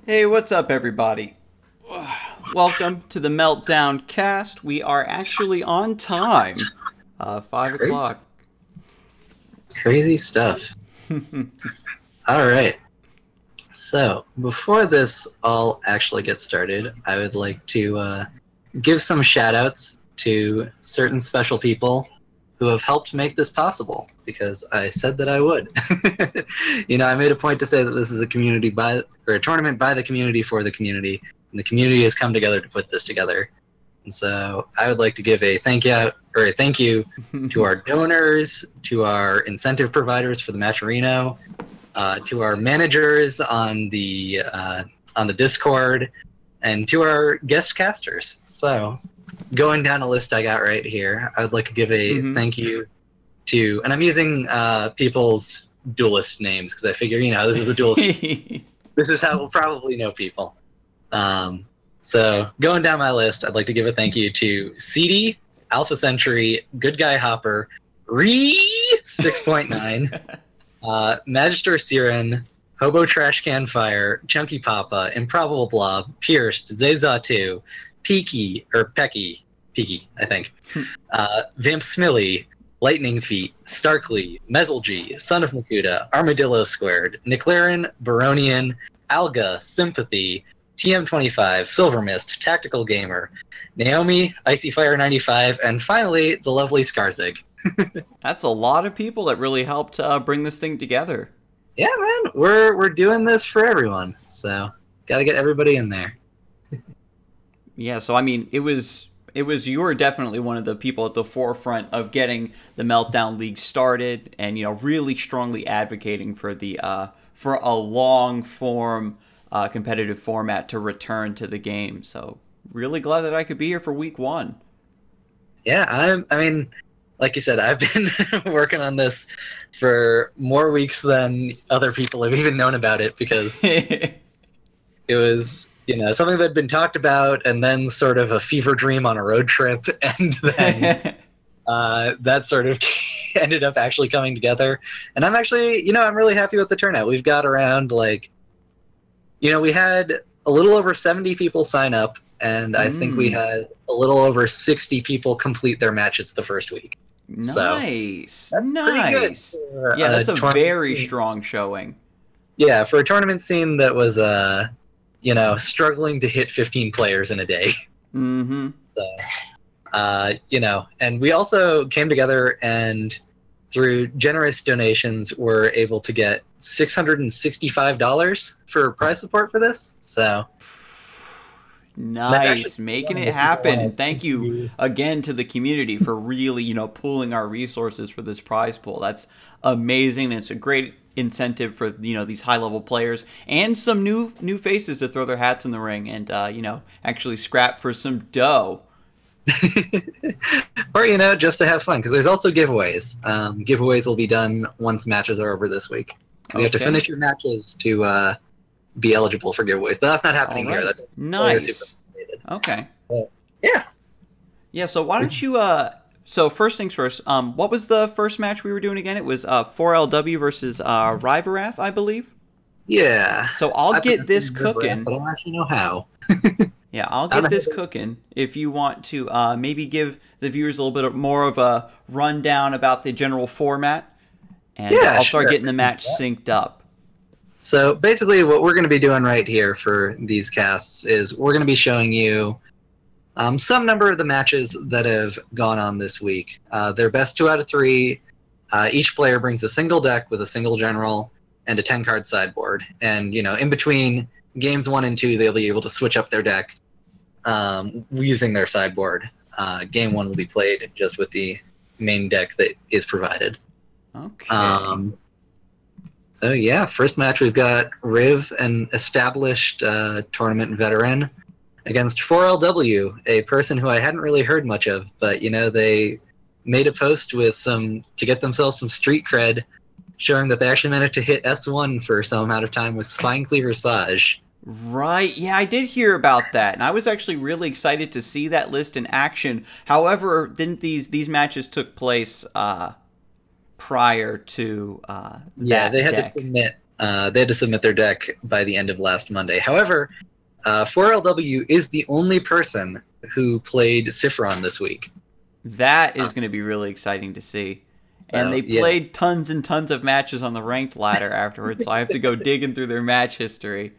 Hey, what's up, everybody? Welcome to the Meltdown cast. We are actually on time. 5 Crazy, o'clock. crazy stuff. All right. So before this all actually gets started, I would like to give some shout outs to certain special people who have helped make this possible because I said that I would. I made a point to say that this is a community or a tournament by the community for the community, and the community has come together to put this together. And so I would like to give a thank you to our donors, to our incentive providers for the Matcherino, to our managers on the Discord, and to our guest casters. So, going down a list I got right here, I would like to give a thank you to, and I'm using people's duelist names because I figure this is the duelist. This is how we'll probably know people. So going down my list, I'd like to give a thank you to CD, Alpha Century, Good Guy Hopper, Ree 6.9, Magister Siren, Hobo Trash Can Fire, Chunky Papa, Improbable Blob, Pierced, Zeza2, Pecky, I think, Vamp Smilly, Lightning Feet, Starkly, Mezzalg, Son of Makuta, Armadillo Squared, Niclaren, Baronian, Alga, Sympathy, TM25, Silver Mist, Tactical Gamer, Naomi, Icy Fire 95, and finally, the lovely Skarzig. That's a lot of people that really helped bring this thing together. Yeah, man, we're doing this for everyone, so gotta get everybody in there. Yeah, so I mean, you were definitely one of the people at the forefront of getting the Meltdown League started, and really strongly advocating for for a long form competitive format to return to the game. So really glad that I could be here for week 1. Yeah, I mean, like you said, I've been working on this for more weeks than other people have even known about it because it was, something that had been talked about and then sort of a fever dream on a road trip, and then that sort of ended up actually coming together. And I'm actually, I'm really happy with the turnout. We've got around we had a little over 70 people sign up, and I think we had a little over 60 people complete their matches the first week. Nice. So that's nice. pretty good. Yeah, that's a very strong showing. Yeah, for a tournament scene that was, struggling to hit 15 players in a day. Mm-hmm. So, and we also came together and through generous donations, we're able to get $665 for prize support for this. So nice, making it happen. And thank you again to the community for really, pooling our resources for this prize pool. That's amazing. And it's a great incentive for these high-level players and some new faces to throw their hats in the ring and actually scrap for some dough. Or just to have fun, because there's also giveaways. Giveaways will be done once matches are over this week. You have to finish your matches to be eligible for giveaways, but that's not happening here. That's nice. Okay. Yeah. So why don't you? So first things first. What was the first match we were doing again? It was 4LW versus Riverath, I believe. Yeah. So I'll get this cooking. But I don't actually know how. Yeah, I'll get this cooking if you want to maybe give the viewers a little bit more of a rundown about the general format, and I'll start getting the match synced up. So basically what we're going to be doing right here for these casts is we're going to be showing you some number of the matches that have gone on this week. They're best 2 out of 3. Each player brings a single deck with a single general and a 10-card sideboard. And, in between games 1 and 2, they'll be able to switch up their deck using their sideboard. Game 1 will be played just with the main deck that is provided. Okay. So yeah, first match we've got Riv, an established tournament veteran, against 4LW, a person who I hadn't really heard much of, but they made a post with to get themselves some street cred, showing that they actually managed to hit S1 for some amount of time with Spinecleaver Sage. Right, yeah, I did hear about that, and I was actually really excited to see that list in action. However, didn't these matches took place prior to yeah, they had deck. to submit They had to submit their deck by the end of last Monday. However, 4LW is the only person who played Sifron this week. That is going to be really exciting to see. And they played tons and tons of matches on the ranked ladder afterwards, so I have to go digging through their match history.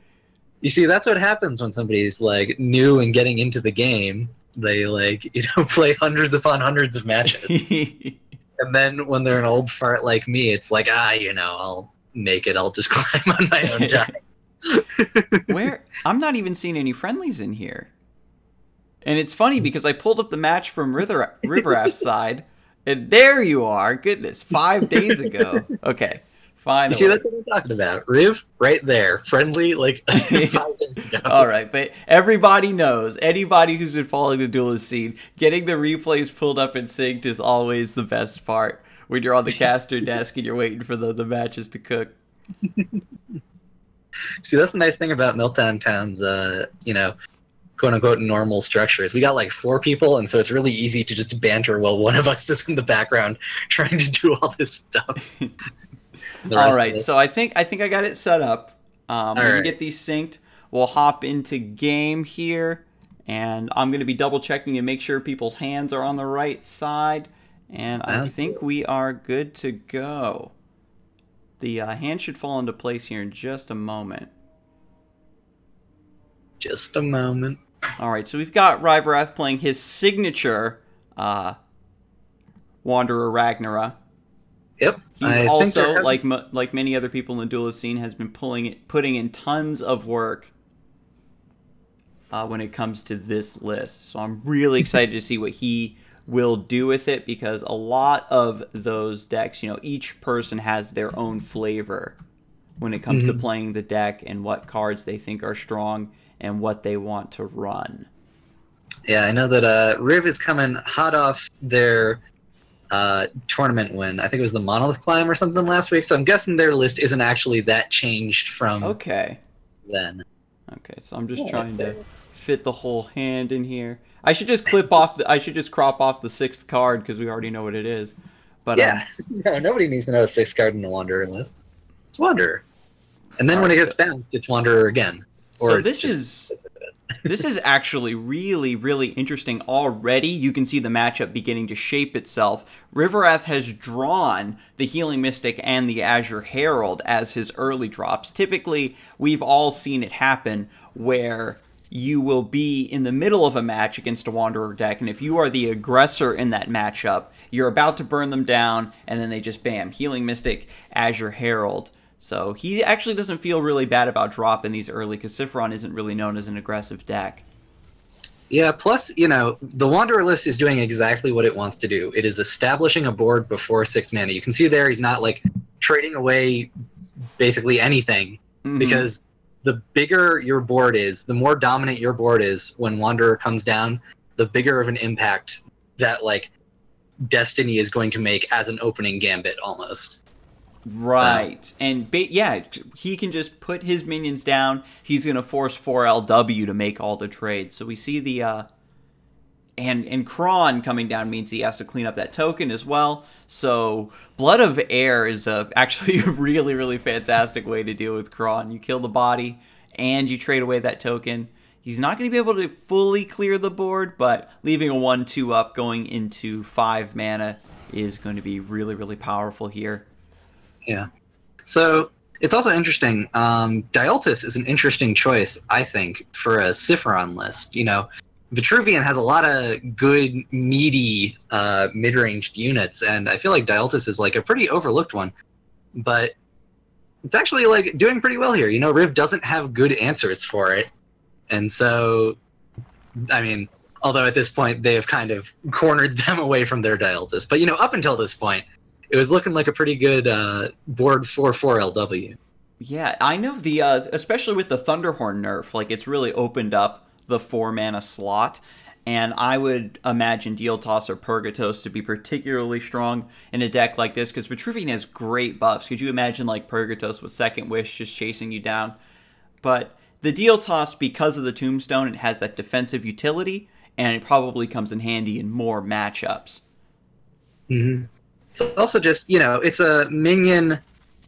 You see, that's what happens when somebody's like new and getting into the game. They play hundreds upon hundreds of matches. And then when they're an old fart like me, it's like, I'll make it. I'll just climb on my own time. Where? I'm not even seeing any friendlies in here. And it's funny because I pulled up the match from Riveraf's side, and there you are. Goodness, 5 days ago. Okay, finally. You see, that's what I'm talking about. Riv, right there. Friendly, 5 days ago. All right, but everybody knows, anybody who's been following the duelist scene, getting the replays pulled up and synced is always the best part when you're on the caster desk and you're waiting for the matches to cook. See, that's the nice thing about Meltdown Town's, quote-unquote normal structures. We got like 4 people, and so it's really easy to just banter while one of us is in the background trying to do all this stuff. All right, so I think I got it set up. We're going to get these synced. We'll hop into game here, and I'm going to be double-checking to make sure people's hands are on the right side, and I think we are good to go. The hand should fall into place here in just a moment. Just a moment. All right, so we've got Rybarath playing his signature Wanderer Ragnara. Yep. He also, like many other people in the duelist scene, has been putting in tons of work when it comes to this list. So I'm really excited to see what he will do with it, because a lot of those decks, each person has their own flavor when it comes to playing the deck and what cards they think are strong and what they want to run. Yeah, I know that Riv is coming hot off their tournament win. I think it was the Monolith Climb or something last week, so I'm guessing their list isn't actually that changed from then. Okay, so I'm just trying to fit the whole hand in here. I should just crop off the 6th card because we already know what it is. But yeah, no, nobody needs to know the 6th card in the Wanderer list. It's Wanderer. And then when it gets bounced, it's Wanderer again. So this is actually really, really interesting already. You can see the matchup beginning to shape itself. Riverath has drawn the Healing Mystic and the Azure Herald as his early drops. Typically, we've all seen it happen where you will be in the middle of a match against a Wanderer deck, and if you are the aggressor in that matchup, you're about to burn them down, and then they just, bam, Healing Mystic, Azure Herald. So he actually doesn't feel really bad about dropping these early, because Sifron isn't really known as an aggressive deck. Yeah, plus, the Wanderer list is doing exactly what it wants to do. It is establishing a board before 6 mana. You can see there he's not, trading away basically anything, because the bigger your board is, the more dominant your board is when Wanderer comes down, the bigger of an impact that, Destiny is going to make as an opening gambit, almost. Right. So. And, yeah, he can just put his minions down. He's going to force 4LW to make all the trades. So we see the... And Kron coming down means he has to clean up that token as well. So Blood of Air is actually a really, really fantastic way to deal with Kron. You kill the body, and you trade away that token. He's not going to be able to fully clear the board, but leaving a 1-2 up going into 5 mana is going to be really, really powerful here. Yeah. So it's also interesting. Dialtis is an interesting choice, I think, for a Sifron list. Vitruvian has a lot of good, meaty, mid-ranged units, and I feel like Dialtis is, a pretty overlooked one. But it's actually, doing pretty well here. Riv doesn't have good answers for it. And so, I mean, although at this point they have kind of cornered them away from their Dialtis. But, up until this point, it was looking like a pretty good board for 4LW. Yeah, I know especially with the Thunderhorn nerf, it's really opened up the 4-mana slot, and I would imagine Deal Toss or Purgatos to be particularly strong in a deck like this, because Vitruvian has great buffs. Could you imagine Purgatos with Second Wish just chasing you down? But the Deal Toss, because of the Tombstone, it has that defensive utility, and it probably comes in handy in more matchups. It's also just, it's a minion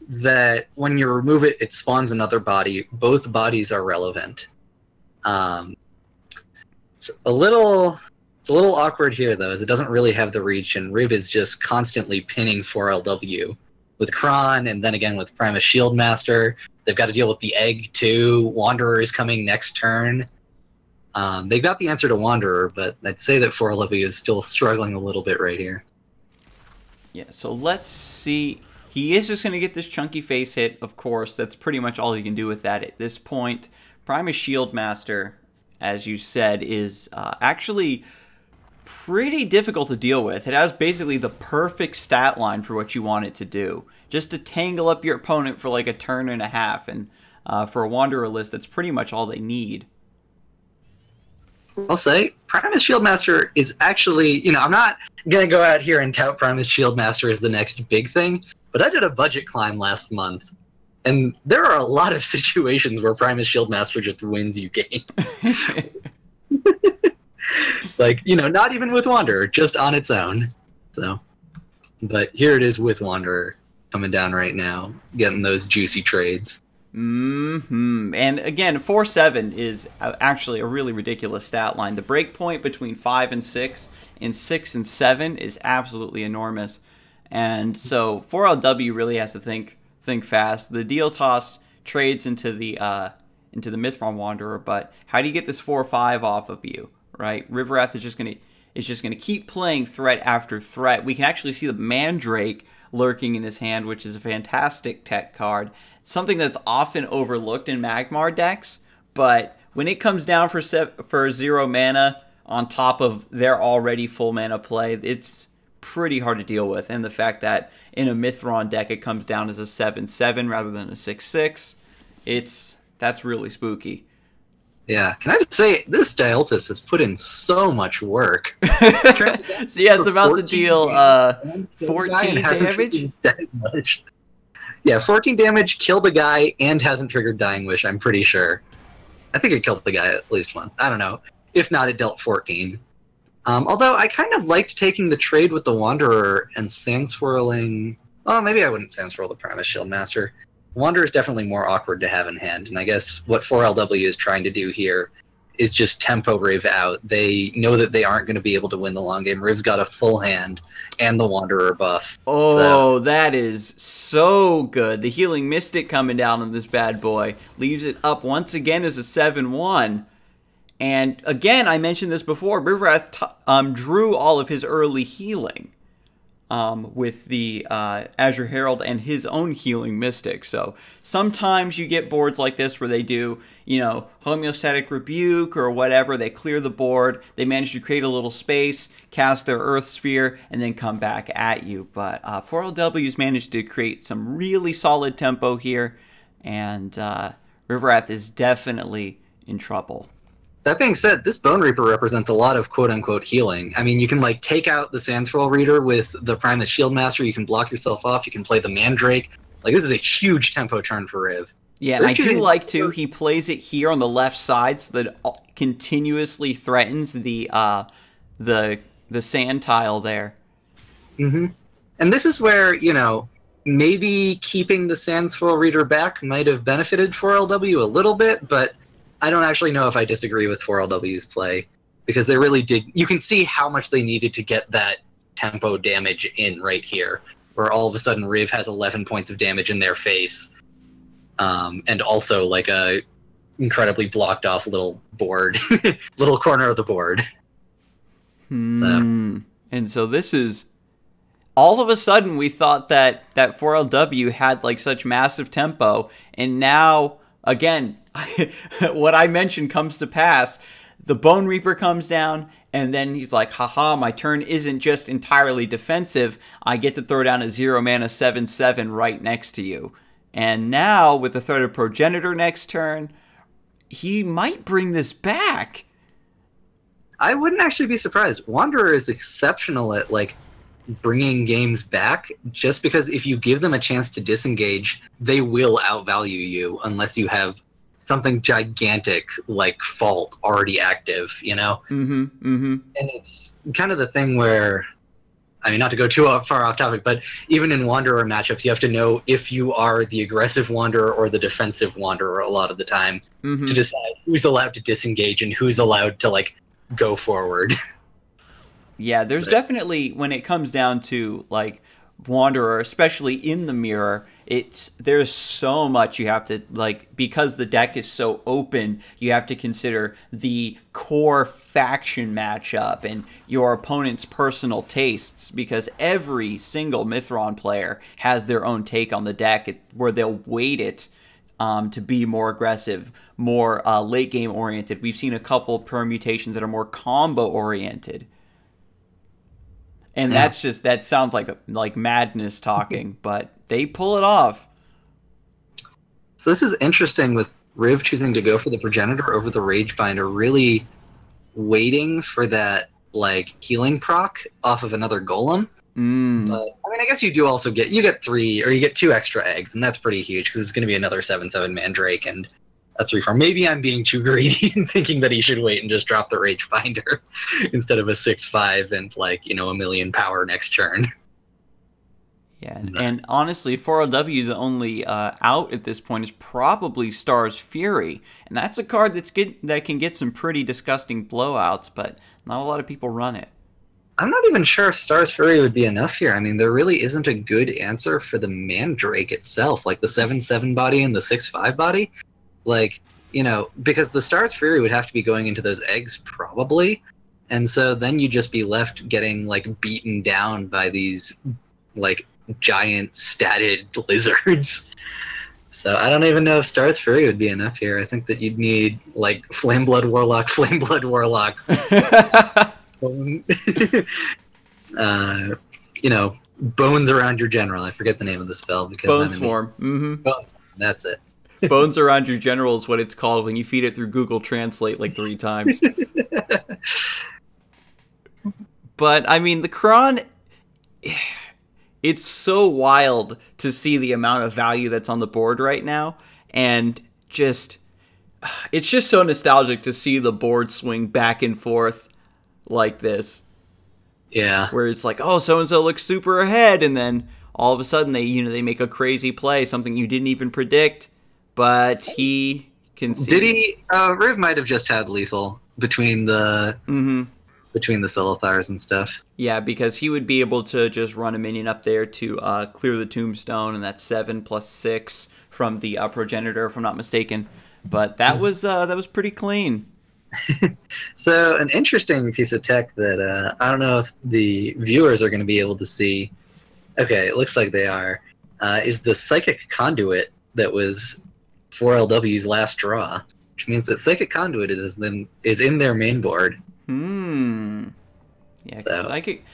that when you remove it, it spawns another body. Both bodies are relevant. It's a little awkward here though, as it doesn't really have the reach, and Riv is just constantly pinning 4LW with Kron, and then again with Primus Shieldmaster. They've got to deal with the egg too. Wanderer is coming next turn. They've got the answer to Wanderer, but I'd say that 4LW is still struggling a little bit right here. Yeah, so let's see. He is just going to get this chunky face hit, of course. That's pretty much all he can do with that at this point. Primus Shieldmaster, as you said, is actually pretty difficult to deal with. It has basically the perfect stat line for what you want it to do. Just to tangle up your opponent for like a turn and a half. And for a Wanderer list, that's pretty much all they need. I'll say, Primus Shieldmaster is actually, I'm not going to go out here and tout Primus Shieldmaster as the next big thing, but I did a budget climb last month, and there are a lot of situations where Primus Shieldmaster just wins you games. Like, not even with Wanderer, just on its own. So, but here it is with Wanderer coming down right now, getting those juicy trades. And again, 4-7 is actually a really ridiculous stat line. The break point between 5 and 6 and 6 and 7 is absolutely enormous. And so 4LW really has to think fast. The deal toss trades into the Mithron Wanderer, but how do you get this 4-5 off of you, right? Riverwrath is just gonna keep playing threat after threat. We can actually see the Mandrake lurking in his hand, which is a fantastic tech card. Something that's often overlooked in Magmar decks, but when it comes down for 0 mana on top of their already full mana play, it's pretty hard to deal with. And the fact that in a Mithron deck it comes down as a 7-7 rather than a 6-6, that's really spooky. Yeah, can I just say, this Dialtis has put in so much work. So yeah, it's about to deal 14 damage. Yeah, 14 damage, killed a guy, and hasn't triggered Dying Wish, I'm pretty sure. I think it killed the guy at least once. I don't know. If not, it dealt 14. Although I kind of liked taking the trade with the Wanderer and Sandswirling... Well, maybe I wouldn't Sandswirl the Primus Shieldmaster. Wanderer is definitely more awkward to have in hand, and I guess what 4LW is trying to do here is just tempo Riv out. They know that they aren't going to be able to win the long game. Riv's got a full hand and the Wanderer buff. Oh, that is so good. The Healing Mystic coming down on this bad boy leaves it up once again as a 7-1. And again, I mentioned this before, Riverwrath drew all of his early healing with the Azure Herald and his own Healing Mystic. So sometimes you get boards like this where they do, Homeostatic Rebuke or whatever. They clear the board, they manage to create a little space, cast their Earth Sphere, and then come back at you. But 4LW's managed to create some really solid tempo here, and Riverwrath is definitely in trouble. That being said, this Bone Reaper represents a lot of quote-unquote healing. I mean, you can, take out the Sandscroll Reader with the Primus Shieldmaster, you can block yourself off, you can play the Mandrake. This is a huge tempo turn for Riv. Yeah, and I do like, too, he plays it here on the left side so that it continuously threatens the sand tile there. Mm-hmm. And this is where, maybe keeping the Sandscroll Reader back might have benefited 4LW a little bit, but I don't actually know if I disagree with 4LW's play, because they really did. You can see how much they needed to get that tempo damage in right here, where all of a sudden Riv has 11 points of damage in their face, and also a incredibly blocked off little board, little corner of the board. And so this is, all of a sudden we thought that 4LW had such massive tempo, and now again, what I mentioned comes to pass. The Bone Reaper comes down, and then he's like, haha, my turn isn't just entirely defensive. I get to throw down a 0 mana 7-7 right next to you. And now, with the threat of Progenitor next turn, he might bring this back. I wouldn't actually be surprised. Wanderer is exceptional at, bringing games back, just because if you give them a chance to disengage, they will outvalue you unless you have something gigantic like Fault already active, And it's kind of the thing where I mean, not to go too far off topic, but even in Wanderer matchups, you have to know if you are the aggressive Wanderer or the defensive Wanderer a lot of the time to decide who's allowed to disengage and who's allowed to, like, go forward. Yeah, there's definitely, when it comes down to, like, Wanderer, especially in the mirror, there's so much you have to, like, because the deck is so open, you have to consider the core faction matchup and your opponent's personal tastes, because every single Mithron player has their own take on the deck where they'll weight it to be more aggressive, more late game oriented. We've seen a couple permutations that are more combo oriented. And that sounds like madness talking, but they pull it off. So this is interesting with Riv choosing to go for the Progenitor over the Ragebinder, really waiting for that, like, healing proc off of another Golem. But I mean, I guess you do also get 3, or you get 2 extra eggs, and that's pretty huge because it's going to be another 7/7 Mandrake and a 3/4. Maybe I'm being too greedy and thinking that he should wait and just drop the Ragebinder instead of a 6/5 and, like, you know, a million power next turn. Yeah, and honestly, 4LW's only out at this point is probably Star's Fury, and that's a card that can get some pretty disgusting blowouts, but not a lot of people run it. I'm not even sure if Star's Fury would be enough here. I mean, there really isn't a good answer for the Mandrake itself, like the 7/7 body and the 6/5 body. Like, you know, because the Star's Fury would have to be going into those eggs probably, and so then you'd just be left getting, like, beaten down by these, like, giant statted lizards. So I don't even know if Star's Fury would be enough here. I think that you'd need, like, Flameblood Warlock, you know, bones around your general. I forget the name of the spell because Bone Swarm. Bone Swarm. That's it. Bones around your general is what it's called when you feed it through Google Translate like 3 times. But I mean, the Kron, it's so wild to see the amount of value that's on the board right now, and it's just so nostalgic to see the board swing back and forth like this. Yeah. Where it's like, oh, so-and-so looks super ahead, and then all of a sudden they make a crazy play, something you didn't even predict, but he concedes. Did he? Riv might have just had lethal between the Silithars and stuff. Yeah, because he would be able to just run a minion up there to clear the tombstone, and that's 7+6 from the Progenitor, if I'm not mistaken. But that was pretty clean. So an interesting piece of tech that I don't know if the viewers are going to be able to see. Okay, it looks like they are. Is the Psychic Conduit that was 4LW's last draw, which means that Psychic Conduit is in their main board. Yeah, so. Psychic.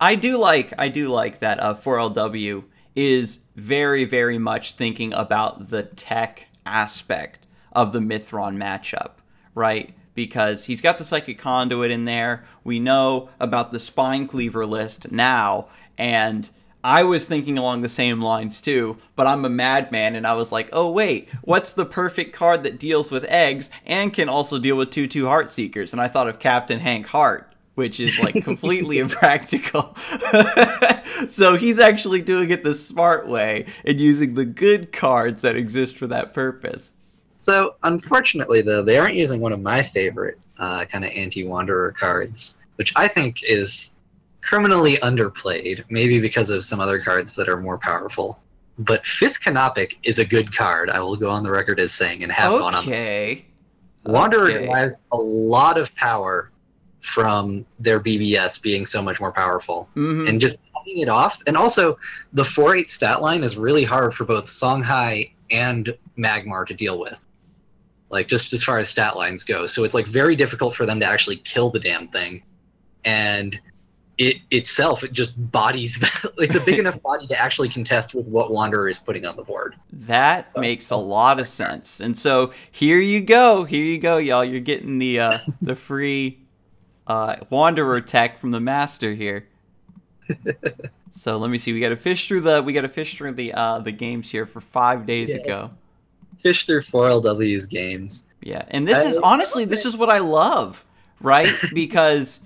I do like that 4LW is very, very much thinking about the tech aspect of the Mithron matchup, right? Because he's got the Psychic Conduit in there. We know about the Spine Cleaver list now, and I was thinking along the same lines too, but I'm a madman, and I was like, oh wait, what's the perfect card that deals with eggs and can also deal with 2/2 Heartseekers? And I thought of Captain Hank Hart, which is, like, completely impractical. So he's actually doing it the smart way and using the good cards that exist for that purpose. So, unfortunately, though, they aren't using one of my favorite kind of anti-Wanderer cards, which I think is criminally underplayed, maybe because of some other cards that are more powerful. But 5th Canopic is a good card, I will go on the record as saying, and have gone on. Wanderer derives a lot of power from their BBS being so much more powerful. And just cutting it off. And also, the 4/8 stat line is really hard for both Songhai and Magmar to deal with. Like, just as far as stat lines go. So it's, like, very difficult for them to actually kill the damn thing. And it just bodies it's a big enough body to actually contest with what Wanderer is putting on the board. That makes a lot of sense. And so here you go, y'all. You're getting the free Wanderer tech from the master here. So let me see. We got to fish through the games here for 5 days ago. Fish through 4LW's games. Yeah, and this is honestly, this is what I love, right? Because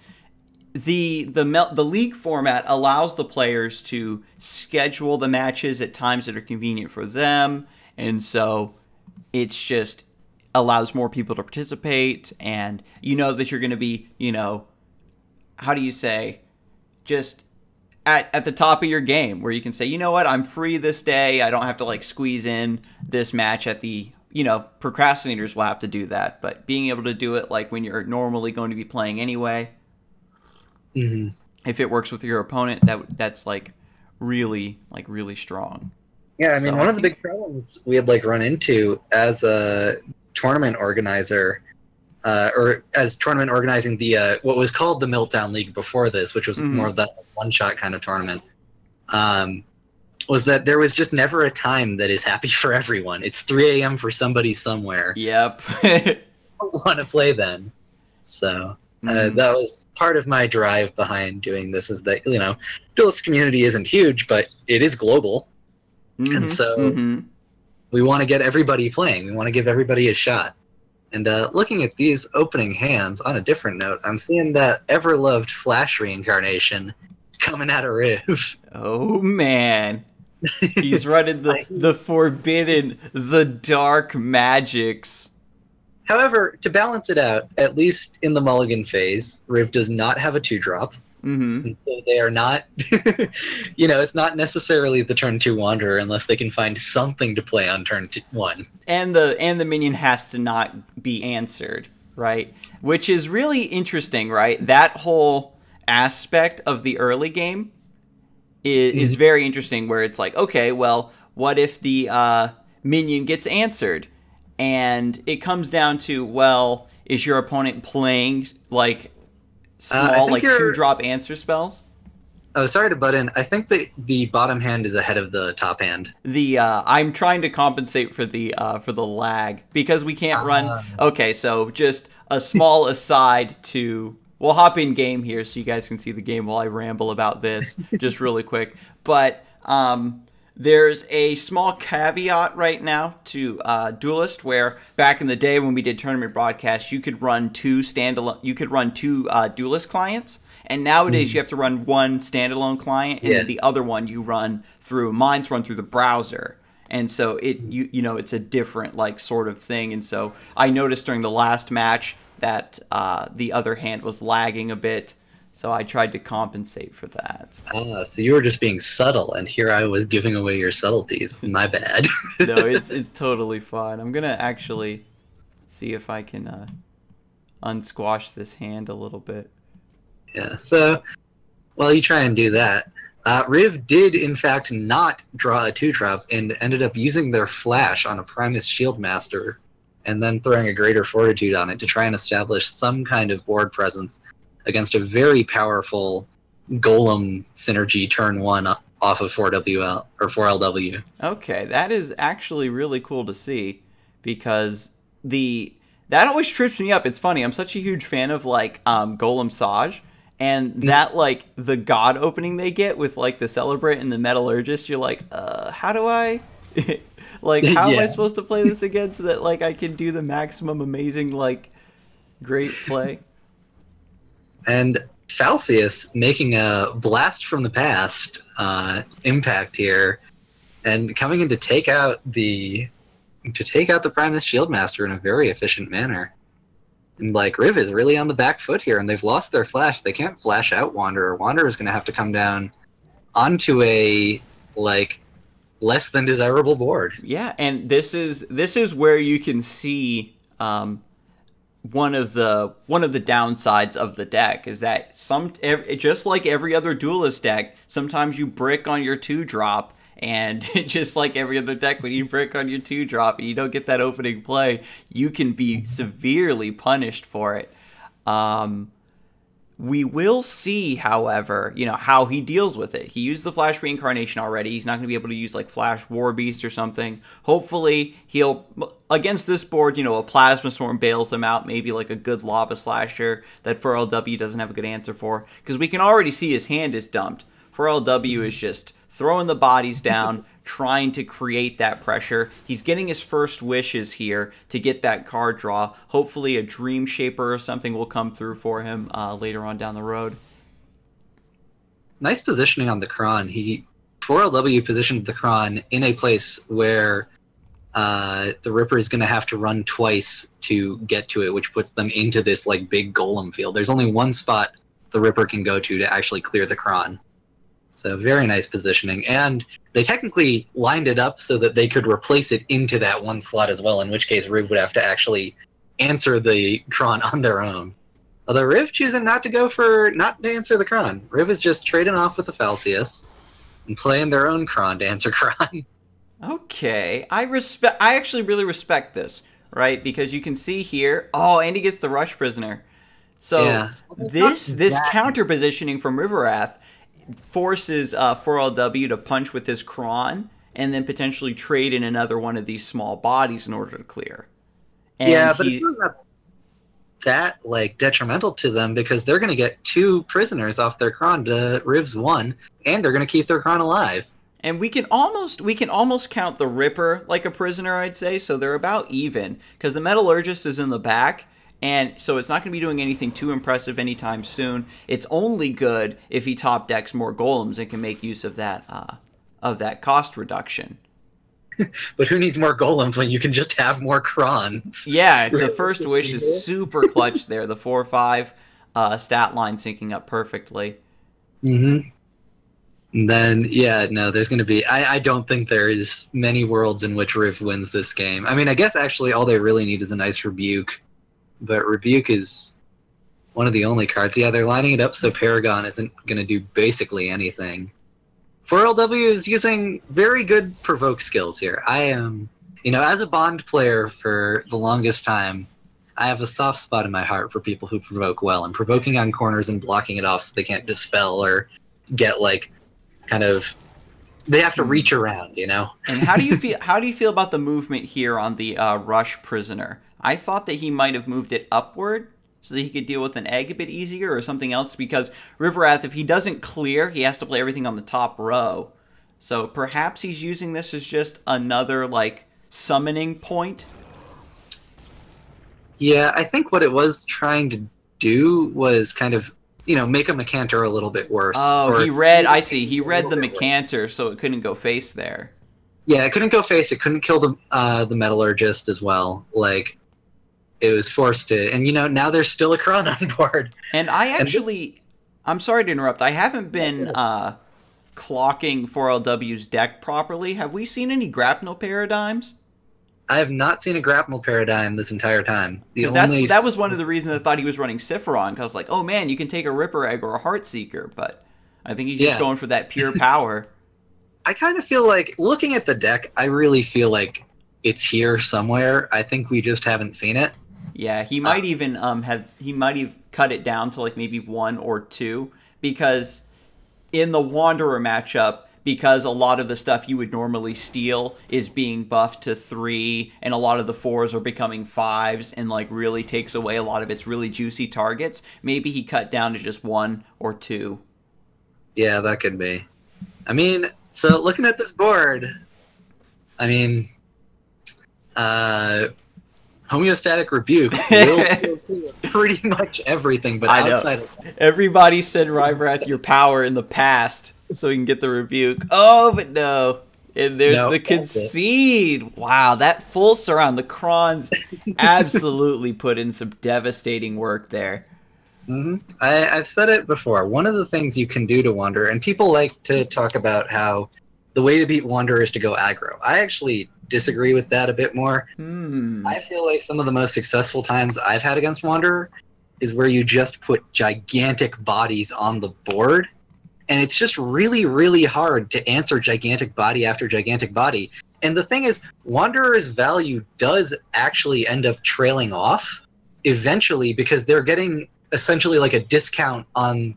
the league format allows the players to schedule the matches at times that are convenient for them, and so it's just allows more people to participate, and you know that you're going to be, how do you say, just at the top of your game, where you can say, you know what, I'm free this day, I don't have to like squeeze in this match at the, procrastinators will have to do that, but being able to do it like when you're normally going to be playing anyway, if it works with your opponent, that's like really strong. Yeah, I mean, one of the big problems we had like run into as a tournament organizer, or as tournament organizing the what was called the Meltdown League before this, which was more of that one-shot kind of tournament, was that there was just never a time that is happy for everyone. It's 3 a.m. for somebody somewhere. Yep. I don't want to play then. So that was part of my drive behind doing this, is that, Duelist community isn't huge, but it is global. And so we want to get everybody playing. We want to give everybody a shot. And looking at these opening hands, on a different note, I'm seeing that ever-loved Flash reincarnation coming out of Riv. Oh, man. He's running the forbidden, the dark magics. However, to balance it out, at least in the Mulligan phase, Riv does not have a 2-drop. And so they are not, it's not necessarily the turn 2 Wanderer unless they can find something to play on turn 1. And the minion has to not be answered, right? Which is really interesting, right? That whole aspect of the early game is very interesting, where it's like, okay, well, what if the minion gets answered? And it comes down to, well, is your opponent playing, like, small, like, 2-drop answer spells? Oh, sorry to butt in. I think the bottom hand is ahead of the top hand. I'm trying to compensate for the lag, because we can't run. Okay, so just a small aside to, we'll hop in game here so you guys can see the game while I ramble about this just really quick. But there's a small caveat right now to Duelist, where back in the day when we did tournament broadcasts, you could run two Duelist clients, and nowadays you have to run one standalone client, and then the other one you run through. Mine's run through the browser, and so it's a different like sort of thing. And so I noticed during the last match that the other hand was lagging a bit. So I tried to compensate for that. So you were just being subtle, and here I was giving away your subtleties. My bad. No, it's totally fine. I'm gonna actually see if I can unsquash this hand a little bit. Yeah. So while you try and do that, Riv did in fact not draw a 2-drop and ended up using their flash on a Primus Shieldmaster, and then throwing a Greater Fortitude on it to try and establish some kind of board presence against a very powerful Golem synergy turn 1 off of 4WL or 4LW. Okay, that is actually really cool to see, because that always trips me up. It's funny, I'm such a huge fan of like Golem Saj, and that like the god opening they get with like the Celebrate and the Metallurgist, you're like, how do I like how am I supposed to play this again so that like I can do the maximum amazing like great play? And Falcius making a blast from the past impact here, and coming in to take out the Primus Shieldmaster in a very efficient manner. And like Riv is really on the back foot here, and they've lost their flash. They can't flash out Wanderer. Wanderer is going to have to come down onto a like less than desirable board. Yeah, and this is where you can see one of the downsides of the deck is that just like every other Duelist deck, sometimes you brick on your 2-drop, and just like every other deck, when you brick on your 2-drop and you don't get that opening play, you can be severely punished for it. We will see, however, how he deals with it. He used the Flash Reincarnation already. He's not going to be able to use like Flash War Beast or something. Hopefully, he'll, against this board, a Plasma Storm bails him out. Maybe like a good Lava Slasher that 4LW doesn't have a good answer for. Because we can already see his hand is dumped. 4LW is just throwing the bodies down, trying to create that pressure. He's getting his first wishes here to get that card draw. Hopefully a Dream Shaper or something will come through for him later on down the road. nice positioning on the Kron. 4LW positioned the Kron in a place where the Ripper is going to have to run twice to get to it, which puts them into this like big golem field. There's only one spot the Ripper can go to actually clear the Kron. So very nice positioning. And they technically lined it up so that they could replace it into that one slot as well, in which case Riv would have to actually answer the Kron on their own. Although Riv choosing not to answer the Kron. Riv is just trading off with the Falcius and playing their own Kron to answer Kron. Okay, I actually really respect this, right? Because you can see here, oh, and he gets the Rush Prisoner. So yeah, this counter positioning from Riverath forces 4LW to punch with his Kron and then potentially trade in another one of these small bodies in order to clear. And yeah, but it's really not that like detrimental to them because they're going to get 2 prisoners off their Kron to Riv's 1, and they're going to keep their Kron alive. And we can almost count the Ripper like a prisoner, I'd say. So they're about even because the Metallurgist is in the back. And so it's not going to be doing anything too impressive anytime soon. It's only good if he top decks more golems and can make use of that cost reduction. But who needs more golems when you can just have more Krons? Yeah, the First Wish is super clutch there. The 4/5 stat line syncing up perfectly. Mm-hmm. And then, yeah, no, there's going to be... I don't think there is many worlds in which Riv wins this game. I mean, I guess actually all they really need is a nice Rebuke. But Rebuke is one of the only cards. Yeah, they're lining it up so Paragon isn't going to do basically anything. 4LW is using very good provoke skills here. I am, as a Bond player for the longest time, I have a soft spot in my heart for people who provoke well. And provoking on corners and blocking it off so they can't dispel or get, like, kind of... They have to reach around, And how do you feel about the movement here on the Rush Prisoner? I thought that he might have moved it upward so that he could deal with an egg a bit easier or something else because Riverath, if he doesn't clear, he has to play everything on the top row. So perhaps he's using this as just another, like, summoning point? Yeah, I think what it was trying to do was kind of, make a Mecanter a little bit worse. Oh, he read the Mecanter so it couldn't go face there. Yeah, it couldn't go face. It couldn't kill the Metallurgist as well. Like... It was forced to, and now there's still a Kron on board. And I'm sorry to interrupt. I haven't been clocking 4LW's deck properly. Have we seen any grapnel paradigms? I have not seen a grapnel paradigm this entire time. That was one of the reasons I thought he was running Siphoron, because I was like, oh man, you can take a Ripper Egg or a Heartseeker, but I think he's just going for that pure power. I kind of feel like, looking at the deck, I really feel like it's here somewhere. I think we just haven't seen it. Yeah, he might even have cut it down to like maybe 1 or 2 because in the Wanderer matchup, because a lot of the stuff you would normally steal is being buffed to 3 and a lot of the 4s are becoming 5s and like really takes away a lot of its really juicy targets, maybe he cut down to just 1 or 2. Yeah, that could be. I mean, so looking at this board, I mean, Homeostatic Rebuke will do pretty much everything, but outside of that... Everybody said Riverath your power in the past so we can get the Rebuke. Oh, but no. And there's the Concede. Wow, that full surround. The Krons absolutely put in some devastating work there. Mm-hmm. I've said it before. One of the things you can do to Wanderer, and people like to talk about how the way to beat Wanderer is to go aggro. I actually disagree with that a bit more. I feel like some of the most successful times I've had against Wanderer is where you just put gigantic bodies on the board, and it's just really, really hard to answer gigantic body after gigantic body. And the thing is, Wanderer's value does actually end up trailing off eventually because they're getting essentially like a discount on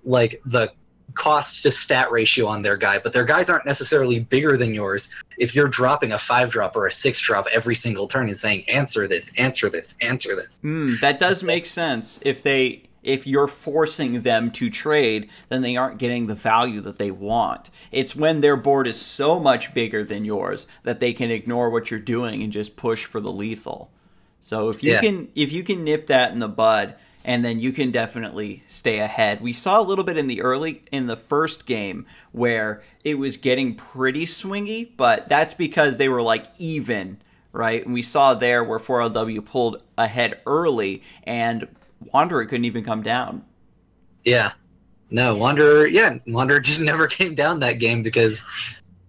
like the cost to stat ratio on their guy, but their guys aren't necessarily bigger than yours if you're dropping a 5-drop or a 6-drop every single turn and saying answer this, answer this, answer this. That does make sense. If you're forcing them to trade, then they aren't getting the value that they want. It's when their board is so much bigger than yours that they can ignore what you're doing and just push for the lethal. So if you can nip that in the bud and then you can definitely stay ahead. We saw a little bit in the first game where it was getting pretty swingy, but that's because they were like even, right? And we saw there where 4LW pulled ahead early and Wanderer couldn't even come down. Yeah. No, Wanderer just never came down that game because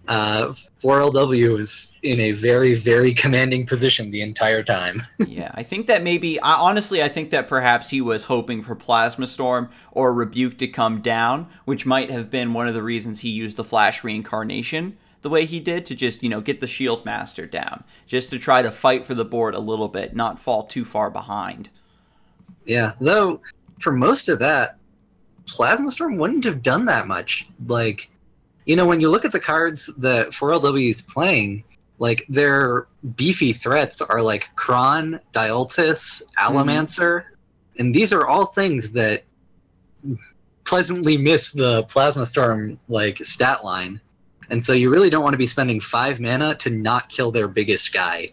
4LW was in a very, very commanding position the entire time. Yeah, I think that honestly, I think that perhaps he was hoping for Plasma Storm or Rebuke to come down, which might have been one of the reasons he used the Flash Reincarnation the way he did to just, get the Shield Master down, just to try to fight for the board a little bit, not fall too far behind. Yeah, though, for most of that, Plasma Storm wouldn't have done that much. Like, when you look at the cards that 4LW is playing, like, their beefy threats are like Kron, Dialtis, Alamancer, and these are all things that pleasantly miss the Plasma Storm, like, stat line. And so you really don't want to be spending 5 mana to not kill their biggest guy.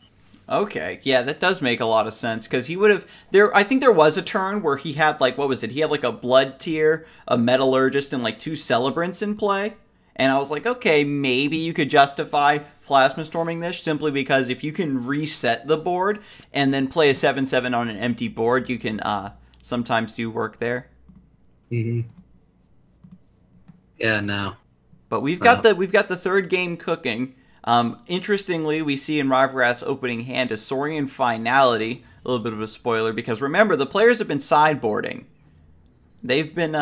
Okay, yeah, that does make a lot of sense, because he would have... I think there was a turn where he had, like, what was it? He had, like, a Blood Tier, a Metallurgist, and, like, 2 Celebrants in play. And I was like, okay, maybe you could justify Plasma Storming this, simply because if you can reset the board and then play a 7/7 on an empty board, you can sometimes do work there. Mm-hmm. Yeah, no. But we've got the third game cooking. Interestingly, we see in Rivalrath's opening hand a Saurian Finality. A little bit of a spoiler, because remember, the players have been sideboarding. They've been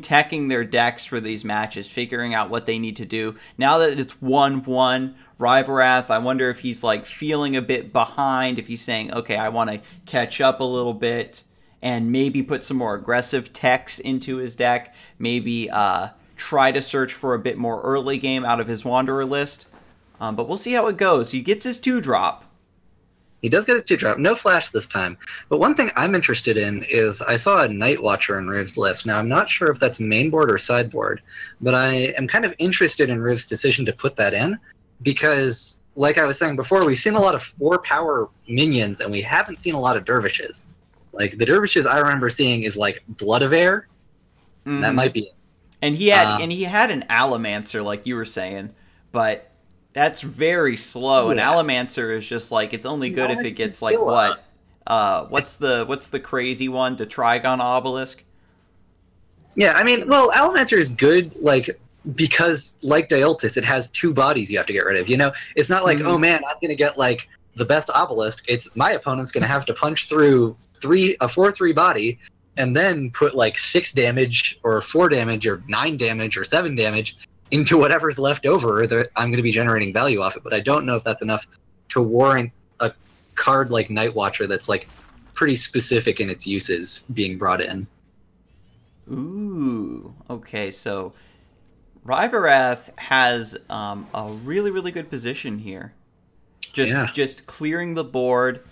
teching their decks for these matches, figuring out what they need to do. Now that it's 1-1, Rivalrath, I wonder if he's like feeling a bit behind, if he's saying, okay, I want to catch up a little bit, and maybe put some more aggressive techs into his deck. Maybe try to search for a bit more early game out of his Wanderer list. But we'll see how it goes. He gets his 2-drop. He does get his 2-drop. No Flash this time. But one thing I'm interested in is I saw a Night Watcher in Riv's list. Now, I'm not sure if that's mainboard or sideboard, but I am kind of interested in Riv's decision to put that in because, like I was saying before, we've seen a lot of 4-power minions, and we haven't seen a lot of Dervishes. Like, the Dervishes I remember seeing is, like, Blood of Air. Mm-hmm. That might be it. And he had an Alamancer, like you were saying, but that's very slow. Yeah. An Alamancer is just like, it's only good if it gets like what? What's the crazy one? The Trigon Obelisk? Yeah, I mean, well, Alamancer is good, like, because like Dialtis, it has 2 bodies you have to get rid of. It's not like, oh man, I'm gonna get like the best Obelisk. It's my opponent's gonna have to punch through a 4/3 body, and then put like 6 damage or 4 damage or 9 damage or 7 damage into whatever's left over that I'm going to be generating value off it. But I don't know if that's enough to warrant a card like Night Watcher that's like pretty specific in its uses being brought in. Ooh, okay, so Rivalrath has a really, really good position here. Just clearing the board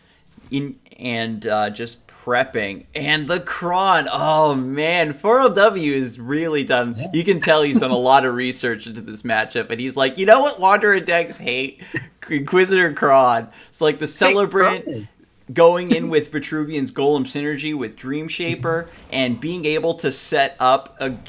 and just prepping. And the Kron, oh man, 4LW is really done. Yeah. You can tell he's done a lot of research into this matchup, and he's like, you know what Wanderer decks hate? Inquisitor Kron. It's like the Celebrant going in with Vitruvian's Golem synergy with Dream Shaper and being able to set up an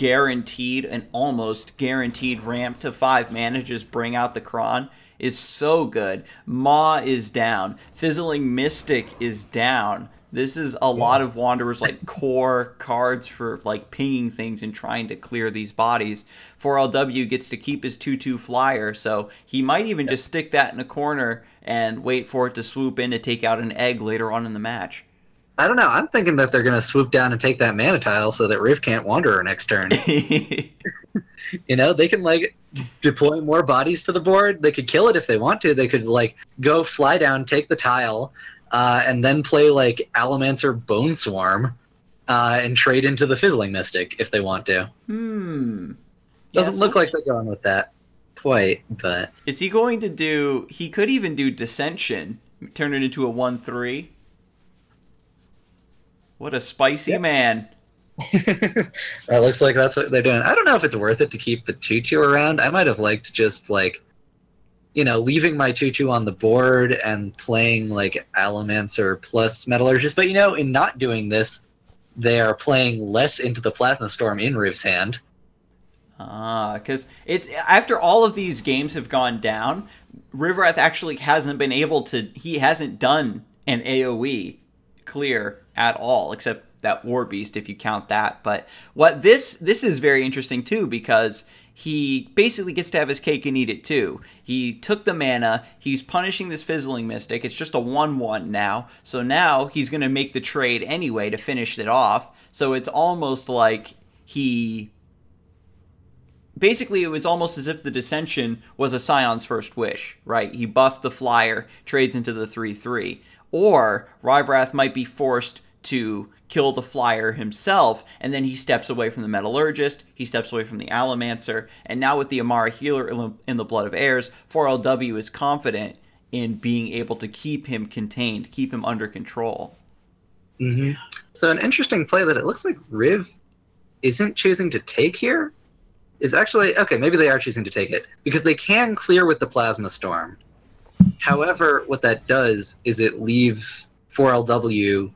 almost guaranteed ramp to 5 mana, just bring out the Kron is so good. Maw is down. Fizzling Mystic is down. This is a lot of Wanderers like core cards for like pinging things and trying to clear these bodies. 4LW gets to keep his 2/2 flyer, so he might even just stick that in a corner and wait for it to swoop in to take out an egg later on in the match. I don't know. I'm thinking that they're going to swoop down and take that mana tile so that Riv can't Wanderer next turn. They can like deploy more bodies to the board. They could kill it if they want to. They could like go fly down, take the tile, and then play like Alamancer Bone Swarm and trade into the Fizzling Mystic if they want to. Doesn't look like they're going with that quite, but... Is he going to do... He could even do Dissension, turn it into a 1/3. What a spicy man. That looks like that's what they're doing. I don't know if it's worth it to keep the 2/2 around. I might have liked just like... leaving my 2/2 on the board and playing like Alamancer plus Metallurgist. But in not doing this, they are playing less into the Plasma Storm in Riv's hand. Because it's after all of these games have gone down, Riverwrath actually hasn't been able to. He hasn't done an AOE clear at all, except that War Beast, if you count that. But what this is very interesting too, because he basically gets to have his cake and eat it too. He took the mana, he's punishing this Fizzling Mystic, it's just a 1/1 now, so now he's going to make the trade anyway to finish it off, so it's almost like basically, it was almost as if the Dissension was a Scion's first wish, right? He buffed the flyer, trades into the 3/3. Or Riverwrath might be forced to kill the flyer himself, and then he steps away from the Metallurgist, he steps away from the Allomancer, and now with the Amara Healer in the Blood of Heirs, 4LW is confident in being able to keep him contained, keep him under control. Mm-hmm. So an interesting play that it looks like Riv isn't choosing to take here is actually, okay, maybe they are choosing to take it, because they can clear with the Plasma Storm. However, what that does is it leaves 4LW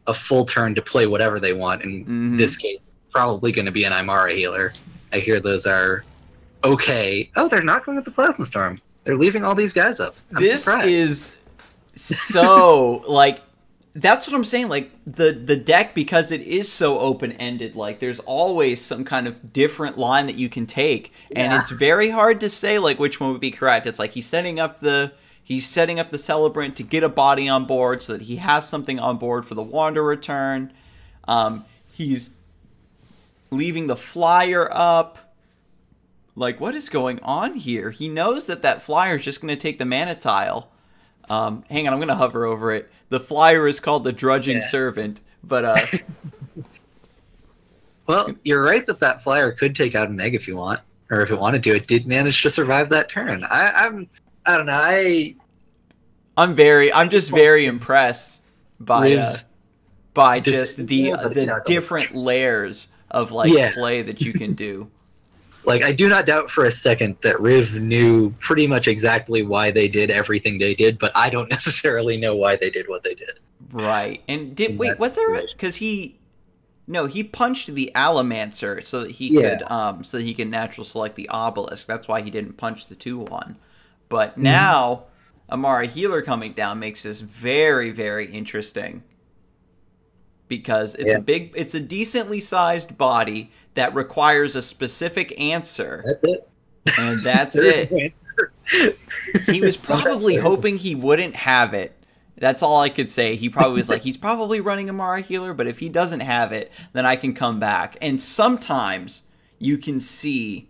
a full turn to play whatever they want. In this case, probably going to be an Imara Healer. I hear those are okay. Oh, they're not going with the Plasma Storm. They're leaving all these guys up. I'm surprised. Is so, like, that's what I'm saying. Like, the deck, because it is so open-ended, like, there's always some kind of different line that you can take. And it's very hard to say, like, which one would be correct. It's like he's setting up the Celebrant to get a body on board so that he has something on board for the Wanderer turn. He's leaving the flyer up. Like, what is going on here? He knows that flyer is just going to take the mana tile. Hang on, I'm going to hover over it. The flyer is called the Drudging Servant, but well, you're right that flyer could take out an egg if you want, or if it wanted to. It did manage to survive that turn. I don't know. I'm just very impressed by just the different layers of play that you can do. Like, I do not doubt for a second that Riv knew pretty much exactly why they did everything they did, but I don't necessarily know why they did what they did. Right. And was there, because he punched the Allomancer so that he could natural select the Obelisk. That's why he didn't punch the 2/1. But now Amara Healer coming down makes this very, very interesting. Because it's a decently sized body that requires a specific answer. That's it. And that's it. He was probably hoping he wouldn't have it. That's all I could say. He probably was like, he's probably running Amara Healer, but if he doesn't have it, then I can come back. And sometimes you can see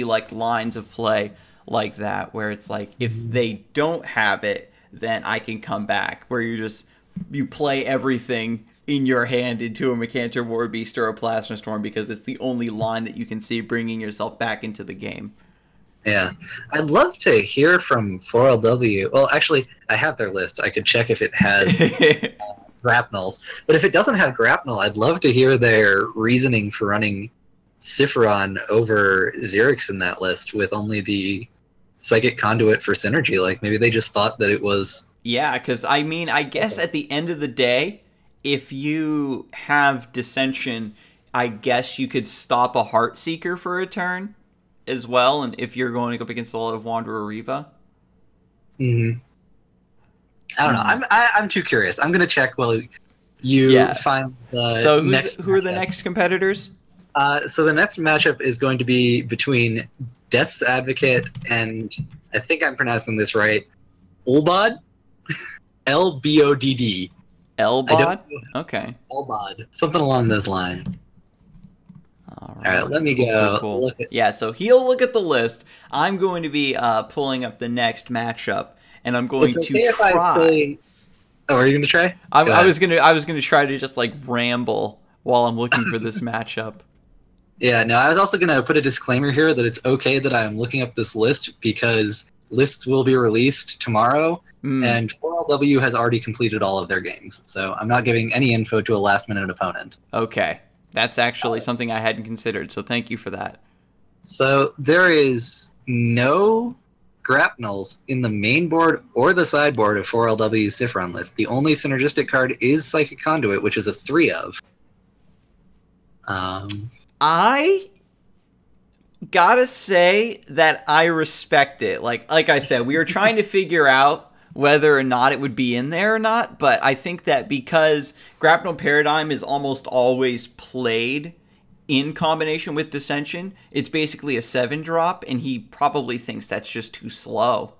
like lines of play like that where it's like, if they don't have it, then I can come back. Where you play everything in your hand into a Mechantor War Beast or a Plasma Storm because it's the only line that you can see bringing yourself back into the game. Yeah. I'd love to hear from 4LW. Well, actually, I have their list. I could check if it has grapnels. But if it doesn't have grapnel, I'd love to hear their reasoning for running Siphoron over Xerix in that list with only the Psychic Conduit for synergy. Like, maybe they just thought that it was... Yeah, because, I mean, I guess at the end of the day, if you have Dissension, I guess you could stop a Heartseeker for a turn as well, and if you're going up against a lot of Wanderer Riva. I don't know. I'm too curious. I'm going to check while you find the who are the next competitors? So the next matchup is going to be between Death's Advocate and, I think I'm pronouncing this right, Ulbod? L-B-O-D-D. Elbod? Okay. Elbod. Something along those lines. All right, let me go. Cool. Yeah, so he'll look at the list. I'm going to be pulling up the next matchup, and I'm going to try. Oh, are you going to try? I was gonna try to just like ramble while I'm looking for this matchup. Yeah, no, I was also going to put a disclaimer here that it's okay that I'm looking up this list because lists will be released tomorrow, and 4LW has already completed all of their games, so I'm not giving any info to a last-minute opponent. Okay. That's actually something I hadn't considered, so thank you for that. So there is no grapnels in the main board or the sideboard of 4LW's Siphoron list. The only synergistic card is Psychic Conduit, which is a 3 of. I gotta say that I respect it. Like I said, we were trying to figure out whether or not it would be in there or not, but I think that because Grapnel Paradigm is almost always played in combination with Dissension, it's basically a 7-drop, and he probably thinks that's just too slow.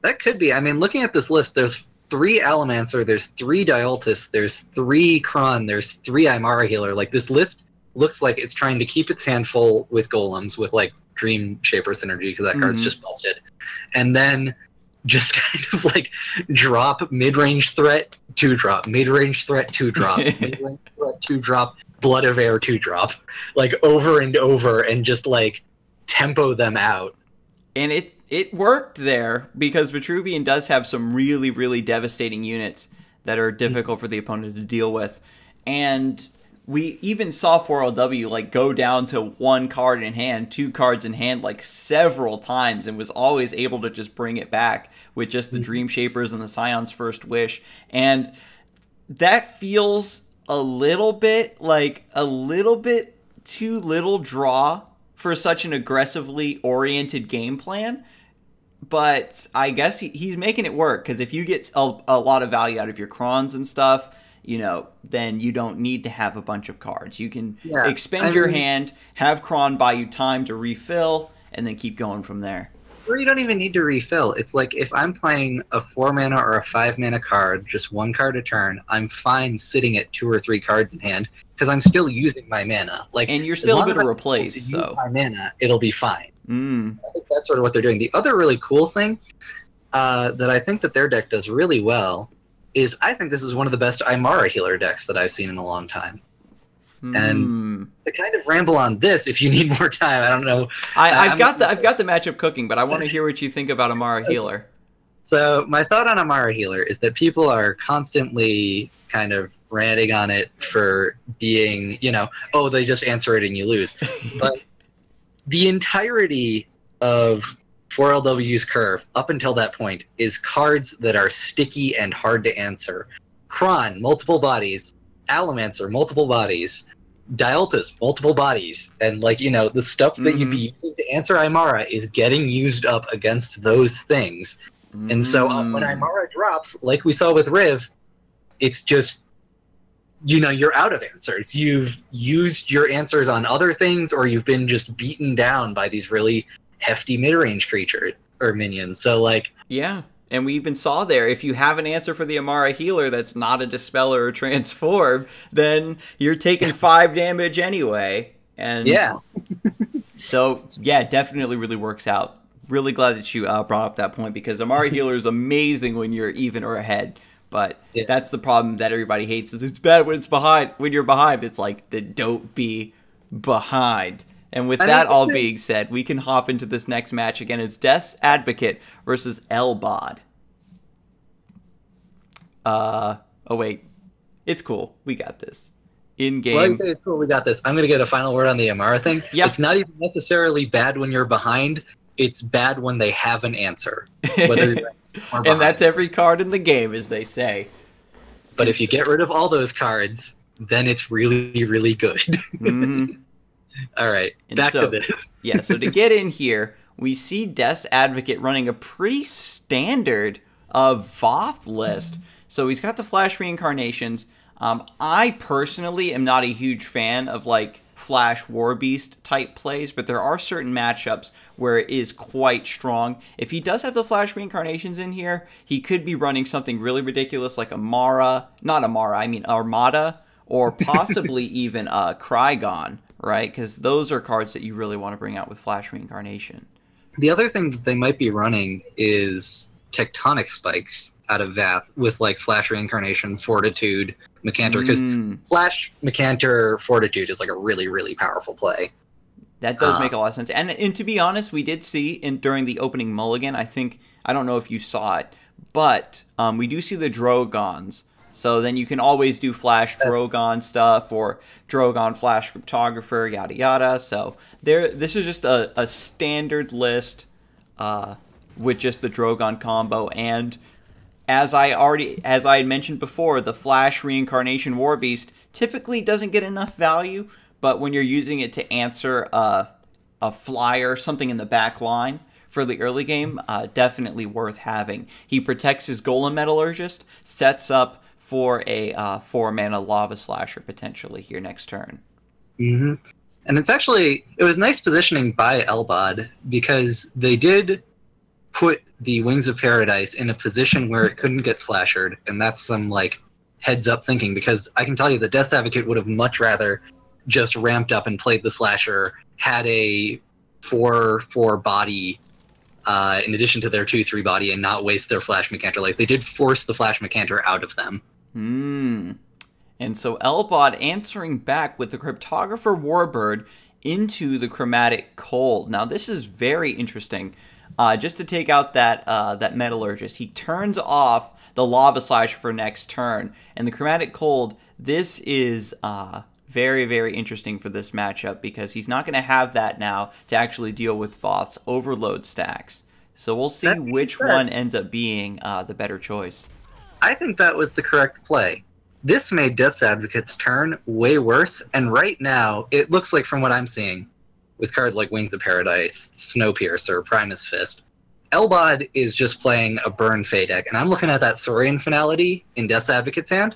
That could be. I mean, looking at this list, there's 3 Alamancer, there's 3 Dialtis, there's 3 Kron, there's 3 Aymara Healer. Like, this list looks like it's trying to keep its hand full with golems, with, like, Dream Shaper synergy, because that card's just busted. And then just kind of, like, drop mid-range threat, 2-drop, mid-range threat, 2-drop, mid-range threat, 2-drop, Blood of Air, 2-drop. Like, over and over, and just, like, tempo them out. And it worked there, because Vitruvian does have some really, really devastating units that are difficult for the opponent to deal with. And we even saw 4LW like go down to 1 card in hand, 2 cards in hand, like several times, and was always able to just bring it back with just the Dream Shapers and the Scion's First Wish. And that feels a little bit too little draw for such an aggressively oriented game plan. But I guess he's making it work, because if you get a lot of value out of your Krons and stuff, you know, then you don't need to have a bunch of cards. You can expend your hand, have Kron buy you time to refill, and then keep going from there. Or you don't even need to refill. It's like, if I'm playing a 4-mana or a 5-mana card, just 1 card a turn, I'm fine sitting at 2 or 3 cards in hand, because I'm still using my mana. Like, and you're still able to replace, so my mana, it'll be fine. I think that's sort of what they're doing. The other really cool thing that I think that their deck does really well is, I think this is one of the best Aymara Healer decks that I've seen in a long time. And to kind of ramble on this, if you need more time, I don't know. I've got the matchup cooking, but I want to hear what you think about Aymara Healer. So my thought on Aymara Healer is that people are constantly kind of ranting on it for being, you know, oh, they just answer it and you lose. But the entirety of 4LW's curve up until that point is cards that are sticky and hard to answer. Kron, multiple bodies. Alamancer, multiple bodies. Dialtis, multiple bodies. And, like, you know, the stuff that you'd be using to answer Aymara is getting used up against those things. And so when Aymara drops, like we saw with Riv, it's just, you know, you're out of answers. You've used your answers on other things, or you've been just beaten down by these really hefty mid-range creatures or minions. So, like... Yeah, and we even saw there, if you have an answer for the Aymara Healer that's not a Dispeller or Transform, then you're taking 5 damage anyway. And yeah. So, yeah, definitely really works out. Really glad that you brought up that point, because Aymara Healer is amazing when you're even or ahead. But that's the problem that everybody hates, is it's bad when it's behind. When you're behind, it's like, then don't be behind. And with that all being said, we can hop into this next match. Again, it's Death's Advocate versus Elbod. Oh, wait. It's cool. We got this. In-game. Well, you say it's cool, we got this. I'm going to get a final word on the Aymara thing. Yep. It's not even necessarily bad when you're behind. It's bad when they have an answer. Whether you're and that's every card in the game, as they say. But if you get rid of all those cards, then it's really, really good. All right, back to this. Yeah, so to get in here, we see Death's Advocate running a pretty standard Voth list. So he's got the Flash Reincarnations. I personally am not a huge fan of, like, Flash Warbeast type plays, but there are certain matchups where it is quite strong. If he does have the Flash Reincarnations in here, he could be running something really ridiculous like Armada, or possibly even Krygon, right? Because those are cards that you really want to bring out with Flash Reincarnation. The other thing that they might be running is Tectonic Spikes out of Vath with, like, Flash Reincarnation, Fortitude, Mecantor, because Flash Mecantor Fortitude is like a really, really powerful play. That does make a lot of sense. And to be honest, we did see during the opening mulligan, I don't know if you saw it, but we do see the Drogons. So then you can always do Flash Drogon stuff, or Drogon Flash Cryptographer, yada yada. So this is just a standard list with just the Drogon combo. And as I had mentioned before, the Flash Reincarnation Warbeast typically doesn't get enough value, but when you're using it to answer a flyer, something in the back line for the early game, definitely worth having. He protects his Golem Metallurgist, sets up for a 4-mana Lava Slasher potentially here next turn. Mm-hmm. And it was nice positioning by Elbod, because they did put the Wings of Paradise in a position where it couldn't get slashered, and that's some, like, heads-up thinking, because I can tell you that Death Advocate would have much rather just ramped up and played the slasher, had a 4/4 body in addition to their 2/3 body, and not waste their Flash Mecanter. Like, they did force the Flash Mecanter out of them. And so Elbod answering back with the Cryptographer Warbird into the Chromatic Cold. Now this is very interesting. Just to take out that Metallurgist, he turns off the Lava Slasher for next turn. And the Chromatic Cold, this is very, very interesting for this matchup, because he's not going to have that now to actually deal with Voth's Overload stacks. So we'll see which one ends up being the better choice. I think that was the correct play. This made Death Advocate's turn way worse, and right now, it looks like, from what I'm seeing, with cards like Wings of Paradise, Snowpiercer, Primus Fist, Elbod is just playing a Burn Fey deck, and I'm looking at that Saurian Finality in Death Advocate's hand.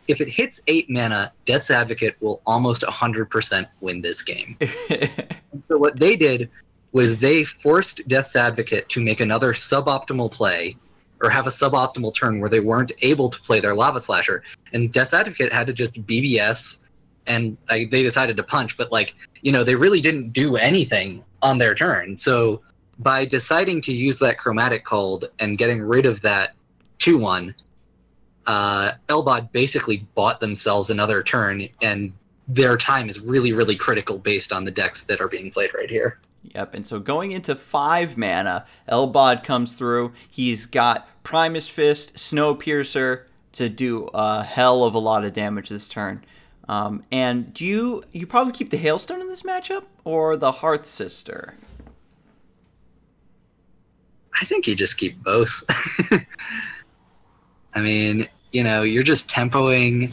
If it hits 8 mana, Death Advocate will almost 100% win this game. And so what they did was they forced Death Advocate to make another suboptimal play, or have a suboptimal turn where they weren't able to play their Lava Slasher, and Death Advocate had to just BBS, and they decided to punch, but, like, you know, they really didn't do anything on their turn. So by deciding to use that Chromatic Cold and getting rid of that 2/1, Elbod basically bought themselves another turn, and their time is really, really critical based on the decks that are being played right here. Yep, and so going into 5 mana, Elbod comes through. He's got Primus Fist, Snowpiercer to do a hell of a lot of damage this turn. And do you probably keep the Hailstone in this matchup, or the Hearth Sister? I think you just keep both. I mean, you know, you're just tempoing.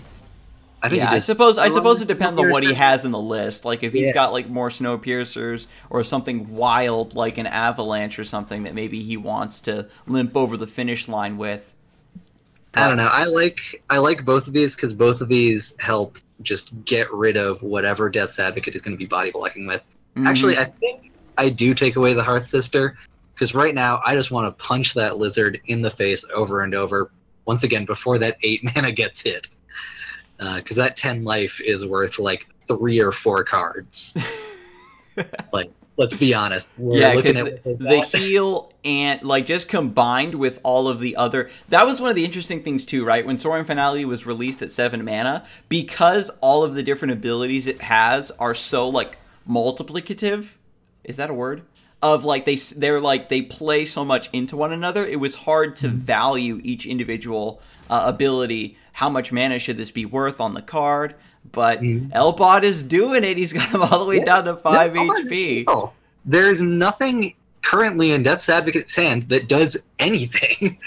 I suppose it depends on what he has in the list. Like, if he's got, like, more Snowpiercers or something wild like an Avalanche or something that maybe he wants to limp over the finish line with. I don't know. I like both of these, because both of these help just get rid of whatever Death's Advocate is going to be body blocking with. Actually, I think I do take away the Hearth Sister, because right now I just want to punch that lizard in the face over and over, once again, before that 8 mana gets hit. Because that 10 life is worth, like, 3 or 4 cards. Like, let's be honest. Because the heal and, like, just combined with all of the other... That was one of the interesting things, too, right? When Saurian Finality was released at 7 mana, because all of the different abilities it has are so, like, multiplicative. Is that a word? Of, like, they play so much into one another, it was hard to value each individual ability. How much mana should this be worth on the card? But Elbod is doing it. He's got him all the way down to 5 HP. There's nothing currently in Death's Advocate's hand that does anything.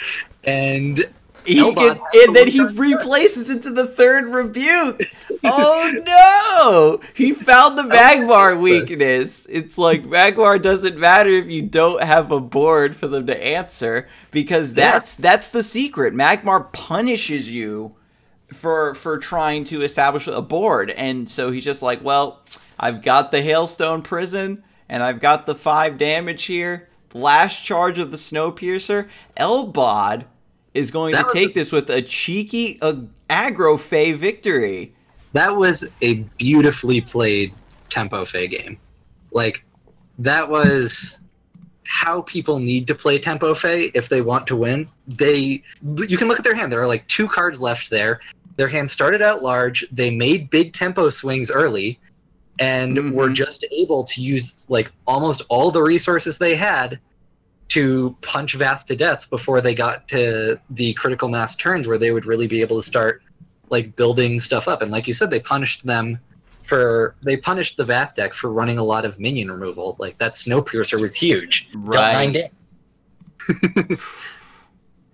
And then he replaces it to the 3rd Rebuke. Oh no! He found the Magmar weakness. It's like, Magmar doesn't matter if you don't have a board for them to answer, because that's the secret. Magmar punishes you for trying to establish a board, and so he's just like, well, I've got the Hailstone Prison, and I've got the 5 damage here. Last charge of the Snowpiercer. Elbod is going to take this with a cheeky aggro Fey victory. That was a beautifully played tempo Fey game. Like, that was how people need to play tempo Fey if they want to win. You can look at their hand. There are, like, 2 cards left there. Their hand started out large. They made big tempo swings early, and were just able to use, like, almost all the resources they had to punch Vath to death before they got to the critical mass turns where they would really be able to start, like, building stuff up. And like you said, they punished the Vath deck for running a lot of minion removal. Like, that Snowpiercer was huge. Right. Don't mind it.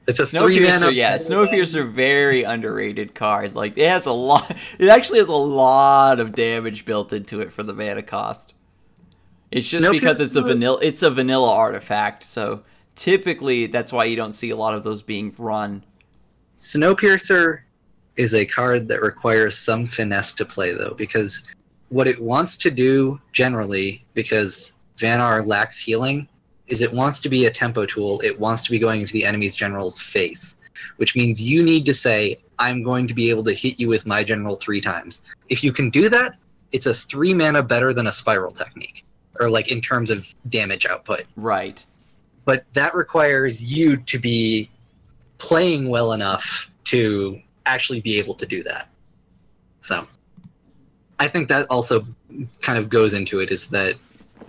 It's a Snowpiercer, 3-mana. yeah, Snowpiercer, very underrated card. Like it has a lot. It actually has a lot of damage built into it for the mana cost. It's just because it's a vanilla artifact, so typically that's why you don't see a lot of those being run. Snowpiercer is a card that requires some finesse to play, though, because what it wants to do generally, because Vanar lacks healing, is it wants to be a tempo tool. It wants to be going into the enemy's general's face, which means you need to say, I'm going to be able to hit you with my general 3 times. If you can do that, it's a 3 mana better than a spiral technique, or like in terms of damage output. Right. But that requires you to be playing well enough to actually be able to do that. So I think that also kind of goes into it, is that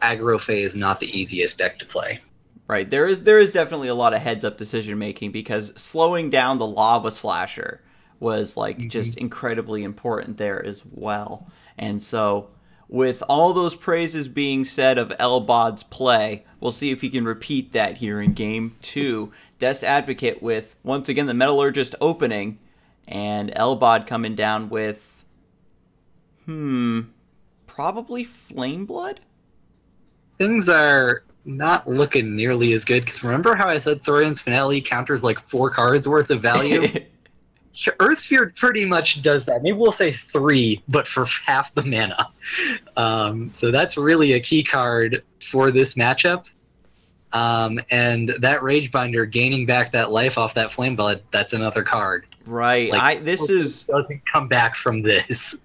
aggro Fae is not the easiest deck to play. Right. There is definitely a lot of heads up decision making, because slowing down the Lava Slasher was like just incredibly important there as well. And so with all those praises being said of Elbod's play, we'll see if he can repeat that here in game 2. Death's Advocate with, once again, the Metallurgist opening, and Elbod coming down with, probably Flameblood? Things are not looking nearly as good, because remember how I said Saurian's Finale counters like 4 cards worth of value? Earthsphere pretty much does that. Maybe we'll say 3, but for half the mana. So that's really a key card for this matchup. And that Ragebinder gaining back that life off that Flameblood, that's another card. Right. Like, doesn't come back from this.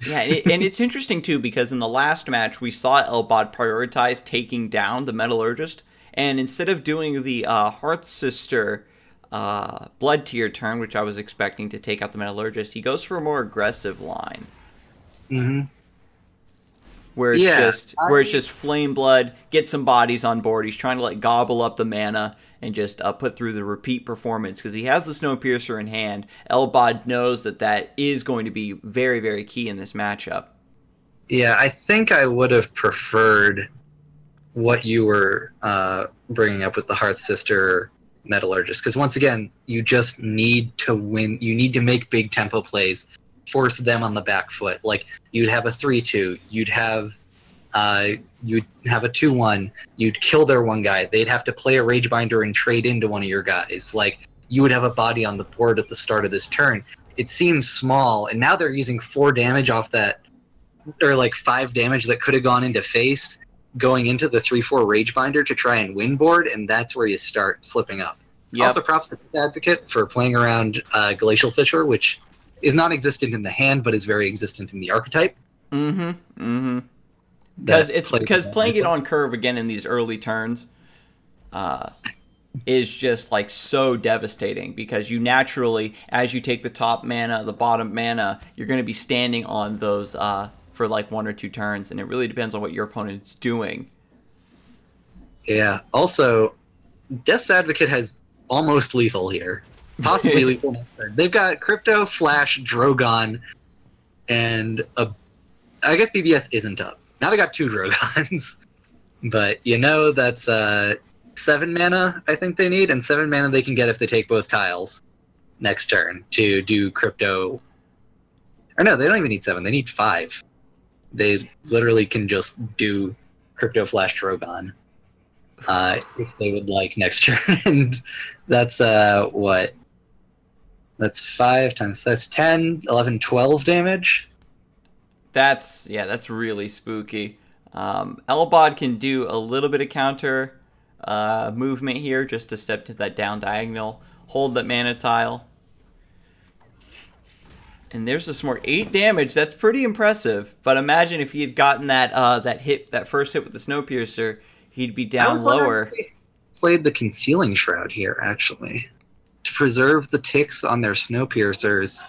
Yeah, and it's interesting, too, because in the last match, we saw Elbod prioritize taking down the Metallurgist, and instead of doing the Hearth Sister Blood Tier turn, which I was expecting to take out the Metallurgist, he goes for a more aggressive line. Where it's just Flame Blood, get some bodies on board. He's trying to like gobble up the mana and just put through the repeat performance, because he has the Snowpiercer in hand. Elbod knows that is going to be very, very key in this matchup. Yeah, I think I would have preferred what you were bringing up with the Hearth Sister Metallurgist, because once again, you just need to win. You need to make big tempo plays, force them on the back foot. Like you'd have a 3-2, you'd have a 2-1, you'd kill their one guy. They'd have to play a Ragebinder and trade into one of your guys. Like you would have a body on the board at the start of this turn. It seems small, and now they're using 4 damage off that, or like 5 damage that could have gone into face, going into the 3-4 Ragebinder to try and win board, and that's where you start slipping up. Yep. Also, props to the Advocate for playing around Glacial Fissure, which is not existent in the hand, but is very existent in the archetype. Because playing it on curve again in these early turns is just like so devastating, because you naturally, as you take the top mana, the bottom mana, you're going to be standing on those for like 1 or 2 turns, and it really depends on what your opponent's doing. Yeah. Also, Death's Advocate has almost lethal here. Possibly lethal next turn. They've got Crypto, Flash, Drogon, and I guess BBS isn't up. Now they got 2 Drogons. But you know that's 7 mana I think they need, and 7 mana they can get if they take both tiles next turn to do Crypto. Or no, they don't even need 7. They need 5. They literally can just do Crypto, Flash, Drogon if they would like next turn. And that's what? That's 5 times, that's 10, 11, 12 damage. That's really spooky. Elbod can do a little bit of counter movement here, just to step to that down diagonal, hold that mana tile. And there's a smart 8 damage. That's pretty impressive. But imagine if he had gotten that that first hit with the Snowpiercer, he'd be down lower. Played the Concealing Shroud here, actually, to preserve the ticks on their Snowpiercers,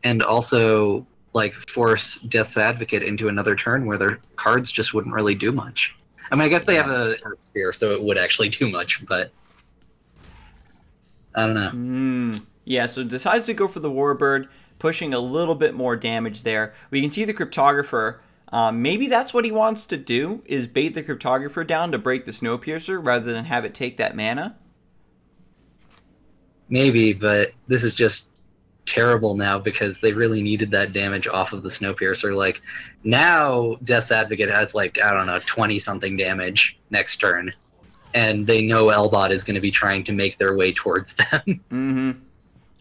and also like force Death's Advocate into another turn where their cards just wouldn't really do much. I mean, I guess they have a Earth Sphere, so it would actually do much, but I don't know. Yeah, so decides to go for the Warbird, pushing a little bit more damage there. We can see the Cryptographer. Maybe that's what he wants to do, is bait the Cryptographer down to break the Snowpiercer rather than have it take that mana. maybe, but this is just terrible now because they really needed that damage off of the Snowpiercer. Like, now Death's Advocate has, like, I don't know, 20-something damage next turn, and they know Elbot is going to be trying to make their way towards them. Mm-hmm.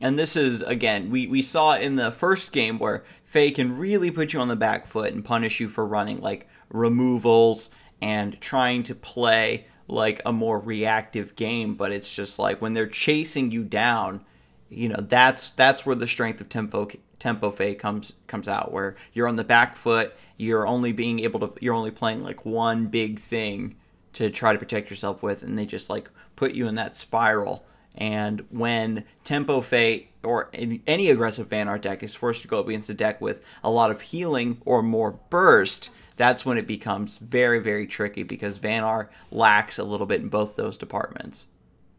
And this is, again, we saw in the first game where Faye can really put you on the back foot and punish you for running, like, removals and trying to play, like, a more reactive game. But it's just like, when they're chasing you down, you know, that's where the strength of Tempo Faye comes out, where you're on the back foot, you're only playing, like, one big thing to try to protect yourself with, and they just, like, put you in that spiral. And when Tempo Faye or any aggressive Vanart deck is forced to go up against a deck with a lot of healing or more burst, that's when it becomes very, very tricky, because Vanart lacks a little bit in both those departments.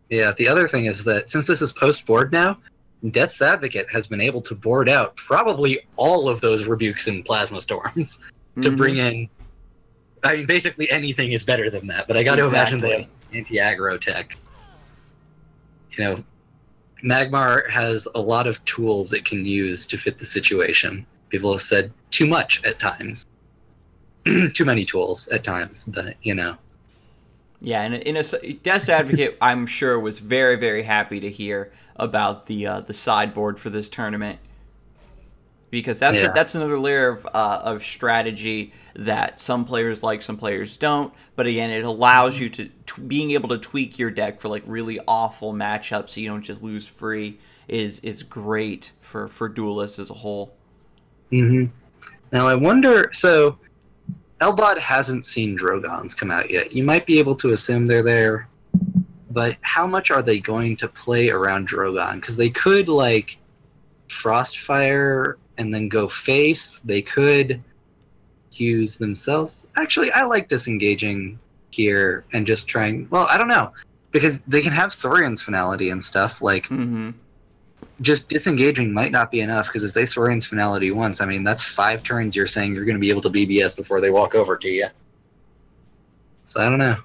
Yeah, the other thing is that since this is post-board now, Death's Advocate has been able to board out probably all of those Rebukes and Plasma Storms to bring in... I mean, basically anything is better than that, but I gotta imagine they have anti-aggro tech. You know, Magmar has a lot of tools it can use to fit the situation. People have said too much at times. Too many tools at times, but, you know. Yeah, and in a Death's Advocate, I'm sure, was very, very happy to hear about the sideboard for this tournament, because that's another layer of strategy that some players like, some players don't. But again, it allows you to being able to tweak your deck for, like, really awful matchups, so you don't just lose free. Is great for duelists as a whole. Mm-hmm. Now I wonder. So Elbot hasn't seen Drogons come out yet. You might be able to assume they're there, but how much are they going to play around Drogon? Because they could, like, Frostfire and then go face. They could use themselves. Actually, I like disengaging here and just trying... Well, I don't know. Because they can have Saurian's Finality and stuff. Like, just disengaging might not be enough, because if they Saurian's Finality once, I mean, that's 5 turns you're saying you're going to be able to BBS before they walk over to you. So I don't know.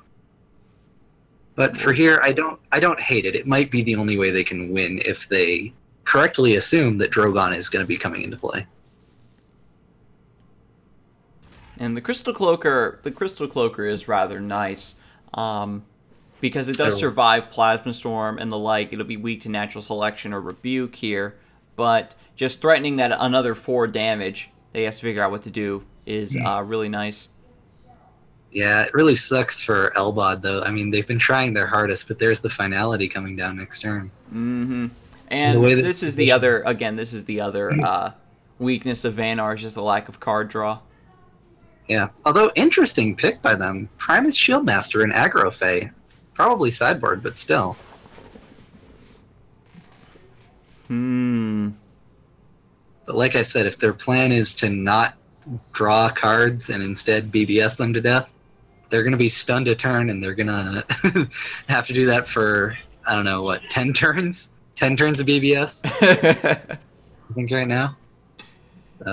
But for here, I don't hate it. It might be the only way they can win if they correctly assume that Drogon is going to be coming into play. And the Crystal Cloaker is rather nice, because it does survive Plasma Storm and the like. It'll be weak to Natural Selection or Rebuke here, but just threatening that another 4 damage that he has to figure out what to do is really nice. Yeah, it really sucks for Elbod, though. I mean, they've been trying their hardest, but there's the Finality coming down next turn. And this is the other weakness of Vanart, is just the lack of card draw. Yeah, although interesting pick by them. Primus Shieldmaster and Aggro Fae. Probably sideboard, but still. But like I said, if their plan is to not draw cards and instead BBS them to death, they're going to be stunned a turn, and they're going to have to do that for, I don't know, what, 10 turns? 10 turns of BBS? I think right now.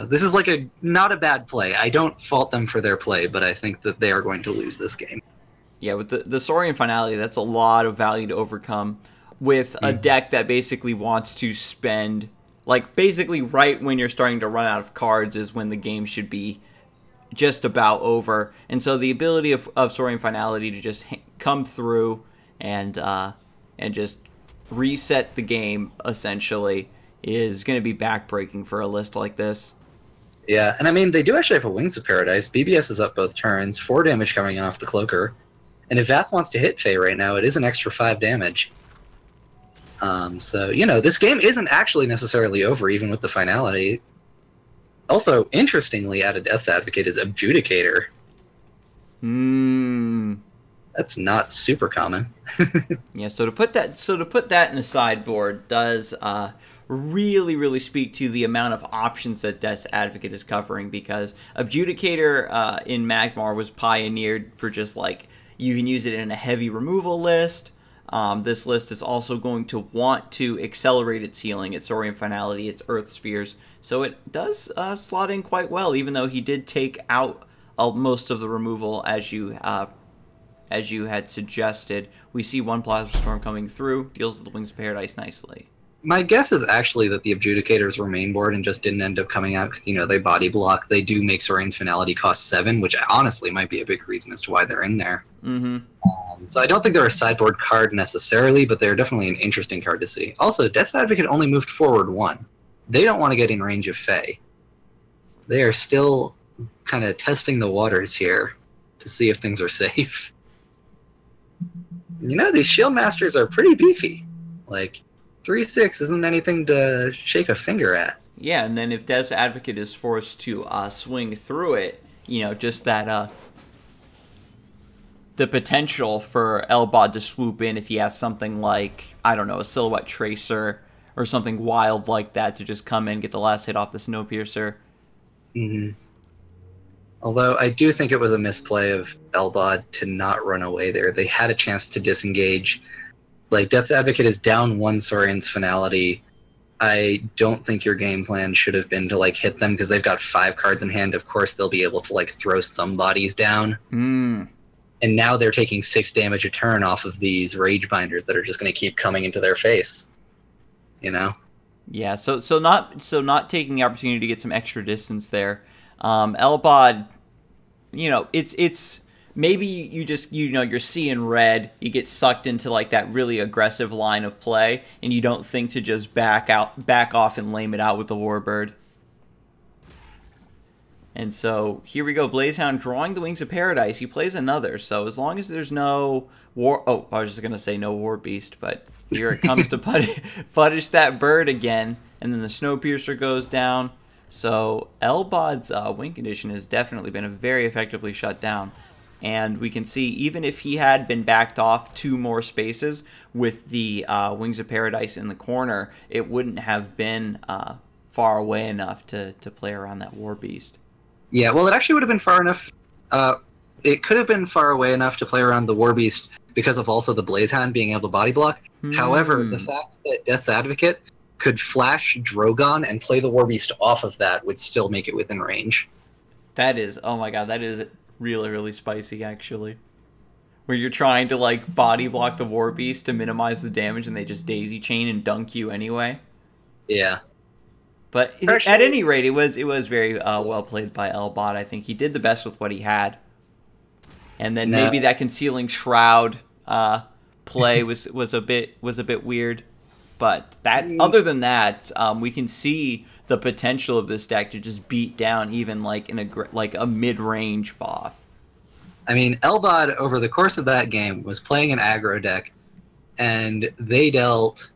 This is like not a bad play. I don't fault them for their play, but I think that they are going to lose this game. Yeah, with the Saurian Finality, that's a lot of value to overcome with a deck that basically wants to spend, like, basically right when you're starting to run out of cards is when the game should be just about over. And so the ability of Saurian Finality to just come through and just reset the game, essentially, is going to be backbreaking for a list like this. Yeah, and I mean, they do actually have a Wings of Paradise. BBS is up both turns, 4 damage coming in off the Cloaker. And if Vath wants to hit Faye right now, it is an extra 5 damage. So, you know, this game isn't actually necessarily over, even with the Finality. Also, interestingly, out of Death's Advocate is Adjudicator. That's not super common. Yeah, so to put that in the sideboard does really, really speak to the amount of options that Death's Advocate is covering, because Adjudicator in Magmar was pioneered for just, like, you can use it in a heavy removal list. This list is also going to want to accelerate its healing, its Saurian Finality, its Earth Spheres. So it does slot in quite well, even though he did take out most of the removal, as you as you had suggested. We see one Plasma Storm coming through, deals with the Wings of Paradise nicely. My guess is actually that the Adjudicators were main board and just didn't end up coming out because, they body block. They do make Sorane's Finality cost 7, which honestly might be a big reason as to why they're in there. Mm-hmm. So I don't think they're a sideboard card necessarily, but they're definitely an interesting card to see. Also, Death's Advocate only moved forward 1. They don't want to get in range of Fae. They are still kind of testing the waters here to see if things are safe. These Shield Masters are pretty beefy. Like, 3/6 isn't anything to shake a finger at. Yeah, and then if Death's Advocate is forced to swing through it, just that the potential for Elbod to swoop in if he has something like, I don't know, a Silhouette Tracer or something wild like that to just come in, get the last hit off the Snowpiercer. Mm-hmm. Although I do think it was a misplay of Elbod to not run away there. They had a chance to disengage. Like, Death's Advocate is down 1 Sorane's Finality. I don't think your game plan should have been to, hit them because they've got 5 cards in hand. Of course, they'll be able to, throw some bodies down. Mm. And now they're taking 6 damage a turn off of these Rage Binders that are just going to keep coming into their face. Yeah, so not taking the opportunity to get some extra distance there. Elbod, it's maybe you just you're seeing red, you get sucked into that really aggressive line of play, and you don't think to just back off and lame it out with the Warbird. And so here we go, Blazehound drawing the Wings of Paradise. He plays another, so as long as there's no I was just gonna say no War Beast, but here it comes to punish that bird again, and then the Snowpiercer goes down. So Elbod's win condition has definitely been very effectively shut down. And we can see, even if he had been backed off 2 more spaces with the Wings of Paradise in the corner, it wouldn't have been far away enough to play around that War Beast. Yeah, well, it actually would have been far enough. It could have been far away enough to play around the War Beast because of also the Blazehound being able to body block. However, the fact that Death's Advocate could flash Drogon and play the War Beast off of that would still make it within range. That is, oh my god, that is really, really spicy, actually. Where you're trying to, body block the War Beast to minimize the damage, and they just daisy chain and dunk you anyway. Yeah. But at any rate, it was very well played by Elbod. I think he did the best with what he had. And then maybe that Concealing Shroud play was a bit weird. But other than that, we can see the potential of this deck to just beat down even a mid-range Voth. I mean, Elbod over the course of that game was playing an aggro deck, and they dealt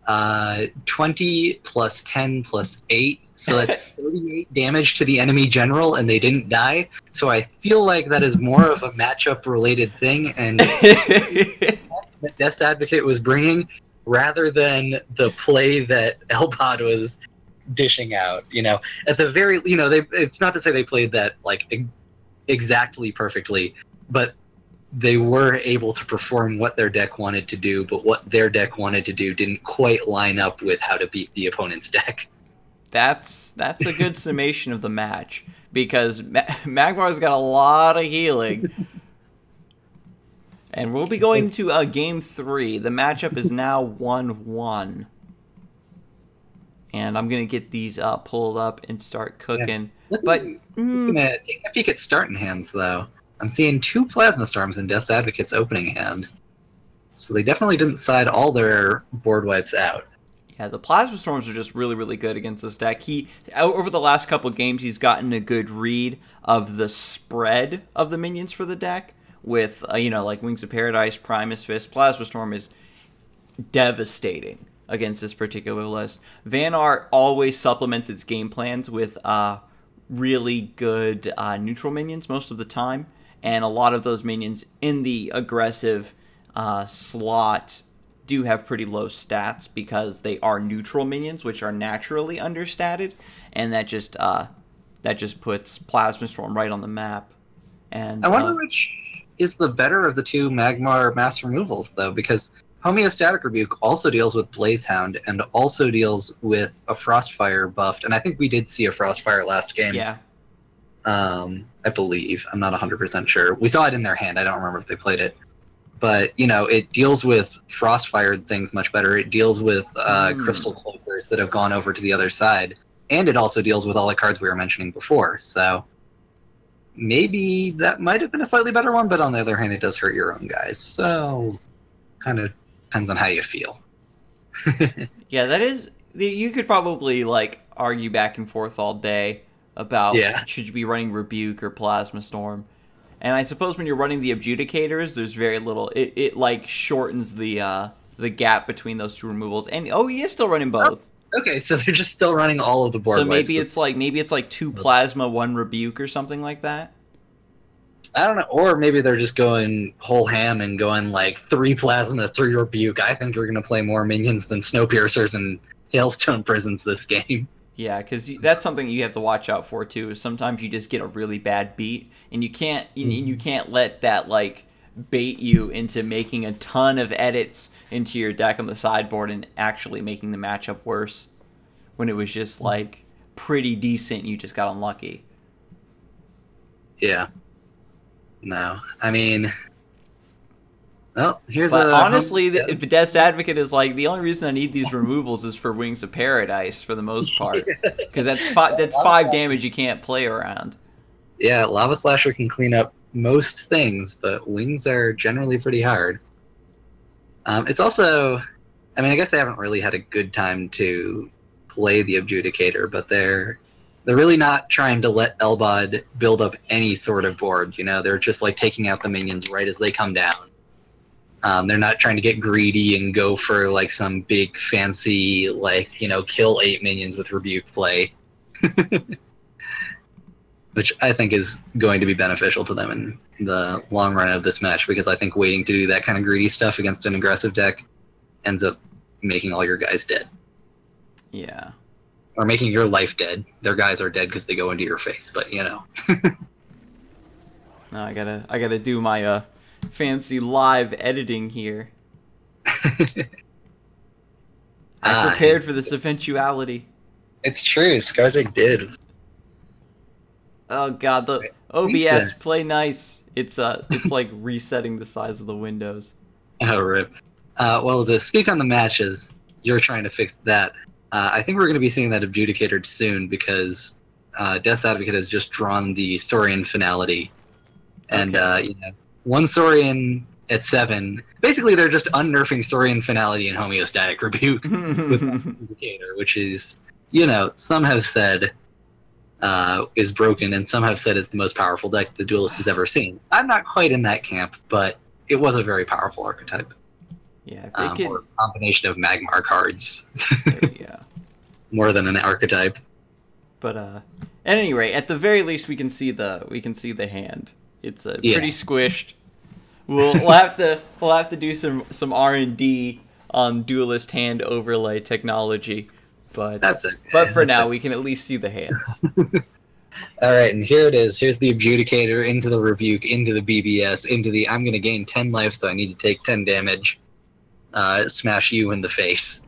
20 plus 10 plus 8, so that's 38 damage to the enemy general, and they didn't die. So I feel like that is more of a matchup-related thing, and that Death's Advocate was bringing, rather than the play that Elbod was dishing out. At the very, it's not to say they played that exactly perfectly, but they were able to perform what their deck wanted to do, but what their deck wanted to do didn't quite line up with how to beat the opponent's deck. That's a good summation of the match, because Magmar's got a lot of healing. And we'll be going to Game 3. The matchup is now 1-1. And I'm going to get these pulled up and start cooking. Yeah. Taking a peek at starting hands, though. I'm seeing 2 Plasma Storms in Death's Advocate's opening hand. So they definitely didn't side all their board wipes out. Yeah, the Plasma Storms are just really, really good against this deck. Over the last couple games, he's gotten a good read of the spread of the minions for the deck. With, Wings of Paradise, Primus Fist, Plasma Storm is devastating against this particular list. Van Art always supplements its game plans with really good neutral minions most of the time. And a lot of those minions in the aggressive slot do have pretty low stats because they are neutral minions, which are naturally understated. And that just puts Plasma Storm right on the map. And I wonder which is the better of the 2 Magmar mass removals, though, because Homeostatic Rebuke also deals with Blazehound and also deals with a Frostfire buffed, and I think we did see a Frostfire last game. Yeah. I believe. I'm not 100% sure. We saw it in their hand. I don't remember if they played it. But, you know, it deals with frost-fired things much better. It deals with crystal cloakers that have gone over to the other side. And it also deals with all the cards we were mentioning before. So maybe that might have been a slightly better one, but on the other hand, it does hurt your own guys. So kind of depends on how you feel. Yeah, that is... You could probably, like, argue back and forth all day about should you be running Rebuke or Plasma Storm. And I suppose when you're running the Adjudicators, there's very little... It like, shortens the gap between those two removals. And, oh, he is still running both. Oh, okay, so they're just still running all of the board So maybe it's like 2 Plasma, 1 Rebuke or something like that? I don't know. Or maybe they're just going whole ham and going, like, 3 Plasma, 3 Rebuke. I think you're going to play more minions than Snowpiercers and Hailstone Prisons this game. Yeah, because that's something you have to watch out for too. Is sometimes you just get a really bad beat, and you can't let that like bait you into making a ton of edits into your deck on the sideboard and actually making the matchup worse when it was just like pretty decent. And you just got unlucky. Yeah. No, I mean. Well, honestly, the Best Advocate is like the only reason I need these removals is for Wings of Paradise for the most part, because that's 5 damage you can't play around. Yeah, Lava Slasher can clean up most things, but Wings are generally pretty hard. It's also, I mean, I guess they haven't really had a good time to play the Adjudicator, but they're really not trying to let Elbod build up any sort of board. You know, they're just like taking out the minions right as they come down. They're not trying to get greedy and go for like some big fancy, like, you know, kill 8 minions with Rebuke play. Which I think is going to be beneficial to them in the long run of this match, because I think waiting to do that kind of greedy stuff against an aggressive deck ends up making all your guys dead. Yeah. Or making your life dead. Their guys are dead because they go into your face, but you know. No, I gotta do my fancy live editing here. I prepared for this eventuality. It's true, Skarsgård did. Oh god, the OBS play nice. It's like resetting the size of the windows. Oh rip. Well, to speak on the matches, you're trying to fix that. I think we're going to be seeing that adjudicated soon because Death's Advocate has just drawn the Saurian Finality, and you know, 1 Saurian at 7. Basically, they're just unnerfing Saurian Finality and Homeostatic Rebuke with Adjudicator, which is, you know, some have said is broken, and some have said is the most powerful deck the Duelist has ever seen. I'm not quite in that camp, but it was a very powerful archetype. Yeah, if they could... or a combination of Magmar cards. Yeah. More than an archetype. But at any rate, at the very least, we can see the hand. It's pretty squished. We'll have to do some R&D on Duelist hand overlay technology. But that's it. But for now, we can at least see the hands. All right, and here it is. Here's the Adjudicator into the Rebuke, into the BBS, into the I'm going to gain 10 life, so I need to take 10 damage. Smash you in the face.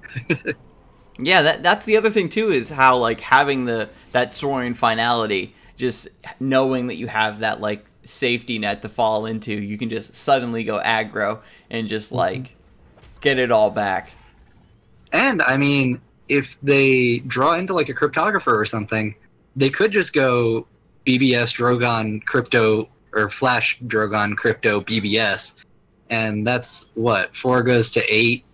Yeah, that's the other thing too, is how like having that Saurian Finality, just knowing that you have that like safety net to fall into, you can just suddenly go aggro and just like get it all back. And I mean, if they draw into like a Cryptographer or something, they could just go BBS Drogon Crypto or Flash Drogon Crypto BBS. And that's what? 4 goes to 8,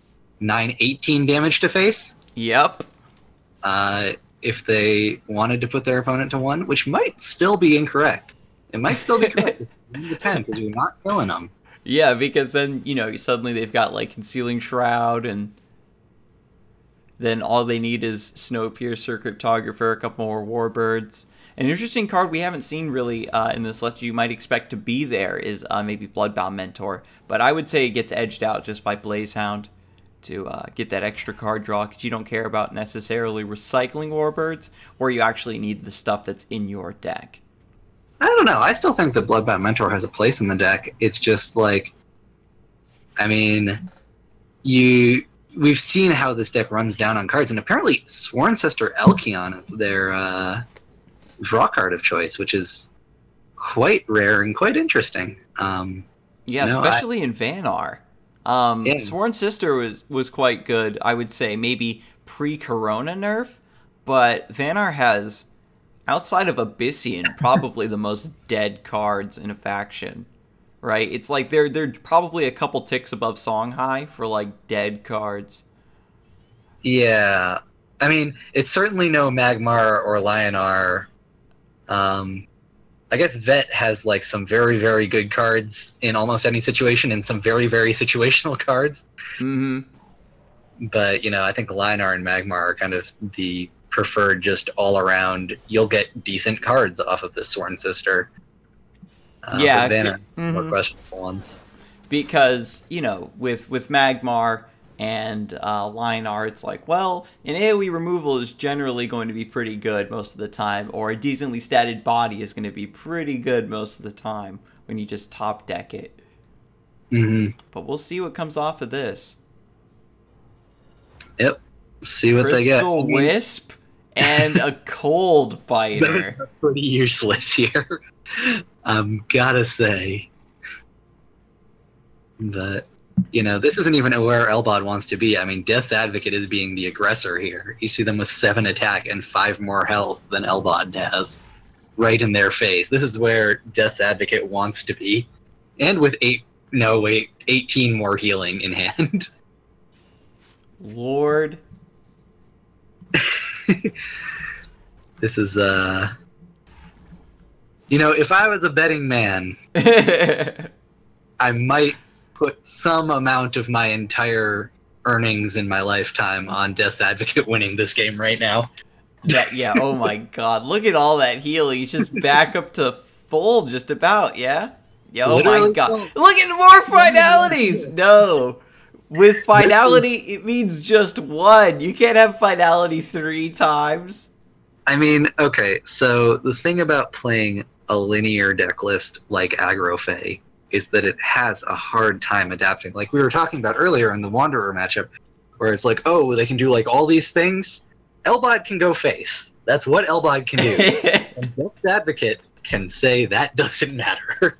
9, 18 damage to face? Yep. If they wanted to put their opponent to 1, which might still be incorrect. It might still be correct. It's 10 because you're not killing them. Yeah, because then, you know, suddenly they've got like Concealing Shroud, and then all they need is Snowpiercer, Cryptographer, a couple more Warbirds. An interesting card we haven't seen really in this list you might expect to be there is maybe Bloodbound Mentor. But I would say it gets edged out just by Blazehound to get that extra card draw, because you don't care about necessarily recycling Warbirds, or you actually need the stuff that's in your deck. I don't know. I still think that Bloodbound Mentor has a place in the deck. It's just like, I mean, we've seen how this deck runs down on cards, and apparently Sworn Sister Elkion is their draw card of choice, which is quite rare and quite interesting. Yeah, especially in Vanar. Yeah. Sworn Sister was quite good, I would say, maybe pre-Corona nerf, but Vanar has, outside of Abyssian, probably the most dead cards in a faction. Right? It's like they're probably a couple ticks above Songhai for like dead cards. Yeah. I mean, it's certainly no Magmar or Lionar. I guess Vet has like some very, very good cards in almost any situation and some very, very situational cards. Mm-hmm. But, I think Lionar and Magmar are kind of the preferred just all around, you'll get decent cards off of this Sworn Sister. Yeah. But Vanna, more questionable ones. Because, with Magmar and Lionar, it's like, well, an AoE removal is generally going to be pretty good most of the time, or a decently statted body is going to be pretty good most of the time when you just top deck it. Mm-hmm. But we'll see what comes off of this. Yep. See what they get. Crystal Wisp and a Cold Biter. That is pretty useless here. Gotta say. But, this isn't even where Elbod wants to be. I mean, Death's Advocate is being the aggressor here. You see them with 7 attack and 5 more health than Elbod has. Right in their face. This is where Death's Advocate wants to be. And with 18 more healing in hand. Lord. This is, if I was a betting man, I might put some amount of my entire earnings in my lifetime on Death's Advocate winning this game right now. Yeah, oh my god. Look at all that healing. He's just back up to full just about, yeah? Yeah, oh Literally my god. Look at more finalities! No. With finality, it means just 1. You can't have finality 3 times. I mean, okay, so the thing about playing a linear deck list like Agrofey is that it has a hard time adapting. Like we were talking about earlier in the Wanderer matchup, where it's like, oh, they can do like all these things. Elbod can go face. That's what Elbod can do. And Death's Advocate can say that doesn't matter.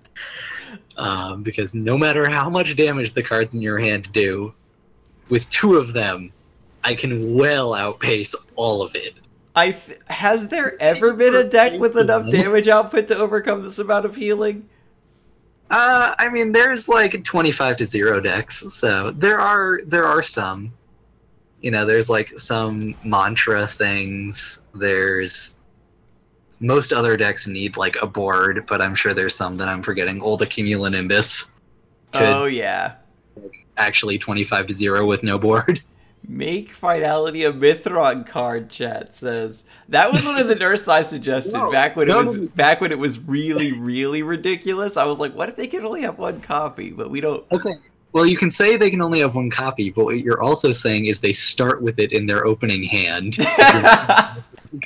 Because no matter how much damage the cards in your hand do, with 2 of them, I can well outpace all of it. Has there ever been a deck with enough damage output to overcome this amount of healing? I mean, there's like 25-0 decks, so there are some. There's like some mantra things. There's most other decks need like a board, but I'm sure there's some that I'm forgetting. Old Accumulonimbus. Oh yeah. Actually 25-0 with no board. Make Finality a Mithron card, chat says. That was one of the nerfs I suggested back when it was really, really ridiculous. I was like, what if they can only have 1 copy? But we don't. Okay. Well, you can say they can only have 1 copy, but what you're also saying is they start with it in their opening hand.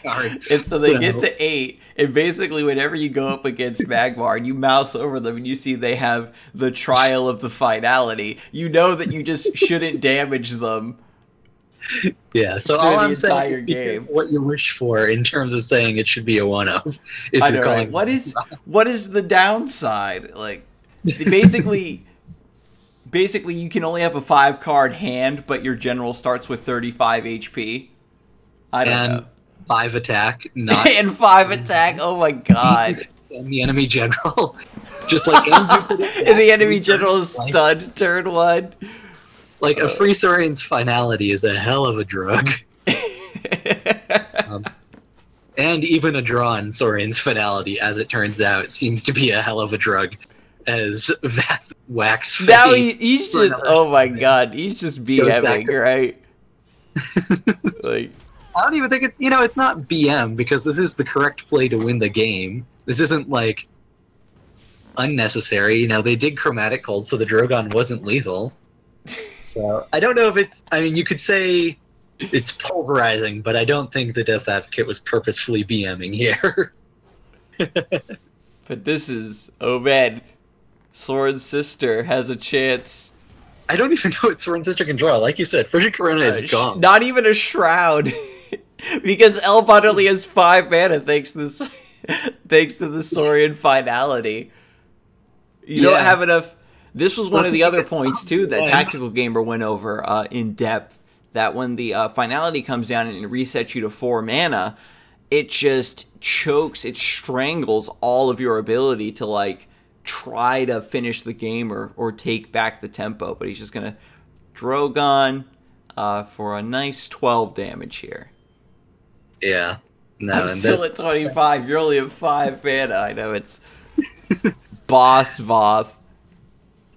And so they get to 8, and basically whenever you go up against Magmar and you mouse over them and you see they have the Trial of the Finality, you know that you just shouldn't damage them. Yeah, so all I'm saying is what you wish for in terms of saying it should be a 1-of. I know, right? What is the downside? Like, basically you can only have a 5-card hand, but your general starts with 35 HP. I don't know. 5 attack, not and 5 attack. Oh my god! And the enemy general, just like and the enemy general is stunned turn 1. Like a free Saurian's Finality is a hell of a drug. And even a drawn Saurian's Finality, as it turns out, seems to be a hell of a drug. As Vath whacks. Now he's just, oh my god, he's just BMing, right? Like, I don't even think it's, it's not BM, because this is the correct play to win the game. This isn't, like, unnecessary. They did Chromatic Cold, so the Drogon wasn't lethal. So, I don't know if it's, you could say it's pulverizing, but I don't think the Death Advocate was purposefully BMing here. But this is, oh man, Sworn Sister has a chance. I don't even know what Sworn Sister can draw. Like you said, Frigid Corona is gone. Not even a Shroud. Because Elbot only has 5 mana thanks to this Thanks to the Saurian finality. You don't have enough. This was one of the other points, too, that Tactical Gamer went over in depth. That when the finality comes down and it resets you to 4 mana, it just chokes, it strangles all of your ability to, like, try to finish the game or take back the tempo. But he's just going to Drogon for a nice 12 damage here. Yeah. No, I'm still at 25. You're only at 5 mana. I know it's boss Voth.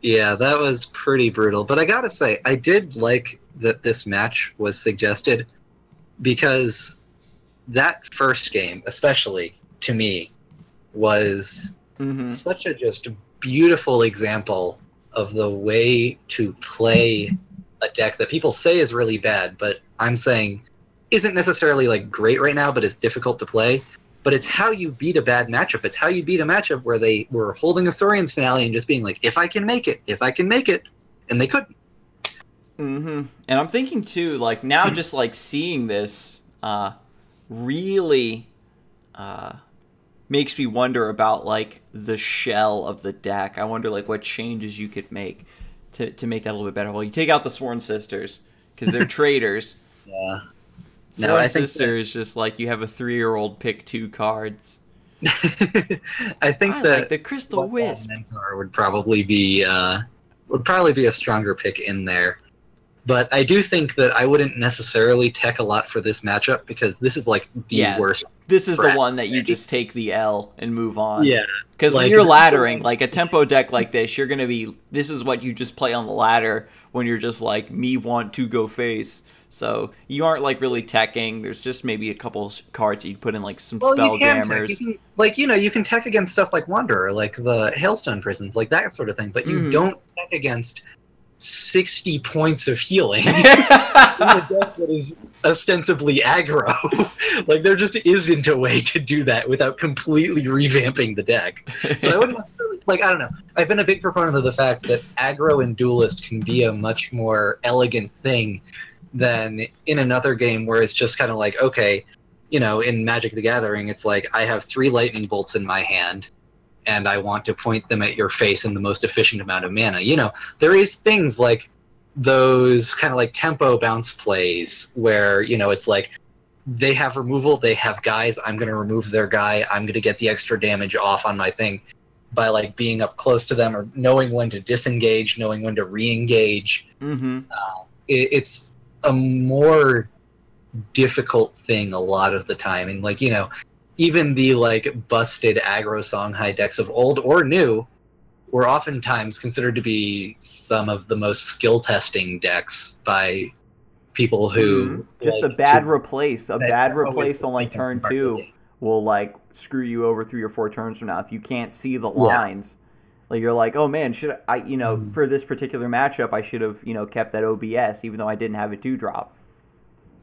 Yeah, that was pretty brutal. But I gotta say, I did like that this match was suggested, because that first game, especially to me, was such a just beautiful example of the way to play a deck that people say is really bad, but I'm saying isn't necessarily like great right now, but it's difficult to play. But it's how you beat a bad matchup. It's how you beat a matchup where they were holding a Saurian's finale and just being like, if I can make it, and they couldn't. And I'm thinking too, like now, just like seeing this, really makes me wonder about like the shell of the deck. I wonder like what changes you could make to make that a little bit better. Well, you take out the Sworn Sisters because they're traitors. Yeah. Sworn Sister is just like you have a 3-year-old pick 2 cards. I think that like the Crystal Wisp would probably be a stronger pick in there. But I do think that I wouldn't necessarily tech a lot for this matchup, because this is like the worst. This is the one that you just take the L and move on. Yeah. Because like, when you're laddering, like a tempo deck like this, you're going to be... This is what you just play on the ladder when you're just like, me want to go face. So you aren't like really teching. There's just maybe a couple cards you'd put in like some spell jammers. You can tech against stuff like Wanderer, like the Hailstone Prisons, like that sort of thing. But you don't tech against 60 points of healing in a deck that is ostensibly aggro. Like there just isn't a way to do that without completely revamping the deck. So I wouldn't necessarily I don't know. I've been a big proponent of the fact that aggro and Duelist can be a much more elegant thing than in another game where it's just kind of like, okay, in Magic the Gathering, it's like I have 3 lightning bolts in my hand and I want to point them at your face in the most efficient amount of mana. There is things like those kind of like tempo bounce plays where, it's like they have removal, they have guys, I'm going to remove their guy, I'm going to get the extra damage off on my thing by like being up close to them or knowing when to disengage, knowing when to re-engage. It's a more difficult thing a lot of the time, and like even the like busted aggro Songhai decks of old or new were oftentimes considered to be some of the most skill testing decks by people who just a bad replace on like turn 2 will like screw you over 3 or 4 turns from now if you can't see the lines. Like you're like, oh man, should I for this particular matchup I should have kept that OBS even though I didn't have a 2-drop.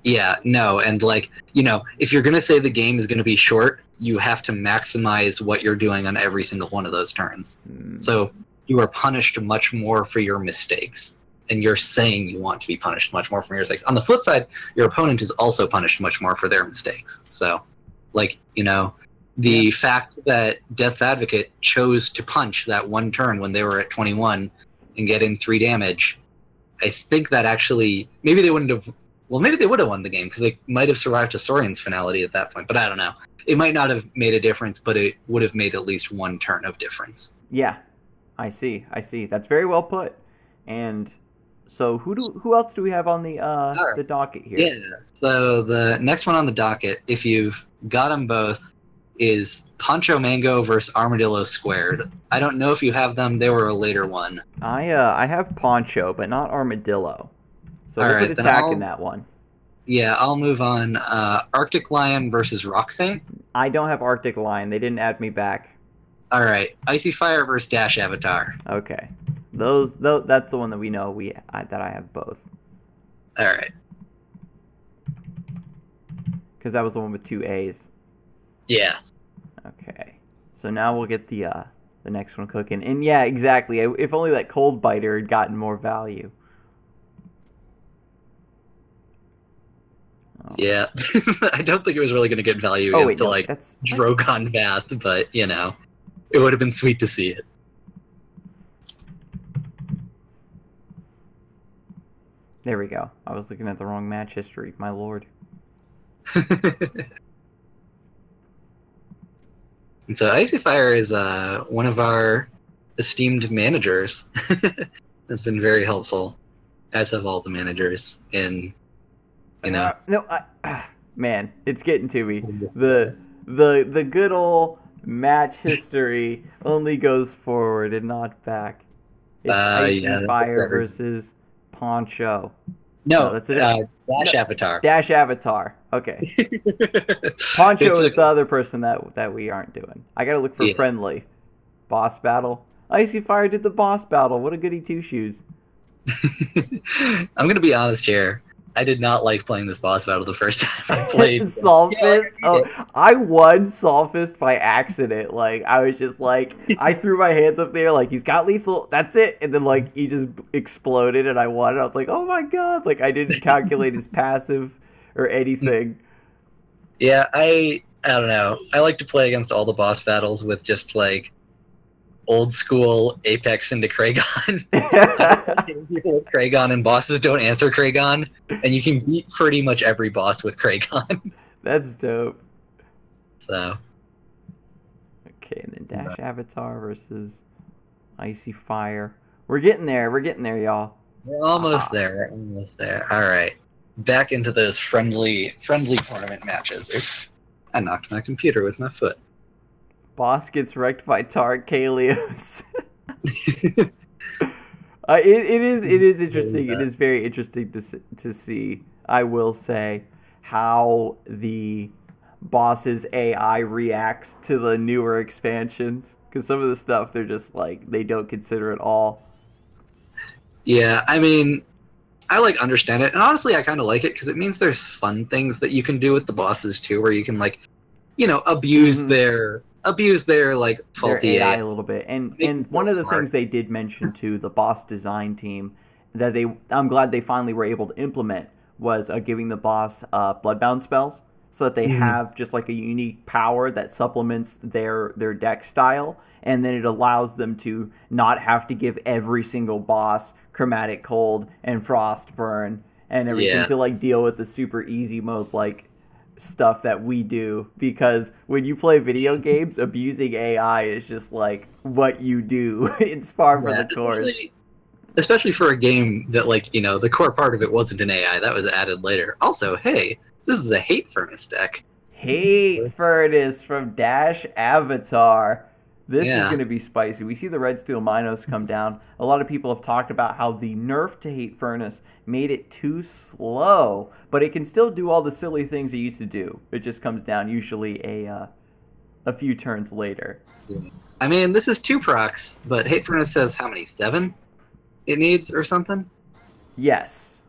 Yeah, no, and like if you're gonna say the game is gonna be short, you have to maximize what you're doing on every single one of those turns. So you are punished much more for your mistakes, and you're saying you want to be punished much more for your mistakes. On the flip side, your opponent is also punished much more for their mistakes. So, like the fact that Death Advocate chose to punch that one turn when they were at 21 and get in 3 damage, I think that actually maybe they would have won the game because they might have survived to Saurian's finality at that point, but I don't know. It might not have made a difference, but it would have made at least 1 turn of difference. Yeah, I see. That's very well put. And so who else do we have on the docket here? Yeah, so the next one on the docket, if you've got them both, is Poncho Mango versus Armadillo Squared. I don't know if you have them. They were a later one. I have Poncho, but not Armadillo. So All look right, at attack in that one. Yeah, I'll move on. Arctic Lion versus Rock Saint. I don't have Arctic Lion. They didn't add me back. All right, Icy Fire versus Dash Avatar. Okay, that's the one that we know that I have both. All right. Because that was the one with 2 A's. Yeah. Okay, so now we'll get the next one cooking. And yeah, exactly. If only that Cold Biter had gotten more value. Oh. Yeah. I don't think it was really going to get value Oh, against wait, no, like that's... Drogon Bath, but you know, it would have been sweet to see it. There we go. I was looking at the wrong match history, my lord. And so Icy Fire is one of our esteemed managers. Has been very helpful, as have all the managers in, you know. Man, it's getting to me. The good old match history only goes forward and not back. It's Icy Fire versus Poncho. No, that's it. Dash Avatar. Dash Avatar. Okay. Poncho is the other person that we aren't doing. I gotta look for friendly. Boss battle. Icy Fire did the boss battle. What a goody two shoes. I'm gonna be honest here. I did not like playing this boss battle the first time I played. Solfist? Oh, I won Solfist by accident. Like, I was just like, I threw my hands up there, like, he's got lethal, that's it. And then, like, he just exploded and I won. And I was like, oh my god. Like, I didn't calculate his passive or anything. Yeah, I don't know. I like to play against all the boss battles with just, like, old school Apex into Kragon. People with Kragon and bosses don't answer Kragon, and you can beat pretty much every boss with Kragon. That's dope. So. Okay, and then Dash Avatar versus Icy Fire. We're getting there. We're getting there, y'all. We're almost there. Almost there. All right. Back into those friendly tournament matches. Oops. I knocked my computer with my foot. Boss gets wrecked by Tarkalios. It is interesting. It is very interesting to see. I will say how the boss's AI reacts to the newer expansions, because some of the stuff they're just like they don't consider at all. Yeah, I mean, I like understand it, and honestly, I kind of like it because it means there's fun things that you can do with the bosses too, where you can like, you know, abuse their like faulty their AI a little bit. And one of the things they did mention to the boss design team that I'm glad they finally were able to implement was giving the boss bloodbound spells so that they have just like a unique power that supplements their deck style, and then it allows them to not have to give every single boss chromatic cold and frost burn and everything to like deal with the super easy mode like stuff that we do, because when you play video games, abusing AI is just like what you do. It's par for the course. Especially for a game that, like, you know, the core part of it wasn't an AI, that was added later. Also, hey, this is a Hate Furnace deck. Hate Furnace from Dash Avatar. This is going to be spicy. We see the Red Steel Minos come down. A lot of people have talked about how the nerf to Hate Furnace made it too slow, but it can still do all the silly things it used to do. It just comes down usually a few turns later. I mean, this is 2 procs, but Hate Furnace says how many? 7 it needs or something? Yes.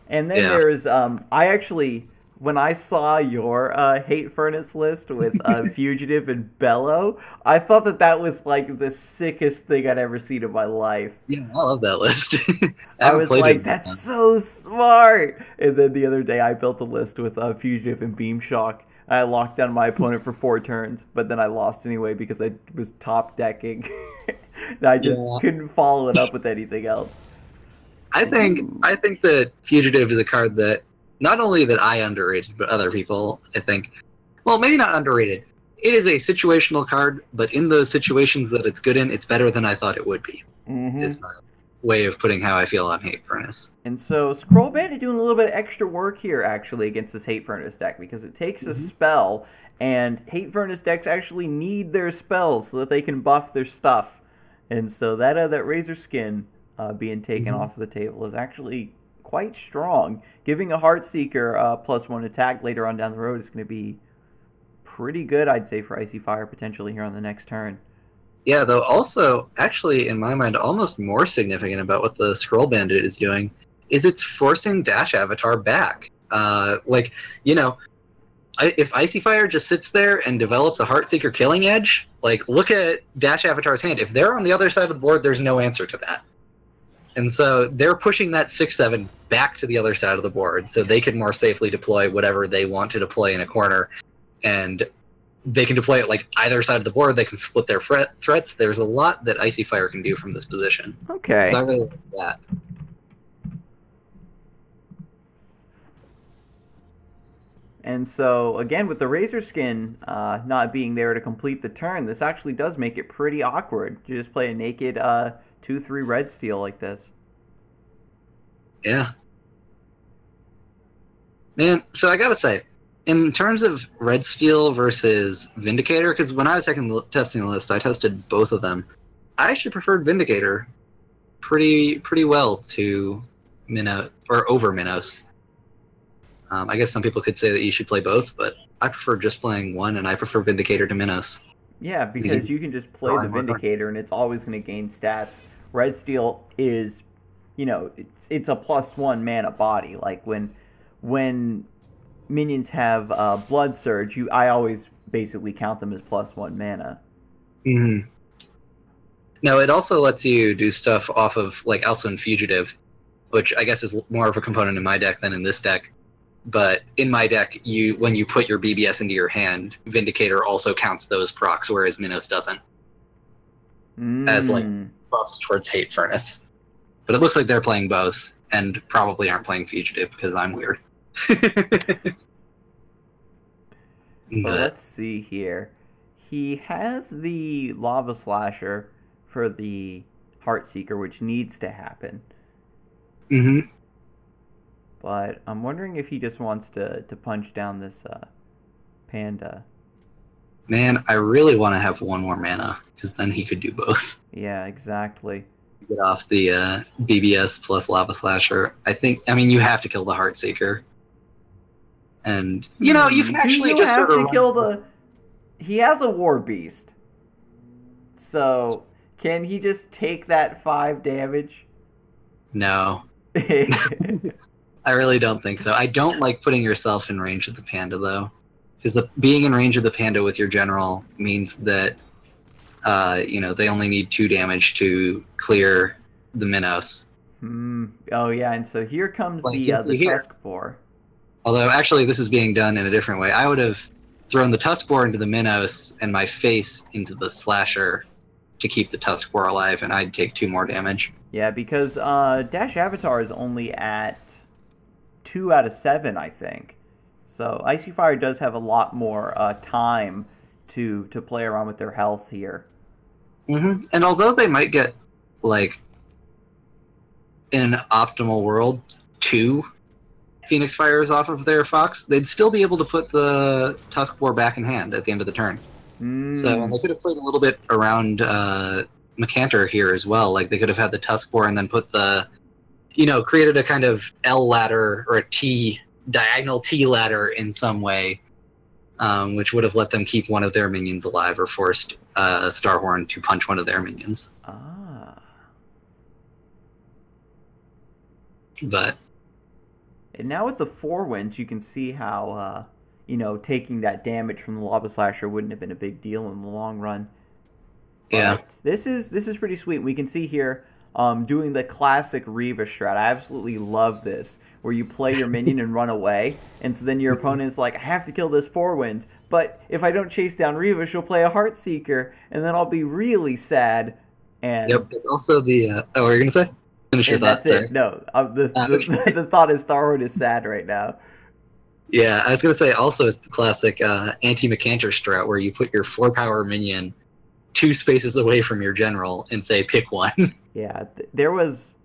And then there's, I actually... When I saw your Hate Furnace list with Fugitive and Bellow, I thought that was like the sickest thing I'd ever seen in my life. Yeah, I love that list. I was like, that's so smart! And then the other day I built a list with Fugitive and Beam Shock. I locked down my opponent for 4 turns, but then I lost anyway because I was top decking. I just couldn't follow it up with anything else. I think that Fugitive is a card that not only that I underrated, but other people, I think, well, maybe not underrated. It is a situational card, but in those situations that it's good in, it's better than I thought it would be. Is my way of putting how I feel on Hate Furnace. And so Scroll Bandit doing a little bit of extra work here, actually, against this Hate Furnace deck, because it takes a spell, and Hate Furnace decks actually need their spells so that they can buff their stuff. And so that Razor Skin being taken off the table is actually quite strong. Giving a Heartseeker +1 attack later on down the road is going to be pretty good, I'd say, for Icy Fire potentially here on the next turn. Yeah, though also, actually, in my mind, almost more significant about what the Scroll Bandit is doing is it's forcing Dash Avatar back. Like, you know, if Icy Fire just sits there and develops a Heartseeker Killing Edge, like, look at Dash Avatar's hand. If they're on the other side of the board, there's no answer to that. And so they're pushing that 6/7 back to the other side of the board so they can more safely deploy whatever they want to deploy in a corner. And they can deploy it like either side of the board. They can split their threats. There's a lot that Icy Fire can do from this position. Okay. So I really like that. And so, again, with the Razor Skin not being there to complete the turn, this actually does make it pretty awkward. You just play a naked 2/3 red steel like this. Yeah. Man, so I gotta say, in terms of red steel versus Vindicator, because when I was testing the list, I tested both of them. I actually preferred Vindicator pretty well to Minnows, or over Minnows. I guess some people could say that you should play both, but I prefer just playing one, and I prefer Vindicator to Minnows. Yeah, because you can just play the Vindicator, and it's always going to gain stats. Red Steel is, you know, it's a +1 mana body. Like, when minions have Blood Surge, I always basically count them as +1 mana. Mm-hmm. No, it also lets you do stuff off of, like, Alcyon Fugitive, which I guess is more of a component in my deck than in this deck. But in my deck, when you put your BBS into your hand, Vindicator also counts those procs, whereas Minnows doesn't. As, like, buffs towards Hate Furnace. But it looks like they're playing both, and probably aren't playing Fugitive, because I'm weird. But let's see here. He has the Lava Slasher for the Heartseeker, which needs to happen. Mm-hmm. But I'm wondering if he just wants to punch down this Panda. Man, I really want to have one more mana, because then he could do both. Yeah, exactly. Get off the BBS plus Lava Slasher. I mean, you have to kill the Heartseeker. And, you know, you can actually just have to kill the... He has a War Beast. So, can he just take that 5 damage? No. I really don't think so. I don't like putting yourself in range of the Panda, though. Because being in range of the Panda with your general means that, you know, they only need 2 damage to clear the Minnows. Oh, yeah, and so here comes the Tusk Boar. Although, actually, this is being done in a different way. I would have thrown the Tusk Boar into the Minnows and my face into the Slasher to keep the Tusk Boar alive, and I'd take 2 more damage. Yeah, because Dash Avatar is only at 2 out of 7, I think. So Icy Fire does have a lot more time to play around with their health here. Mm-hmm. And although they might get, like, in an optimal world, 2 Phoenix Fires off of their Fox, they'd still be able to put the Tusk Boar back in hand at the end of the turn. So, and they could have played a little bit around Macantor here as well. Like, they could have had the Tusk Boar and then put the, you know, created a kind of L ladder or a diagonal T ladder in some way, which would have let them keep one of their minions alive or forced Starhorn to punch one of their minions. But... And now with the 4 wins, you can see how, you know, taking that damage from the Lava Slasher wouldn't have been a big deal in the long run. Yeah. But this is pretty sweet. We can see here doing the classic Reva strat. I absolutely love this, where you play your minion and run away, and so then your opponent's like, I have to kill this 4 wins, but if I don't chase down Reva, she'll play a Heartseeker, and then I'll be really sad. And yep. Also the what were you gonna say? Finish your thought. That's it. No, the thought is Starhorn is sad right now. Yeah, I was gonna say also it's the classic anti-Macantor strat where you put your 4-power minion 2 spaces away from your general and say pick one. Yeah, there was...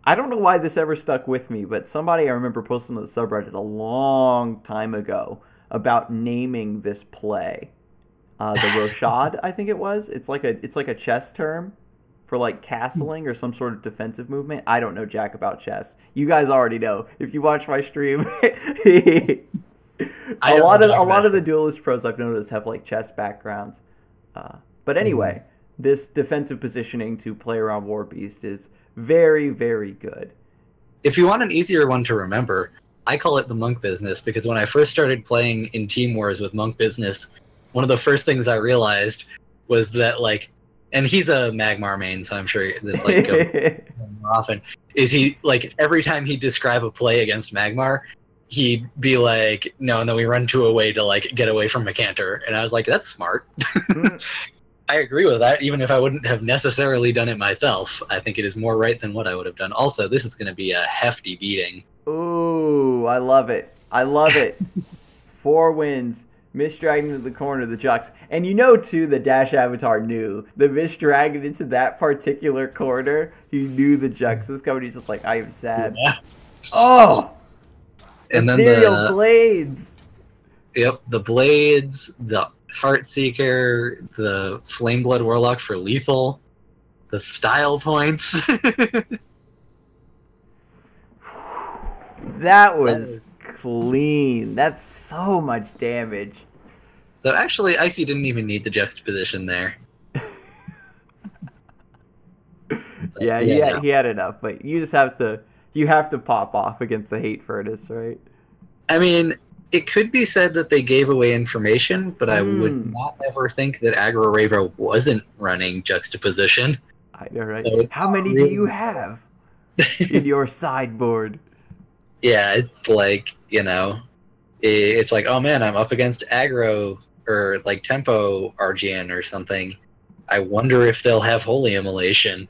I don't know why this ever stuck with me, but somebody I remember posting on the subreddit a long time ago about naming this play. The Roshad, I think it was. It's like a chess term for like castling or some sort of defensive movement. I don't know jack about chess. You guys already know if you watch my stream. a lot of the duelist pros I've noticed have like chess backgrounds. But anyway, this defensive positioning to play around War Beast is very, very good. If you want an easier one to remember, I call it the Monk Business, because when I first started playing in Team Wars with Monk Business, one of the first things I realized was that, like, and he's a Magmar main, so I'm sure this, like, more often, is he, like, every time he'd describe a play against Magmar, he'd be like, no, and then we run to a way to, like, get away from Macantor. And I was like, that's smart. I agree with that, even if I wouldn't have necessarily done it myself. I think it is more right than what I would have done. Also, this is going to be a hefty beating. Ooh, I love it. I love it. 4 wins. Misdragon into the corner of the Jux. And you know, too, the Dash Avatar knew. The Misdragon into that particular corner, he knew the Jux was coming. He's just like, I am sad. Yeah. Oh! And then Ethereal Blades! Yep, the Blades, the Heartseeker, the Flameblood Warlock for lethal, the style points. That was clean. That's so much damage. So actually, Icy didn't even need the juxtaposition there. Yeah, he had enough, but you just have to pop off against the Hate Furnace, right? I mean, it could be said that they gave away information, but I would not ever think that Aggro Raver wasn't running juxtaposition. I know, right? So how many do you have in your sideboard? Yeah, it's like, you know, it's like, oh man, I'm up against aggro or like tempo RGN or something. I wonder if they'll have Holy Immolation.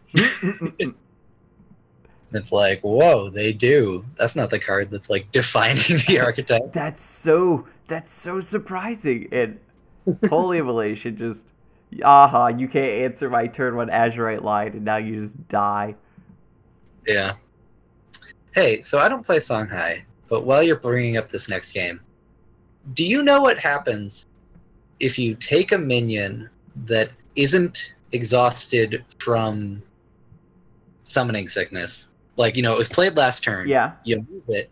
It's like, whoa, they do. That's not the card that's like defining the archetype. That's so surprising. And Holy Immolation just, aha, you can't answer my turn 1 Azurite line, and now you just die. Yeah. Hey, so I don't play Songhai, but while you're bringing up this next game, do you know what happens if you take a minion that isn't exhausted from summoning sickness? Like, you know, it was played last turn. Yeah. You move it,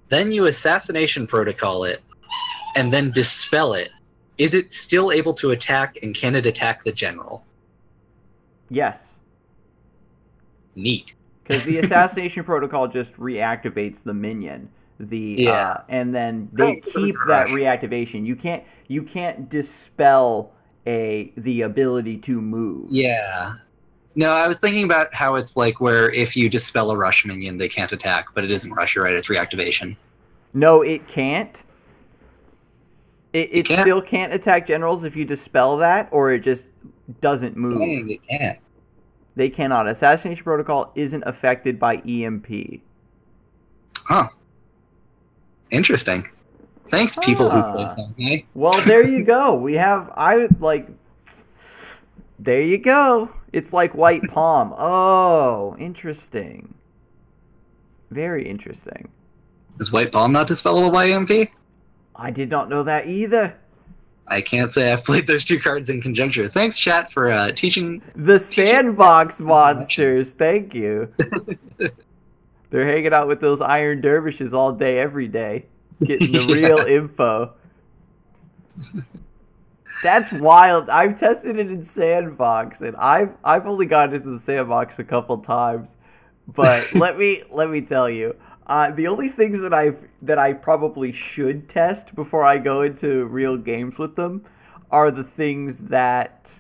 then you assassination protocol it, and then dispel it. Is it still able to attack, and can it attack the general? Yes. Neat. Because the assassination protocol just reactivates the minion. And then they keep that reactivation. You can't dispel the ability to move. Yeah. No, I was thinking about how it's like where if you dispel a rush minion, they can't attack, but it isn't rush, you're right? It's reactivation. No, it can't. It can't? still can't attack generals if you dispel that, or it just doesn't move. Dang, it can't. They cannot. Assassination protocol isn't affected by EMP. Huh. Interesting. Thanks, people who play Songhai. Well, there you go. There you go. It's like White Palm. Oh, interesting. Very interesting. Is White Palm not dispellable by EMP? I did not know that either. I can't say I've played those 2 cards in conjuncture. Thanks, chat, for teaching... The Sandbox monsters. Thank you. They're hanging out with those Iron Dervishes all day, every day. Getting the real info. That's wild. I've tested it in Sandbox, and I've only gotten into the Sandbox a couple times. But let me tell you, the only things that I probably should test before I go into real games with them are the things that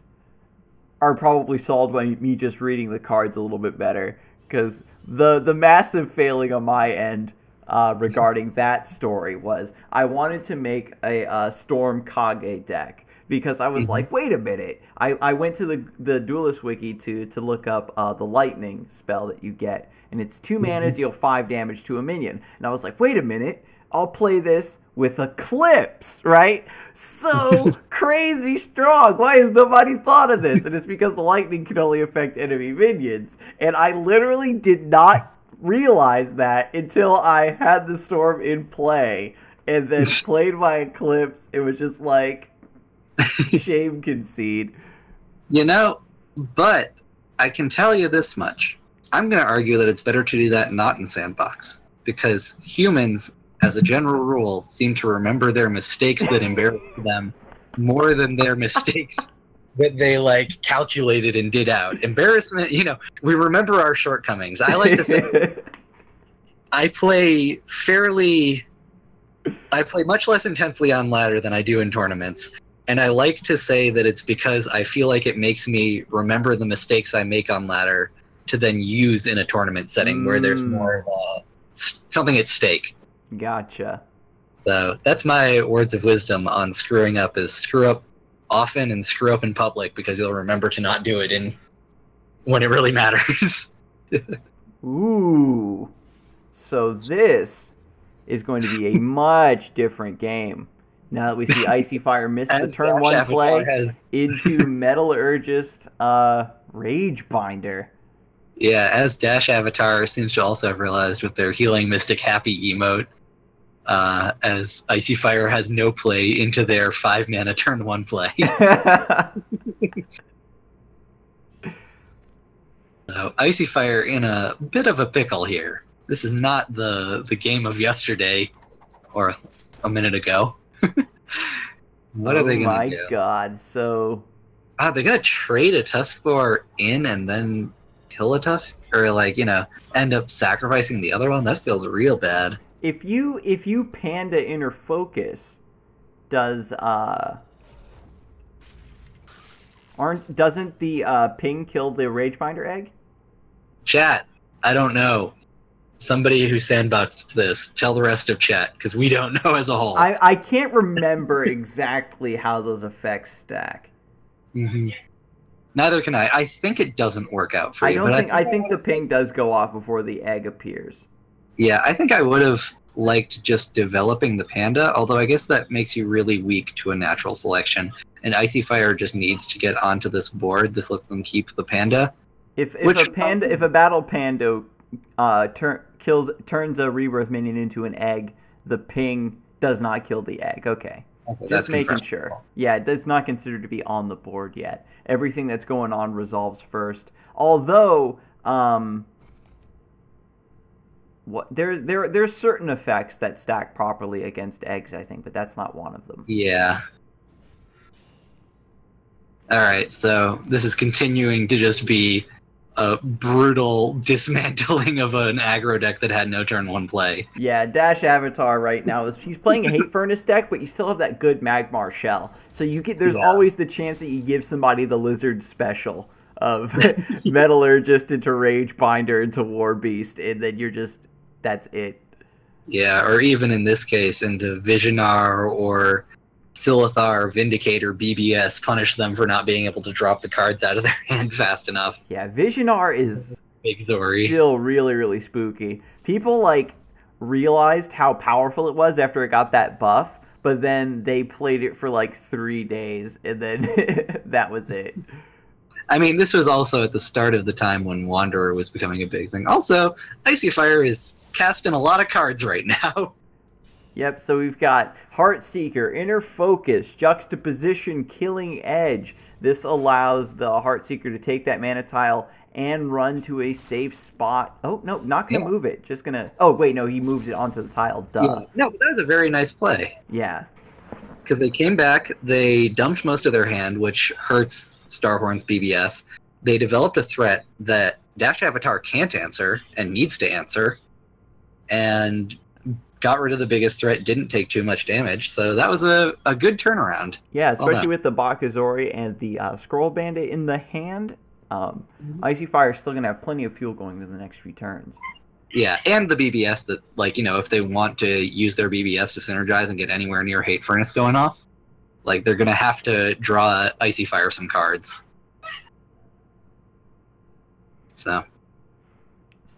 are probably solved by me just reading the cards a little bit better. Because the massive failing on my end regarding that story was I wanted to make a Storm Kage deck. Because I was like, wait a minute. I went to the Duelist Wiki to look up the Lightning spell that you get. And it's 2 mana, deal 5 damage to a minion. And I was like, wait a minute. I'll play this with Eclipse, right? So crazy strong. Why has nobody thought of this? And it's because the Lightning can only affect enemy minions. And I literally did not realize that until I had the Storm in play. And then played my Eclipse. It was just like... shame concede. You know, but I can tell you this much. I'm going to argue that it's better to do that not in Sandbox. Because humans, as a general rule, seem to remember their mistakes that embarrass them more than their mistakes that they, like, calculated and did out. Embarrassment, you know, we remember our shortcomings. I like to say I play much less intensely on ladder than I do in tournaments. And I like to say that it's because I feel like it makes me remember the mistakes I make on ladder to then use in a tournament setting where there's more of something at stake. Gotcha. So that's my words of wisdom on screwing up: is screw up often and screw up in public, because you'll remember to not do it when it really matters. Ooh. So this is going to be a much different game. Now that we see Icy Fire miss the turn 1 play into Metallurgist Rage Binder. Yeah, as Dash Avatar seems to also have realized with their Healing Mystic Happy emote, as Icy Fire has no play into their 5-mana turn 1 play. So Icy Fire in a bit of a pickle here. This is not the game of yesterday or a minute ago. What are they going to do? Oh my god, so... they're going to trade a Tuskboar in and then kill a Tusk? Or, like, end up sacrificing the other one? That feels real bad. If you Panda Inner Focus, doesn't the ping kill the Ragebinder egg? Chat, I don't know. Somebody who sandboxed this, tell the rest of chat, because we don't know as a whole. I can't remember exactly how those effects stack. Mm-hmm. Neither can I. I think it doesn't work out for you. I think the ping does go off before the egg appears. Yeah, I think I would have liked just developing the Panda, although I guess that makes you really weak to a natural selection. And Icy Fire just needs to get onto this board. This lets them keep the Panda. If a battle Panda turns a Rebirth minion into an egg, the ping does not kill the egg. Okay. Just making sure. Yeah, it does not consider to be on the board yet. Everything that's going on resolves first. Although, there's certain effects that stack properly against eggs, I think, but that's not one of them. Yeah. Alright, so this is continuing to just be a brutal dismantling of an aggro deck that had no turn 1 play. Yeah, Dash Avatar right now he's playing a Hate Furnace deck, but you still have that good Magmar shell. So there's always the chance that you give somebody the Lizard special of Metallurgist into Rage Binder into War Beast, and then that's it. Yeah, or even in this case into Visionar or Silithar, Vindicator, BBS, punish them for not being able to drop the cards out of their hand fast enough. Yeah, Visionar is Big Zori. Still really, really spooky. People, realized how powerful it was after it got that buff, but then they played it for, 3 days, and then that was it. I mean, this was also at the start of the time when Wanderer was becoming a big thing. Also, Icy Fire is casting a lot of cards right now. Yep, so we've got Heartseeker, Inner Focus, Juxtaposition, Killing Edge. This allows the Heartseeker to take that mana tile and run to a safe spot. Oh, no, not going to move it. Just going to... Oh, wait, no, he moved it onto the tile. Duh. Yeah. No, but that was a very nice play. Yeah. Because they came back, they dumped most of their hand, which hurts Starhorn's BBS. They developed a threat that Dash Avatar can't answer and needs to answer, and got rid of the biggest threat, didn't take too much damage, so that was a good turnaround. Yeah, especially with the Bakazori and the Scroll Bandit in the hand. Icy Fire is still going to have plenty of fuel going to the next few turns. Yeah, and the BBS that, if they want to use their BBS to synergize and get anywhere near Hate Furnace going off, they're going to have to draw Icy Fire some cards. So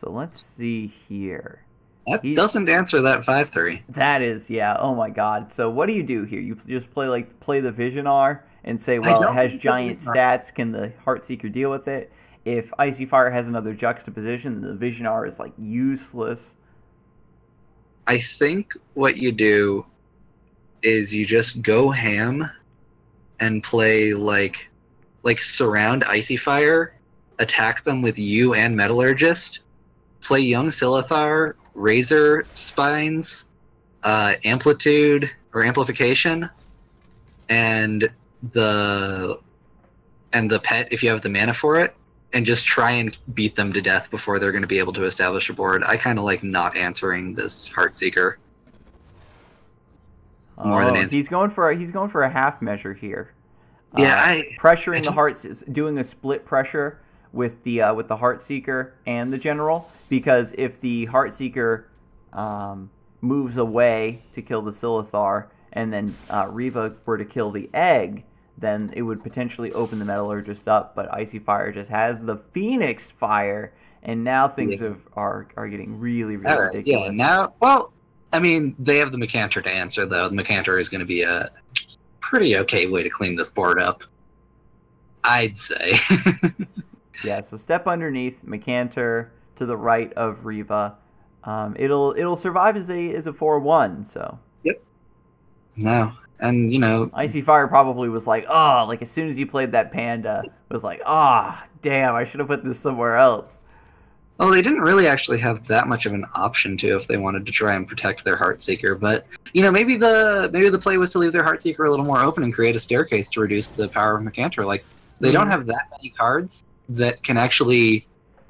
let's see here. That doesn't answer that 5/3. That is, yeah. Oh my God. So what do you do here? You just play the Visionar and say, well, it has giant stats. Can the Heartseeker deal with it? If Icy Fire has another Juxtaposition, the Visionar is useless. I think what you do is you just go ham and play surround Icy Fire, attack them with you and Metallurgist, play Young Silithar, Razor Spines, Amplitude or Amplification, and the pet if you have the mana for it, and just try and beat them to death before they're going to be able to establish a board. I kind of like not answering this Heartseeker. More than he's going for a half measure here. Yeah, pressuring the Hearts, doing a split pressure with the Heartseeker and the General, because if the Heartseeker moves away to kill the Silithar, and then Riva were to kill the egg, then it would potentially open the Metallurgist up. But Icy Fire just has the Phoenix Fire, and now things are getting really, really ridiculous. Yeah, now, well, I mean, they have the Mecantor to answer, though. The Mecantor is going to be a pretty okay way to clean this board up, I'd say. Yeah, so step underneath Mecantor to the right of Riva. It'll survive as a 4/1. So. Yep. No, and you know, Icy Fire probably was like, oh, like as soon as you played that Panda, it was like, ah, oh, damn, I should have put this somewhere else. Well, they didn't really actually have that much of an option to if they wanted to try and protect their Heartseeker, but you know, maybe the play was to leave their Heartseeker a little more open and create a staircase to reduce the power of Mecantor. Like they don't have that many cards that can actually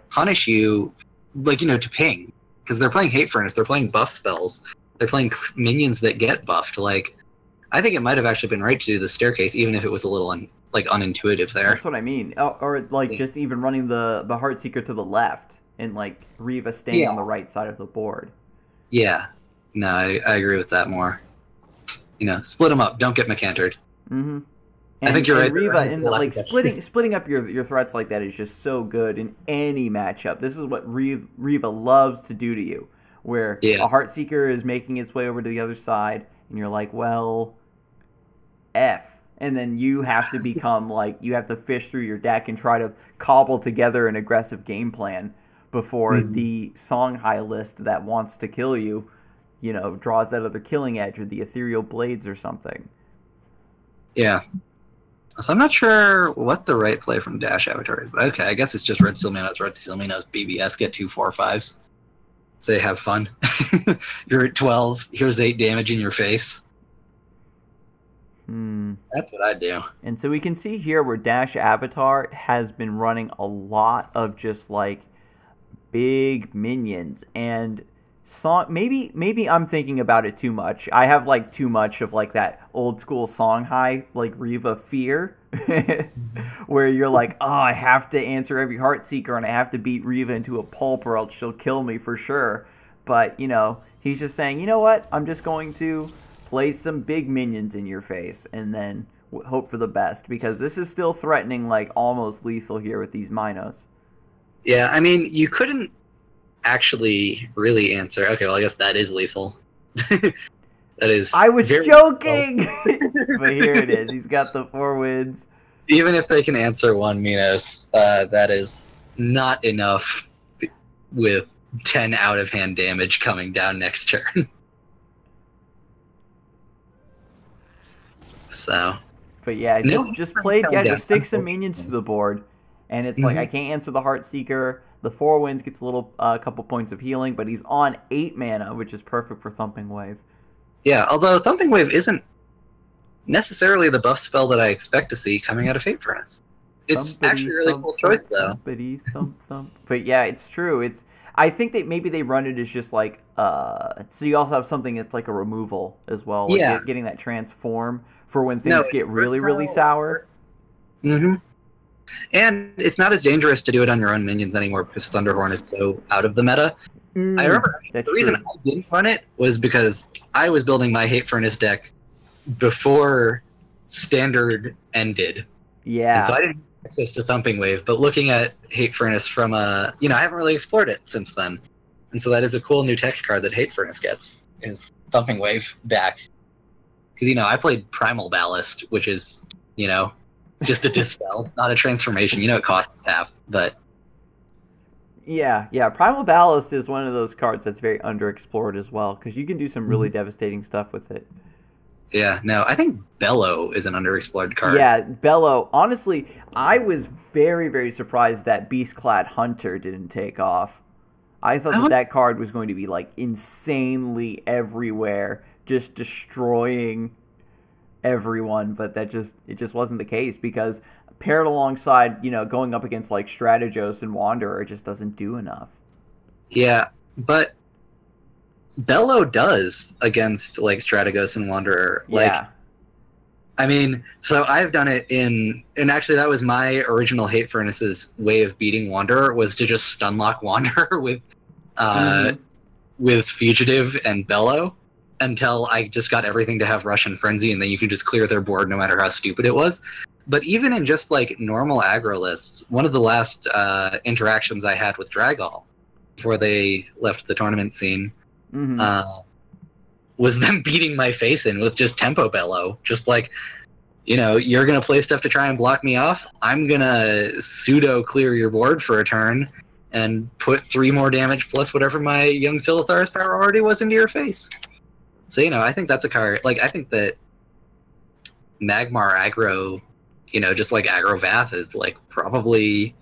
punish you, like, you know, to ping, because they're playing Hate Furnace, they're playing buff spells, they're playing minions that get buffed. Like, I think it might have actually been right to do the staircase, even if it was a little unintuitive there. That's what I mean. Or like just even running the Heartseeker to the left and like Riva staying on the right side of the board. Yeah, no, I agree with that more. You know, split them up. Don't get Mecantored. Mm-hmm. I think you're right. Riva, and like splitting up your threats like that is just so good in any matchup. This is what Riva loves to do to you, where a Heartseeker is making its way over to the other side, and you're like, well, F. And then you have to become like, you have to fish through your deck and try to cobble together an aggressive game plan before the Songhai list that wants to kill you, you know, draws that other killing edge or the Ethereal Blades or something. Yeah. So I'm not sure what the right play from Dash Avatar is. Okay, I guess it's just Red Steel Minos, BBS, get 2 4/5s. Say have fun. You're at 12, here's 8 damage in your face. That's what I do. And so we can see here where Dash Avatar has been running a lot of just like big minions, and maybe I'm thinking about it too much. I have like too much of like that old school Songhai like Riva fear where you're like, oh, I have to answer every Heartseeker and I have to beat Riva into a pulp or else she'll kill me for sure. But you know, he's just saying, you know what, I'm just going to play some big minions in your face and then hope for the best, because this is still threatening like almost lethal here with these Minos. Yeah, I mean, you couldn't actually really answer. Okay, well, I guess that is lethal. That is. I was joking! But here it is. He's got the 4 wins. Even if they can answer 1 Minos, that is not enough with 10 out-of-hand damage coming down next turn. So. But yeah, just stick some minions to the board. And it's like, I can't answer the Heartseeker. The 4 wins gets a little couple points of healing, but he's on 8 mana, which is perfect for Thumping Wave. Yeah, although Thumping Wave isn't necessarily the buff spell that I expect to see coming out of Fate Furnace. It's actually a really cool choice, though. Thumpity, thump, thump. But yeah, it's true. I think that maybe they run it as just like, so you also have something that's like a removal as well. Like yeah. Getting that transform for when things get really, really sour. Mm-hmm. And it's not as dangerous to do it on your own minions anymore because Thunderhorn is so out of the meta. I remember the reason I didn't run it was because I was building my Hate Furnace deck before Standard ended. Yeah. And so I didn't have access to Thumping Wave, but looking at Hate Furnace from I haven't really explored it since then. And so that is a cool new tech card that Hate Furnace gets, is Thumping Wave back. Because, I played Primal Ballast, which is, just a dispel, not a transformation. It costs half, but... Yeah. Primal Ballast is one of those cards that's very underexplored as well, because you can do some really devastating stuff with it. Yeah, no, I think Bellow is an underexplored card. Yeah, Bellow. Honestly, I was very, very surprised that Beastclad Hunter didn't take off. I thought that card was going to be, like, insanely everywhere, just destroying everyone, but it just wasn't the case, because paired alongside, going up against like Strategos and Wanderer, it just doesn't do enough. Yeah, but Bellow does against like Strategos and Wanderer. Like, I mean, so I've done it and actually that was my original Hate Furnace's way of beating Wanderer, was to just stunlock Wanderer with Fugitive and Bellow until I just got everything to have Russian Frenzy, and then you could just clear their board no matter how stupid it was. But even in just like normal aggro lists, one of the last interactions I had with Dragall before they left the tournament scene was them beating my face in with just Tempo Bellow. Just like, you're going to play stuff to try and block me off. I'm going to pseudo clear your board for a turn and put 3 more damage plus whatever my Young Silithar's power already was into your face. So, I think that's a card. Like, I think that Magmar aggro, just like aggro Vath is like probably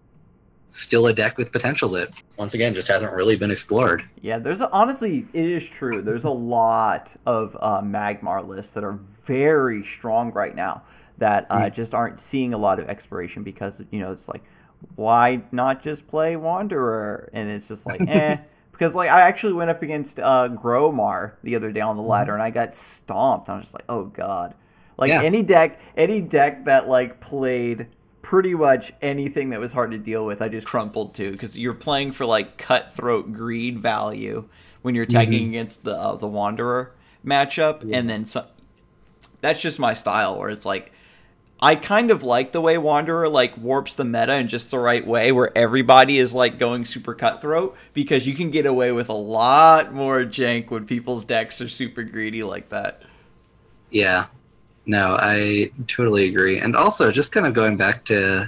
still a deck with potential that, once again, just hasn't really been explored. Yeah, honestly, it is true. There's a lot of Magmar lists that are very strong right now that just aren't seeing a lot of exploration because, it's like, why not just play Wanderer? And it's just like, eh. Because, like, I actually went up against Gromar the other day on the ladder, and I got stomped. I was just like, oh, God. Like, any deck that, like, played pretty much anything that was hard to deal with, I just crumpled to. Because you're playing for, like, cutthroat greed value when you're attacking against the Wanderer matchup. Yeah. And then that's just my style, where it's like, I kind of like the way Wanderer like warps the meta in just the right way, where everybody is like going super cutthroat, because you can get away with a lot more jank when people's decks are super greedy like that. Yeah, no, I totally agree. And also, just kind of going back to,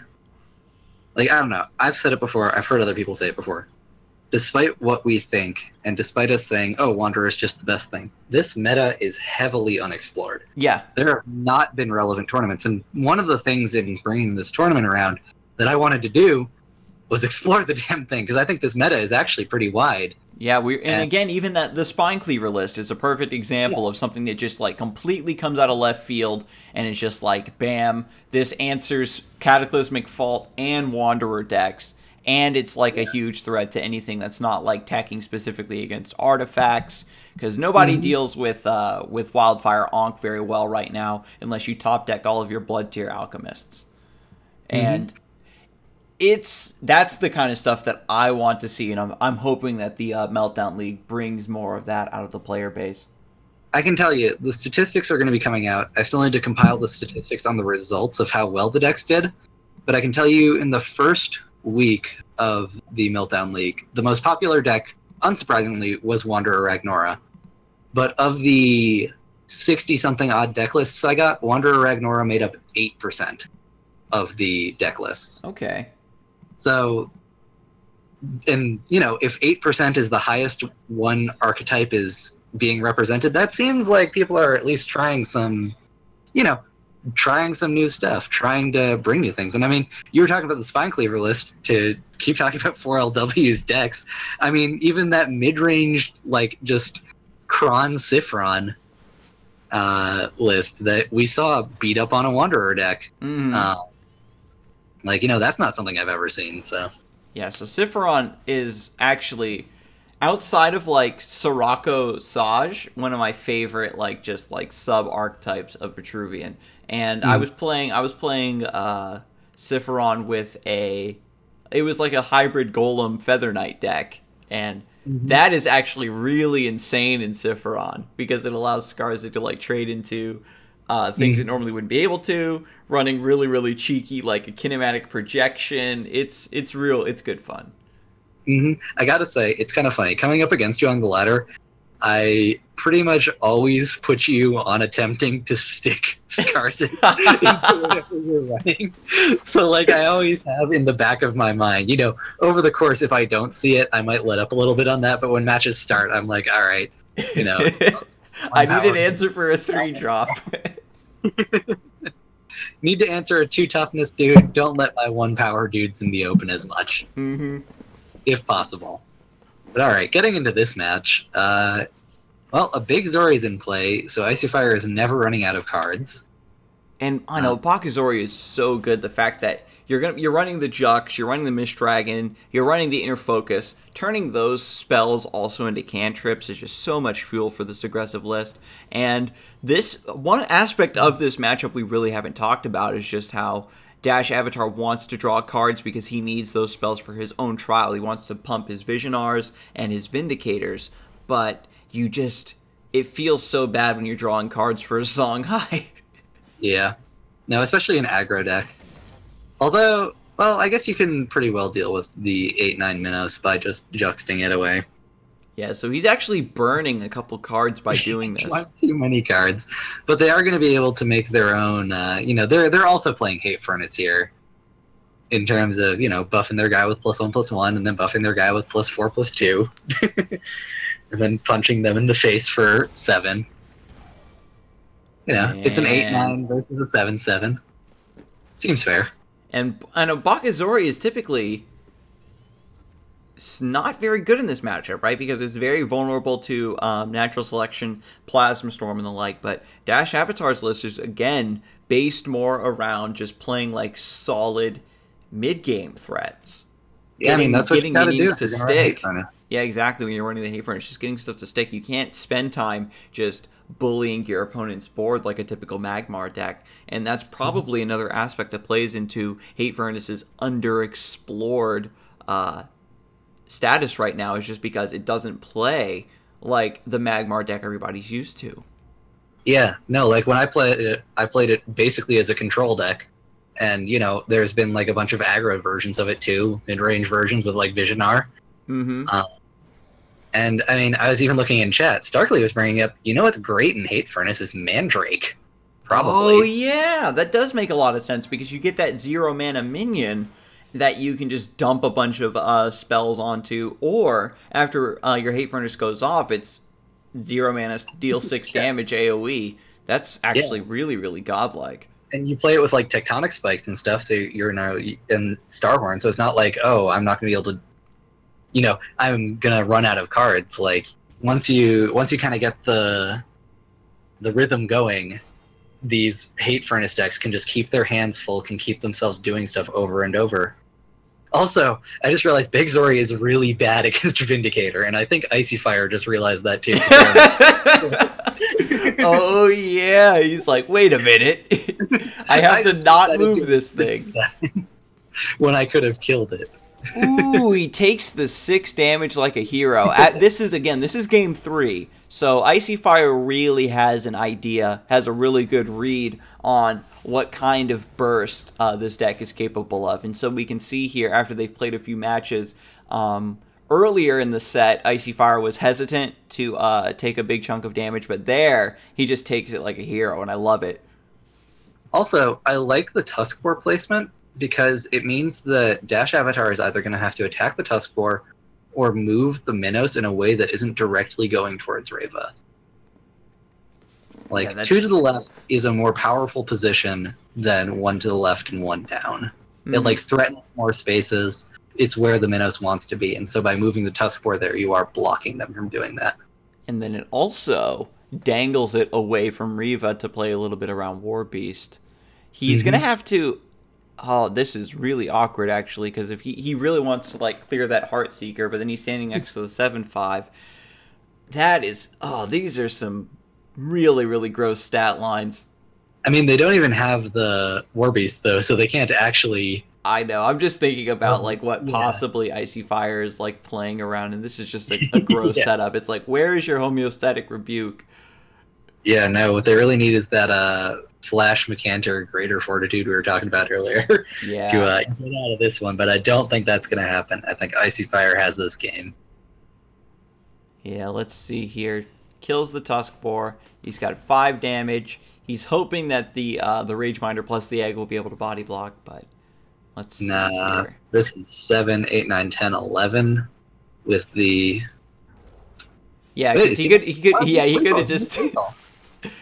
like, I don't know, I've said it before, I've heard other people say it before. Despite what we think, and despite us saying, oh, Wanderer is just the best thing, this meta is heavily unexplored. Yeah. There have not been relevant tournaments, and one of the things in bringing this tournament around that I wanted to do was explore the damn thing, because I think this meta is actually pretty wide. Yeah, and again, even the Spine Cleaver list is a perfect example of something that just like completely comes out of left field, and it's just like, bam, this answers Cataclysmic Fault and Wanderer decks. And it's like a huge threat to anything that's not like tacking specifically against artifacts, because nobody deals with Wildfire Ankh very well right now unless you top deck all of your Blood Tier Alchemists. And that's the kind of stuff that I want to see, and I'm hoping that the Meltdown League brings more of that out of the player base. I can tell you, the statistics are going to be coming out. I still need to compile the statistics on the results of how well the decks did, but I can tell you in the first week of the Meltdown League, the most popular deck, unsurprisingly, was Wanderer Ragnora. But of the 60-something odd deck lists I got, Wanderer Ragnora made up 8% of the deck lists. Okay. So, and, if 8% is the highest one archetype is being represented, that seems like people are at least trying some, trying some new stuff, trying to bring new things. And I mean, you were talking about the Spine Cleaver list, to keep talking about 4LW's decks. I mean, even that mid-range, like, just Kron Sifron list that we saw beat up on a Wanderer deck. That's not something I've ever seen, so. Yeah, so Sifron is actually, outside of, like, Sirocco Saj, one of my favorite, like, just, like, sub-archetypes of Vitruvian. And I was playing Sifron with it was like a hybrid Golem Feather Knight deck. And that is actually really insane in Sifron, because it allows Skarza to, like, trade into things it normally wouldn't be able to, running really, really cheeky, like a kinematic projection. It's good fun. I gotta say, it's kind of funny. Coming up against you on the ladder, I pretty much always put you on attempting to stick Skarza into whatever you're running. So, like, I always have in the back of my mind, over the course, if I don't see it, I might let up a little bit on that, but when matches start, I'm like, all right, I need an answer for a 3-drop. Need to answer a 2 toughness dude. Don't let my 1 power dudes in the open as much. If possible. But alright, getting into this match. Well, a big Zori's in play, so Icy Fire is never running out of cards. And I know Bakazori is so good. The fact that you're running the Jux, you're running the Mist Dragon, you're running the Inner Focus. Turning those spells also into cantrips is just so much fuel for this aggressive list. And this one aspect of this matchup we really haven't talked about is just how Dash Avatar wants to draw cards because he needs those spells for his own trial. He wants to pump his Visionars and his Vindicators, but it feels so bad when you're drawing cards for a Songhai. Yeah. No, especially in aggro deck. Although, well, I guess you can pretty well deal with the 8/9 Minos by just juxting it away. Yeah, so he's actually burning a couple cards by doing this. Not too many cards, but they are going to be able to make their own. They're also playing Hate Furnace here, in terms of buffing their guy with +1/+1, and then buffing their guy with +4/+2, and then punching them in the face for 7. It's an 8/9 versus a 7/7. Seems fair. And a Bakazori is typically not very good in this matchup, right? Because it's very vulnerable to natural selection, Plasma Storm, and the like. But Dash Avatar's list is, again, based more around just playing like solid mid-game threats. Yeah, that's what you gotta do to stick. Yeah, exactly. When you're running the Hate Furnace, just getting stuff to stick. You can't spend time just bullying your opponent's board like a typical Magmar deck. And that's probably another aspect that plays into Hate Furnace's underexplored status right now, is just because it doesn't play like the Magmar deck everybody's used to. Yeah, no, like when I played it basically as a control deck. And, there's been like a bunch of aggro versions of it too, mid-range versions with like Visionar. Mm-hmm. And I mean, I was even looking in chat. Starkly was bringing up, what's great in Hate Furnace is Mandrake. Probably. Oh yeah, that does make a lot of sense because you get that 0 mana minion that you can just dump a bunch of spells onto, or after your Hate Furnace goes off, it's 0 mana, deal 6 damage AoE. That's actually really, really godlike. And you play it with like Tectonic Spikes and stuff, so you're in Starhorn, so it's not like, oh, I'm not going to be able to, I'm going to run out of cards. Like, once you kind of get the rhythm going, these Hate Furnace decks can just keep their hands full, can keep themselves doing stuff over and over. Also, I just realized Big Zori is really bad against Vindicator, and I think Icy Fire just realized that too. Oh yeah, he's like, wait a minute, I have to not move this thing. When I could have killed it. Ooh, he takes the 6 damage like a hero. This is game 3, so Icy Fire really has an idea, has a really good read on what kind of burst this deck is capable of. And so we can see here, after they've played a few matches, earlier in the set, Icy Fire was hesitant to take a big chunk of damage, but there, he just takes it like a hero, and I love it. Also, I like the Tusk Boar placement, because it means that Dash Avatar is either going to have to attack the Tusk Boar or move the Minos in a way that isn't directly going towards Reva. Like, 2 to the left is a more powerful position than 1 to the left and 1 down. Mm-hmm. It, like, threatens more spaces. It's where the Minos wants to be, and so by moving the Tusk Boar there, you are blocking them from doing that. And then it also dangles it away from Reva to play a little bit around War Beast. He's going to have to... Oh, this is really awkward, actually, because if he really wants to, like, clear that Heartseeker, but then he's standing next to the 7/5. That is... Oh, these are some really, really gross stat lines. I mean, they don't even have the War Beast, though, so they can't actually... I know. I'm just thinking about, like, what possibly Icy Fire is, like, playing around, and this is just a gross setup. It's like, where is your Homeostatic Rebuke? Yeah, no, what they really need is that Flash Mechanter Greater Fortitude we were talking about earlier to get out of this one, but I don't think that's going to happen. I think Icy Fire has this game. Yeah, let's see here. Kills the Tusk Boar. He's got 5 damage. He's hoping that the Rage Minder plus the egg will be able to body block, but let's see here. This is 7, 8, 9, 10, 11 with the... Yeah, because he could have just...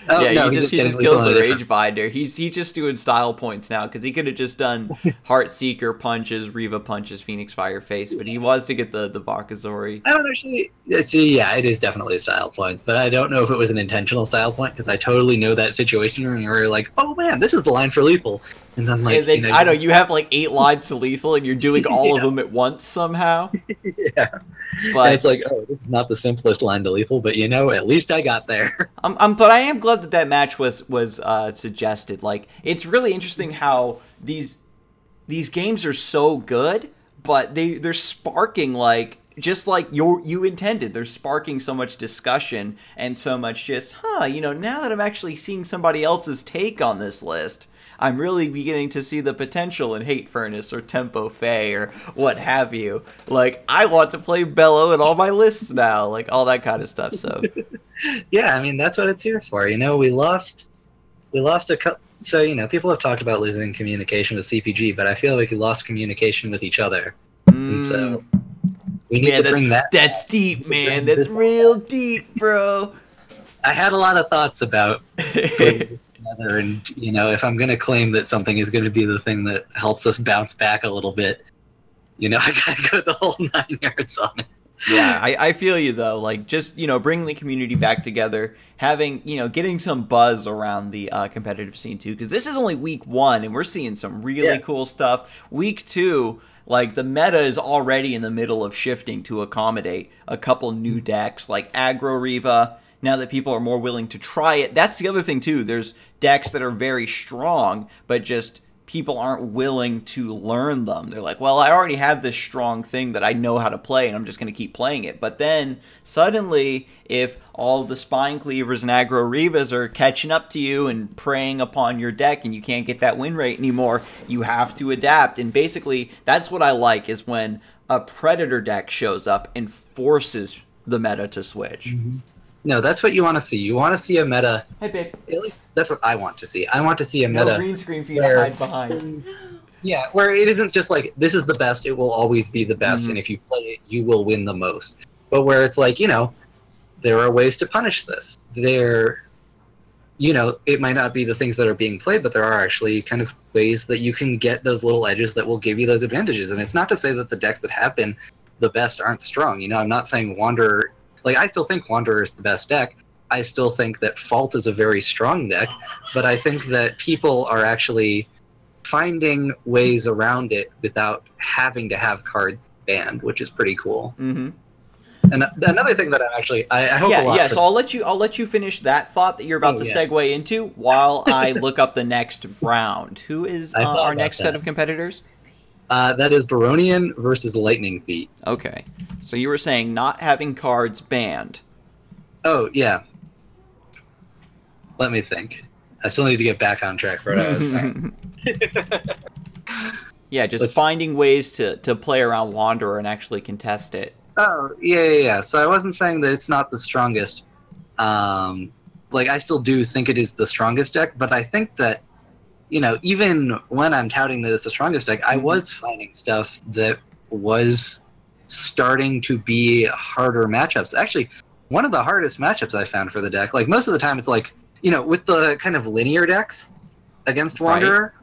Oh Yeah, no, he getting just lethal kills in the a different. Rage Binder. He's just doing style points now because he could have just done Heart Seeker punches, Riva punches, Phoenix Fire Face, but he wants to get the Bakazori. I don't actually see. Yeah, it is definitely a style point, but I don't know if it was an intentional style point because I totally know that situation where you're like, oh man, this is the line for lethal, and then And like then I know you have like 8 lines to lethal, and you're doing all of yeah, them at once somehow. yeah, and it's But like, oh, this is not the simplest line to lethal, but at least I got there. but I am glad that that match was suggested. Like, it's really interesting how these games are so good, but they're sparking like just like you intended. They're sparking so much discussion and so much just, now that I'm actually seeing somebody else's take on this list, I'm really beginning to see the potential in Hate Furnace or Tempo Fey or what have you. Like, I want to play Bellow in all my lists now, like all that kind of stuff. So Yeah, I mean that's what it's here for. We lost a couple. So people have talked about losing communication with CPG, but I feel like we lost communication with each other, and so we need to bring that. That's deep, man. That's real deep, bro. I had a lot of thoughts about putting this together, and if I'm going to claim that something is going to be the thing that helps us bounce back a little bit, I gotta go the whole 9 yards on it. Yeah, I feel you though. Like, just bringing the community back together, having getting some buzz around the competitive scene too. Because this is only week 1, and we're seeing some really cool stuff. Week 2, like the meta is already in the middle of shifting to accommodate a couple new decks like Aggro Riva. Now that people are more willing to try it, that's the other thing too. There's decks that are very strong, but just people aren't willing to learn them. They're like, well, I already have this strong thing that I know how to play, and I'm just going to keep playing it. But then, suddenly, if all the Spine Cleavers and Aggro Rivas are catching up to you and preying upon your deck, and you can't get that win rate anymore, you have to adapt. And basically, that's what I like, is when a Predator deck shows up and forces the meta to switch. Mm-hmm. No, that's what you want to see. You want to see a meta. Hey, babe. That's what I want to see. I want to see a meta. No green screen for you to hide behind. Yeah, where it isn't just like, this is the best, it will always be the best, Mm-hmm. and if you play it, you will win the most. But where it's like, there are ways to punish this. It might not be the things that are being played, but there are actually kind of ways that you can get those little edges that will give you those advantages. And it's not to say that the decks that have been the best aren't strong. I'm not saying Wanderer. Like, I still think Wanderer is the best deck. I still think that Fault is a very strong deck, but I think that people are actually finding ways around it without having to have cards banned, which is pretty cool. Mm-hmm. And another thing that I hope a lot. Yeah. So I'll let you finish that thought that you're about to segue into while I look up the next round. Who is our next set of competitors? That is Baronian versus Lightning Feet. Okay. So you were saying not having cards banned. Oh, yeah. Let me think. I still need to get back on track for what I was saying. Yeah, just finding ways to play around Wanderer and actually contest it. Oh, yeah. So I wasn't saying that it's not the strongest. I still do think it is the strongest deck, but I think that, even when I'm touting that it's the strongest deck, I was finding stuff that was starting to be harder matchups. Actually, one of the hardest matchups I found for the deck, like most of the time it's like, with the kind of linear decks against Wanderer.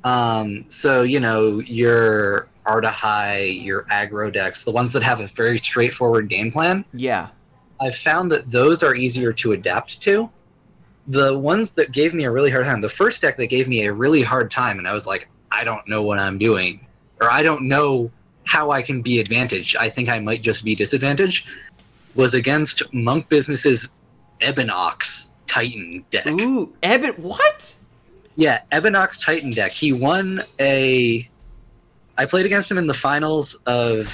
Right. So, your Artahai, your aggro decks, the ones that have a very straightforward game plan. Yeah. I've found that those are easier to adapt to. The ones that gave me a really hard time, the first deck that gave me a really hard time, and I was like, I don't know what I'm doing, or I don't know how I can be advantaged, I think I might just be disadvantaged, was against Monk Business's Ebenox Titan deck. Ooh, what? Yeah, Ebenox Titan deck. He won I played against him in the finals of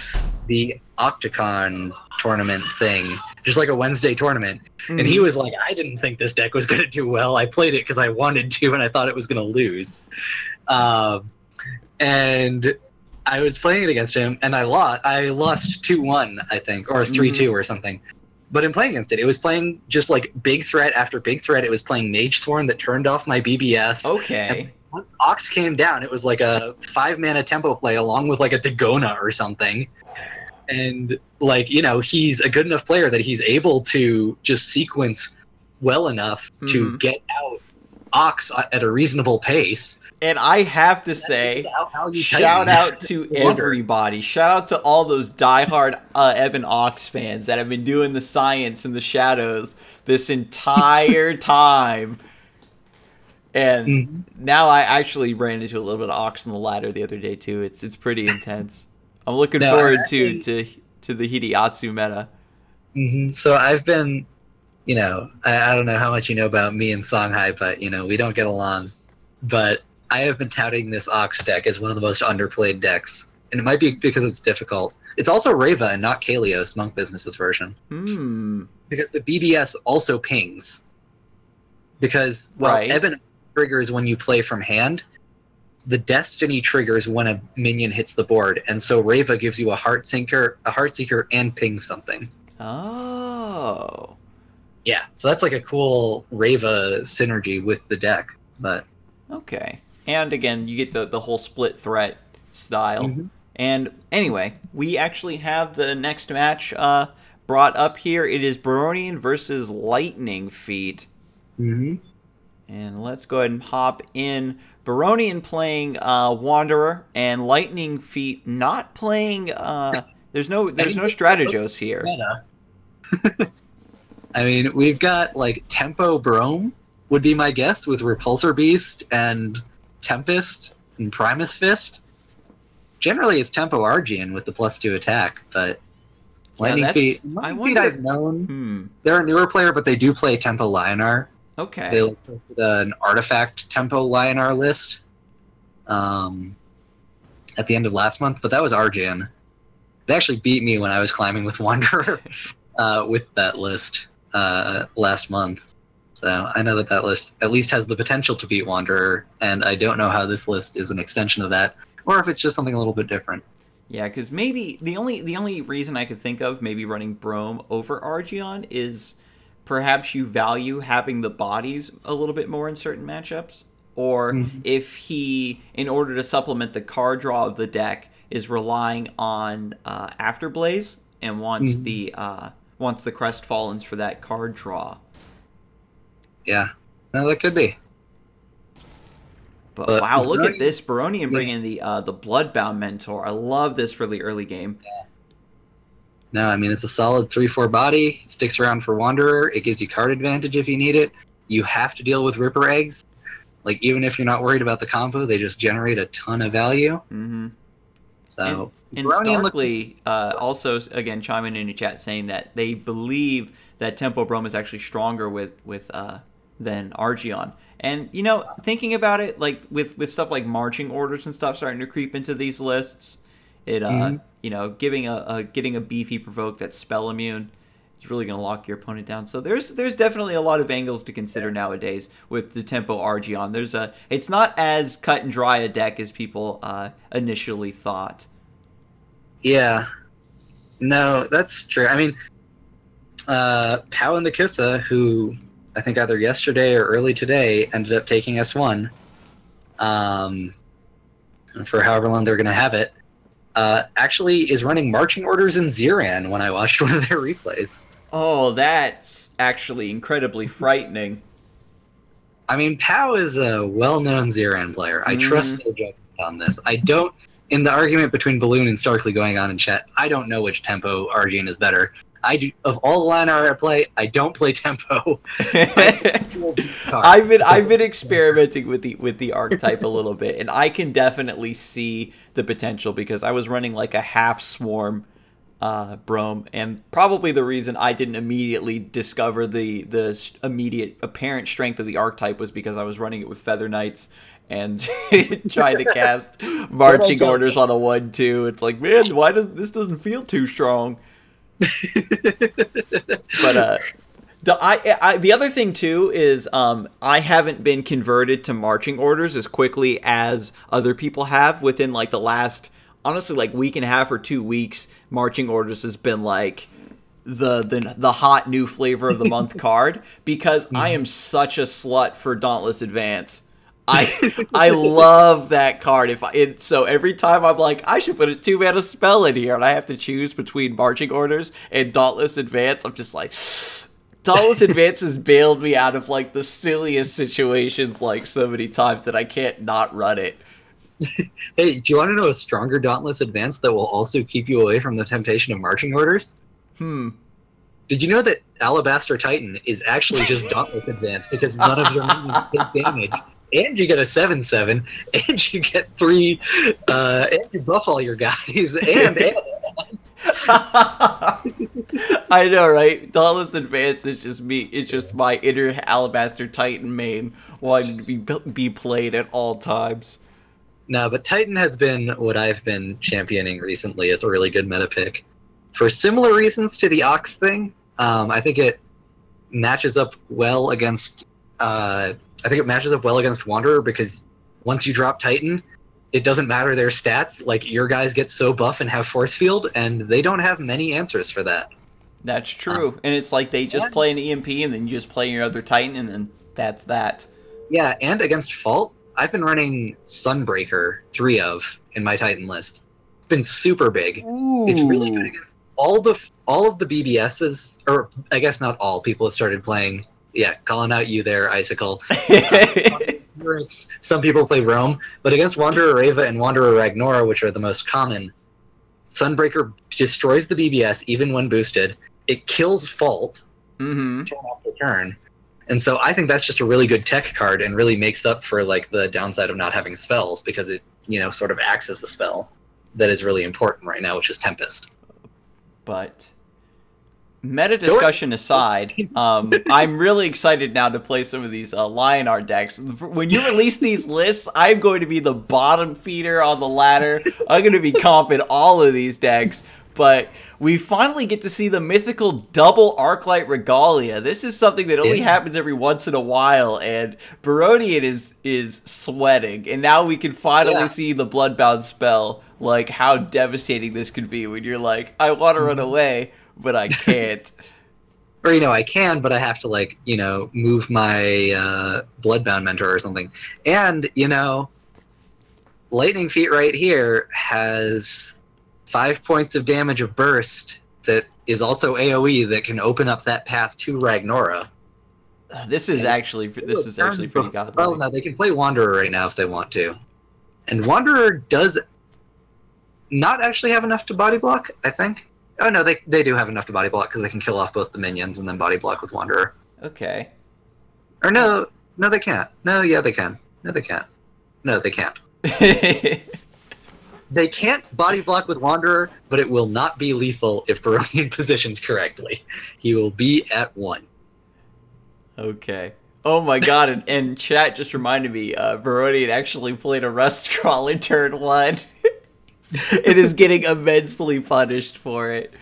the Octocon tournament thing, just like a Wednesday tournament. Mm-hmm. And he was like, I didn't think this deck was going to do well. I played it because I wanted to, and I thought it was going to lose. And I was playing it against him, and I lost. I lost 2-1, I think, or 3-2 or something. But in playing against it, it was playing just like big threat after big threat. It was playing Mage Sworn that turned off my BBS. Okay. And once Ox came down, it was like a 5-mana tempo play along with like a Dagona or something. And he's a good enough player that he's able to just sequence well enough to get out Ox at a reasonable pace. And I have to say, shout out to everybody. Shout out to all those diehard Evan Ox fans that have been doing the science in the shadows this entire time. And now I actually ran into a little bit of Ox on the ladder the other day too. It's pretty intense. I'm looking forward to the Hideatsu meta. So I've been, I don't know how much you know about me and Songhai, but we don't get along. But I have been touting this Ox deck as one of the most underplayed decks, and it might be because it's difficult. It's also Reva and not Kalios, Monk Business's version. Because the BBS also pings. Because Eben triggers when you play from hand, the Destiny triggers when a minion hits the board, and so Reva gives you a Heartseeker, and pings something. Oh. Yeah, so that's like a cool Reva synergy with the deck, but okay. And again, you get the whole split threat style. And anyway, we actually have the next match brought up here. It is Baronian versus Lightning Feet. And let's go ahead and hop in. Baronian playing Wanderer, and Lightning Feet not playing. There's no Strategos here. I mean, we've got like Tempo Brome would be my guess, with Repulsor Beast and Tempest and Primus Fist. Generally, it's Tempo Argeon with the +2 attack, but Lightning Feet. I've known they're a newer player, but they do play Tempo Lionar. Okay. They posted an artifact Tempo Lionar list at the end of last month, but that was Argeon. They actually beat me when I was climbing with Wanderer with that list last month. So I know that list at least has the potential to beat Wanderer, and I don't know how this list is an extension of that, or if it's just something a little bit different. Yeah, because maybe the only reason I could think of maybe running Brome over Argeon is perhaps you value having the bodies a little bit more in certain matchups, or if he, in order to supplement the card draw of the deck, is relying on Afterblaze and wants the Crestfallens for that card draw. Yeah, no, that could be. But wow, look at this Baronian bringing the Bloodbound Mentor. I love this for the early game. Yeah. No, I mean, it's a solid 3/4 body. It sticks around for Wanderer. It gives you card advantage if you need it. You have to deal with Ripper Eggs. Like, even if you're not worried about the combo, they just generate a ton of value. So, and Starkly also, again, chiming in the chat saying that they believe that Tempo Brome is actually stronger than Argeon. And, thinking about it, like, with stuff like marching orders and stuff starting to creep into these lists, it, getting a beefy provoke that's spell immune is really going to lock your opponent down. So there's definitely a lot of angles to consider nowadays with the Tempo Argeon. It's not as cut and dry a deck as people initially thought. Yeah. No, that's true. I mean, Pow and the Kissa, who I think either yesterday or early today ended up taking S1 for however long they're going to have it, actually is running marching orders in Ziran when I watched one of their replays. Oh, that's actually incredibly frightening. I mean, Pow is a well-known Ziran player. I trust their judgment on this. I don't, in the argument between Balloon and Starkly going on in chat, I don't know which Tempo Argeon is better. Of all the line art I play, I don't play Tempo. I've been experimenting with the archetype a little bit, and I can definitely see the potential because I was running like a half swarm Brome, and probably the reason I didn't immediately discover the immediate apparent strength of the archetype was because I was running it with Feather Knights and trying to cast marching orders on a 1/2. It's like, man, this doesn't feel too strong. But the other thing too is I haven't been converted to marching orders as quickly as other people have within like the last, honestly, like week and a half or 2 weeks. Marching orders has been like the hot new flavor of the month card because I am such a slut for Dauntless Advance. I love that card. So every time I'm like, I should put a 2-mana spell in here, and I have to choose between marching orders and Dauntless Advance, I'm just like, Dauntless Advance has bailed me out of like the silliest situations like so many times that I can't not run it. Hey, do you want to know a stronger Dauntless Advance that will also keep you away from the temptation of marching orders? Did you know that Alabaster Titan is actually just Dauntless Advance because none of your minions take damage, and you get a 7/7, and you get 3, and you buff all your guys, and I know, right? Dauntless Advance is just me. It's just my inner Alabaster Titan main wanting to be played at all times. No, but Titan has been what I've been championing recently as a really good meta pick. For similar reasons to the Ox thing, I think it matches up well against. I think it matches up well against Wanderer because once you drop Titan, it doesn't matter their stats. Like your guys get so buff and have force field, and they don't have many answers for that. That's true, and it's like they just play an EMP, and then you just play your other Titan, and then that's that. Yeah, and against Fault, I've been running Sunbreaker 3 of in my Titan list. It's been super big. Ooh. It's really good against all of the BBSs, or I guess not all. People have started playing. Yeah, calling out you there, Icicle. Some people play Roam, but against Wanderer Reva and Wanderer Ragnora, which are the most common, Sunbreaker destroys the BBS even when boosted. It kills Fault turn after turn. And so I think that's just a really good tech card and really makes up for like the downside of not having spells because it, sort of acts as a spell that is really important right now, which is Tempest. But meta discussion aside, I'm really excited now to play some of these Lionheart decks. When you release these lists, I'm going to be the bottom feeder on the ladder. I'm going to be comping all of these decks. But we finally get to see the mythical double Arclight Regalia. This is something that only happens every once in a while, and Baronian is sweating. And now we can finally see the Bloodbound spell, like how devastating this could be when you're like, I want to run away, but I can't. Or, I can, but I have to, move my Bloodbound Mentor or something. And, Lightning Feet right here has 5 points of damage of burst that is also AoE that can open up that path to Ragnora. This is actually pretty godlike. Well, no, they can play Wanderer right now if they want to. And Wanderer does not actually have enough to body block, I think. Oh, no, they do have enough to body block because they can kill off both the minions and then body block with Wanderer. Okay. Or no, they can't. No, yeah, they can. No, they can't. No, they can't. They can't body block with Wanderer, but it will not be lethal if Baronian positions correctly. He will be at 1. Okay. Oh my god, and chat just reminded me, Baronian actually played a Rust Crawl in turn 1. It is getting immensely punished for it.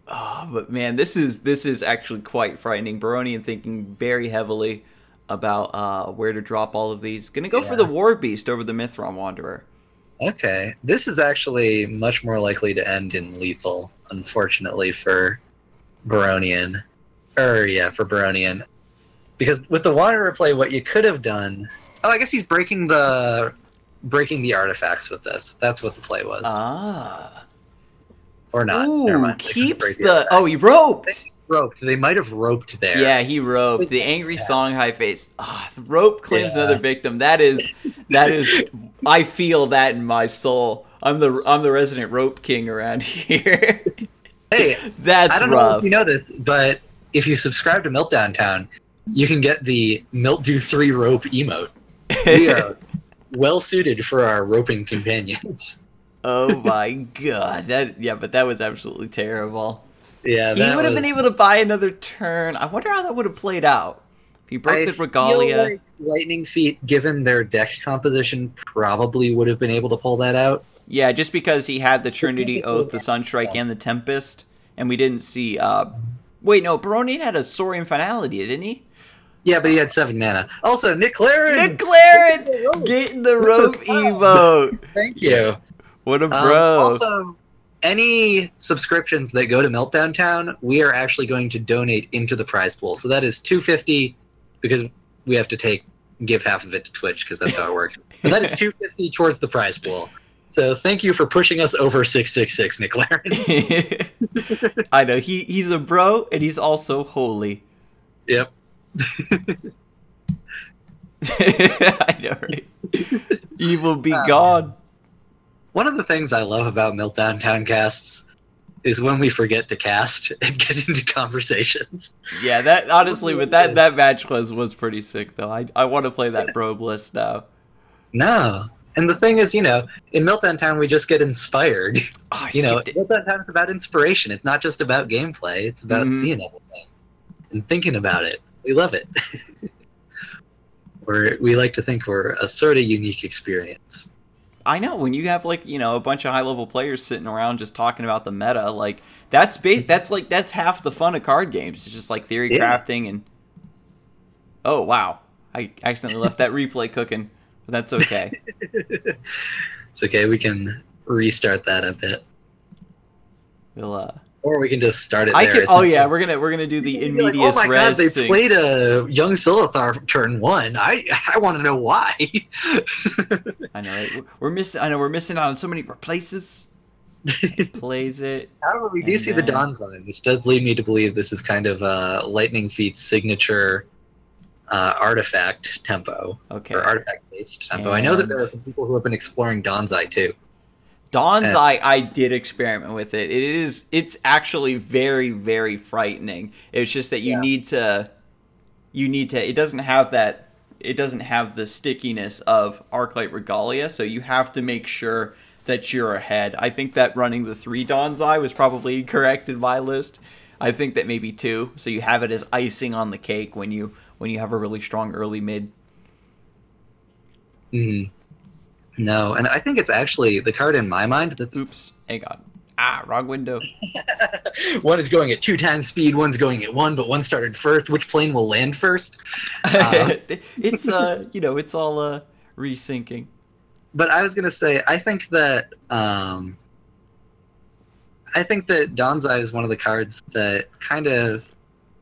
Oh, but man, this is actually quite frightening. Baronian thinking very heavily about where to drop all of these. Gonna go for the War Beast over the Mithron Wanderer. Okay. This is actually much more likely to end in lethal, unfortunately, for Baronian. For Baronian. Because with the Wanderer play, what you could have done... Oh, I guess he's breaking the artifacts with this. That's what the play was. Ah. Or not. Ooh, never mind. Keeps the... Oh, he roped! They might have roped there. Yeah, he roped. The angry song high face. The rope claims another victim. That is I feel that in my soul. I'm the resident rope king around here. Hey, that's I don't rough. know if you know this, but if you subscribe to Meltdown Town, you can get the Meltdo 3 rope emote. We are well suited for our roping companions. Oh my god. But that was absolutely terrible. Yeah, he would have been able to buy another turn. I wonder how that would have played out. If he broke the Regalia. Feel like Lightning Feet, given their deck composition, probably would have been able to pull that out. Yeah, just because he had the Trinity Oath, the Sunstrike, and the Tempest, and we didn't see... Wait, no, Baronian had a Saurian Finality, didn't he? Yeah, but he had 7 mana. Also, Nick Claren! Nick Claren! Getting the rope emote! Thank you. What a bro. Also, any subscriptions that go to Meltdown Town, we are actually going to donate into the prize pool. So that is $250 because we have to give half of it to Twitch because that's how it works. But that is $250 towards the prize pool. So thank you for pushing us over 666, Nick Laren. I know he's a bro, and he's also holy. Yep. I know, right? Evil be God. One of the things I love about Meltdown Towncasts is when we forget to cast and get into conversations. Yeah, that honestly, but that match was pretty sick though. I want to play that bro bliss now. No. And the thing is, in Meltdown Town we just get inspired. Oh, I skipped it. Meltdown Town is about inspiration. It's not just about gameplay. It's about seeing everything and thinking about it. We love it. We like to think we're a sort of unique experience. I know, when you have a bunch of high level players sitting around just talking about the meta, like that's half the fun of card games. It's just like theory crafting and oh wow, I accidentally left that replay cooking, but that's okay. It's okay. We can restart that a bit. We'll or we can just start it there. Oh yeah, we're gonna do the in medias res. Oh my god, they thing. played a young Silithar turn 1. I want to know why. I know, right? We're missing out on so many places. Plays it. However, we do see the Dawn's Line, which does lead me to believe this is kind of Lightning Feet's signature artifact tempo. Okay. Or artifact-based tempo. I know that there are some people who have been exploring Dawn's Eye too. Dawn's Eye, I did experiment with it. It's actually very, very frightening. It's just that you need to it doesn't have the stickiness of Arclight Regalia, so you have to make sure that you're ahead. I think that running the 3 Dawn's Eye was probably correct in my list. I think that maybe 2, so you have it as icing on the cake when you have a really strong early mid. No, and I think it's actually the card in my mind that's... Oops, hang on. Wrong window. One is going at 2 times speed, one's going at 1, but one started first. Which plane will land first? It's it's all resyncing. But I was gonna say, I think that Dawn's Eye is one of the cards that kind of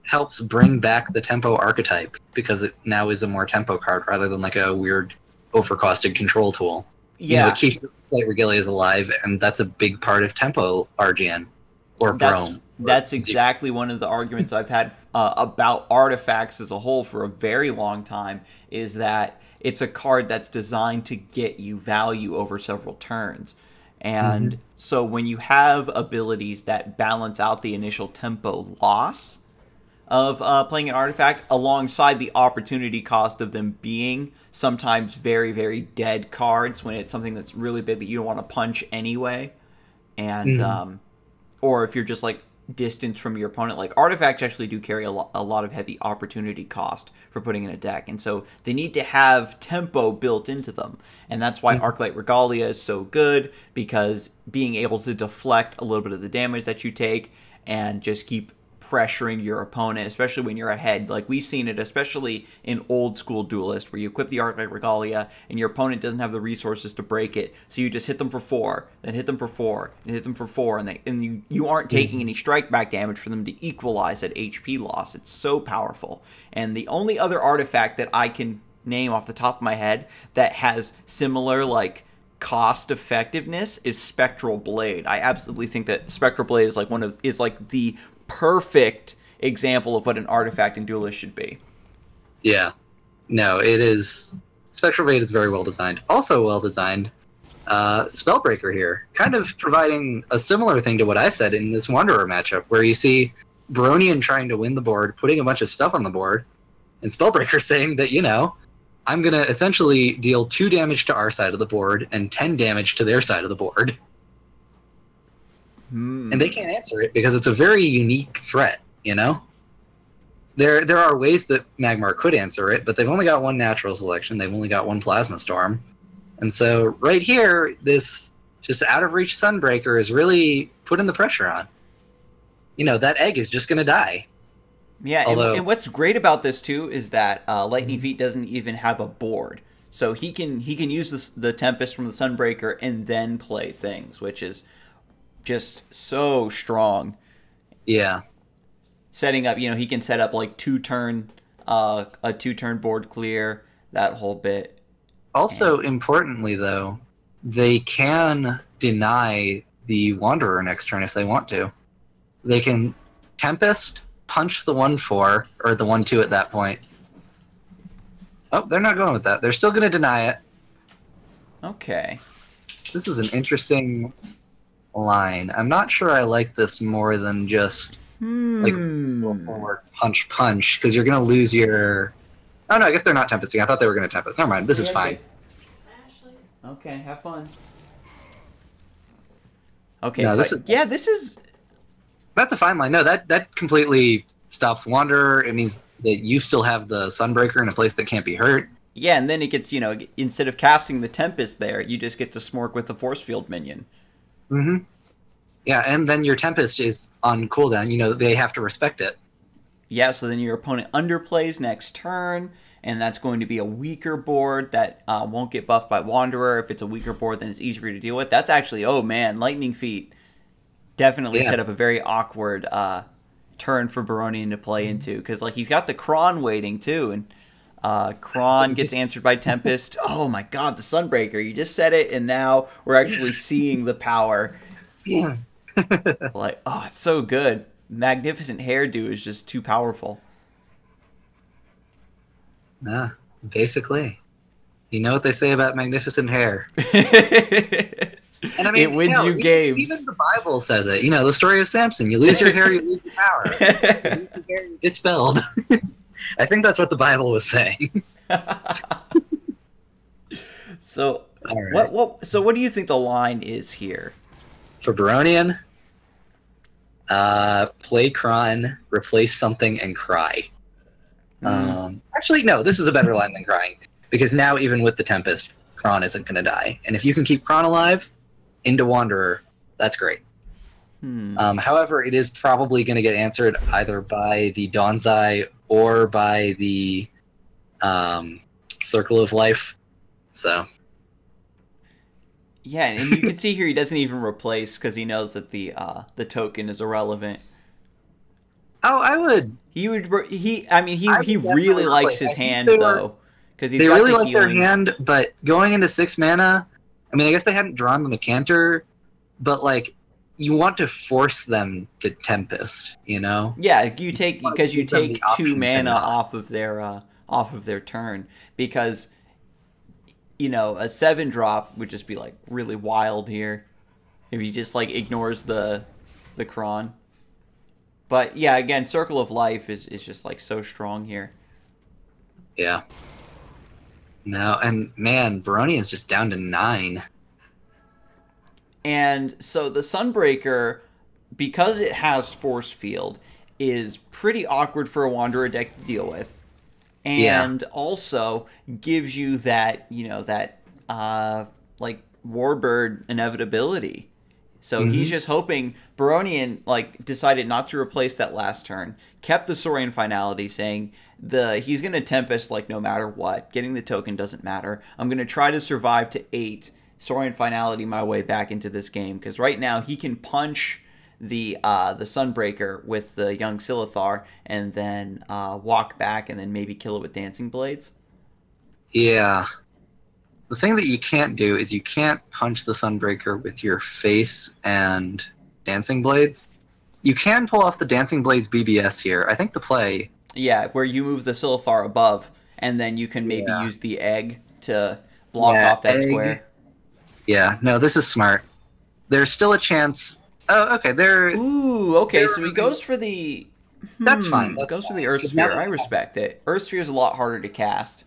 helps bring back the tempo archetype, because it now is a more tempo card rather than like a weird overcosted control tool. Yeah, it keeps Light Regalias alive, and that's a big part of tempo RGN or Brome. That's exactly one of the arguments I've had about artifacts as a whole for a very long time, is that it's a card that's designed to get you value over several turns. And so when you have abilities that balance out the initial tempo loss of playing an artifact alongside the opportunity cost of them being sometimes very, very dead cards when it's something that's really big that you don't want to punch anyway, and or if you're just like distance from your opponent, like artifacts actually do carry a lot of heavy opportunity cost for putting in a deck, and so they need to have tempo built into them, and that's why Arclight Regalia is so good, because being able to deflect a little bit of the damage that you take and just keep pressuring your opponent, especially when you're ahead. Like, we've seen it especially in old school Duelist, where you equip the Arclight Regalia and your opponent doesn't have the resources to break it, so you just hit them for 4, then hit them for 4, and hit them for 4, and you aren't taking any strike back damage for them to equalize that HP loss. It's so powerful. And the only other artifact that I can name off the top of my head that has similar like cost effectiveness is Spectral Blade. I absolutely think that Spectral Blade is like the perfect example of what an artifact in Duelist should be. Yeah. No, it is... Spectral Blade is very well designed. Also well designed, Spellbreaker here. Kind of providing a similar thing to what I said in this Wanderer matchup, where you see Baronian trying to win the board, putting a bunch of stuff on the board, and Spellbreaker saying that, I'm going to essentially deal 2 damage to our side of the board and 10 damage to their side of the board. And they can't answer it because it's a very unique threat, There are ways that Magmar could answer it, but they've only got 1 natural selection. They've only got 1 Plasma Storm. And so right here, this just out-of-reach Sunbreaker is really putting the pressure on. That egg is just going to die. Yeah, and what's great about this, too, is that Lightning Feet doesn't even have a board. So he can use the Tempest from the Sunbreaker and then play things, which is just so strong. Yeah. Setting up, he can set up like a 2-turn board clear, that whole bit. Also, importantly though, they can deny the Wanderer next turn if they want to. They can Tempest, punch the 1/4, or the 1/2 at that point. Oh, they're not going with that. They're still going to deny it. Okay. This is an interesting line. I'm not sure I like this more than just like forward punch punch, because you're going to lose your... Oh no, I guess they're not Tempesting. I thought they were going to Tempest. Never mind, this is fine. Okay, have fun. Okay, no, this is... That's a fine line. No, that completely stops Wanderer. It means that you still have the Sunbreaker in a place that can't be hurt. Yeah, and then it gets, instead of casting the Tempest there, you just get to Smork with the Force Field minion. Mm-hmm. Yeah, and then your Tempest is on cooldown. They have to respect it. Yeah, so then your opponent underplays next turn, and that's going to be a weaker board that won't get buffed by Wanderer. If it's a weaker board, then it's easier to deal with. That's actually, oh man, Lightning Feet definitely set up a very awkward turn for Baronian to play into, because he's got the Kron waiting too, and Kron gets answered by Tempest. Oh my god, the Sunbreaker. You just said it, and now we're actually seeing the power. Yeah. Oh, it's so good. Magnificent Hairdo is just too powerful. Basically. You know what they say about magnificent hair. And I mean, it wins you games. Even the Bible says it. The story of Samson. You lose your hair, you lose your power. You lose your hair, you're dispelled. I think that's what the Bible was saying. So, right. what do you think the line is here? For Baronian, play Kron, replace something, and cry. Actually, no, this is a better line than crying, because now even with the Tempest, Kron isn't going to die. And if you can keep Kron alive into Wanderer, that's great. However, it is probably going to get answered either by the Dawn's Eye or by the Circle of Life. So... Yeah, and you can see here he doesn't even replace because he knows that the token is irrelevant. Oh, I would. He really likes his hand though, because they really like their hand. But going into 6 mana, I guess they hadn't drawn the Mecanter, but you want to force them to Tempest, Yeah, you take 2 mana off of their turn, because a 7-drop would just be really wild here if he just ignores the Kron. But yeah, again, Circle of Life is just so strong here. Yeah. No, and man, Baroni is just down to 9. And so the Sunbreaker, because it has Force Field, is pretty awkward for a Wanderer deck to deal with. And also gives you that, Warbird inevitability. So he's just hoping. Baronian, decided not to replace that last turn. Kept the Saurian Finality, saying he's going to Tempest, no matter what. Getting the token doesn't matter. I'm going to try to survive to 8. Saurian Finality my way back into this game. Because right now, he can punch the Sunbreaker with the Young Silithar, and then walk back, and then maybe kill it with Dancing Blades. Yeah. The thing that you can't do is you can't punch the Sunbreaker with your face and Dancing Blades. You can pull off the Dancing Blades BBS here. I think the play... Yeah, where you move the Silithar above, and then you can maybe use the egg to block off that square. Yeah, no, this is smart. There's still a chance... Oh, okay, Ooh, okay, so he goes for the... That's fine. Goes for the Earth Sphere. I respect it. Earth Sphere is a lot harder to cast.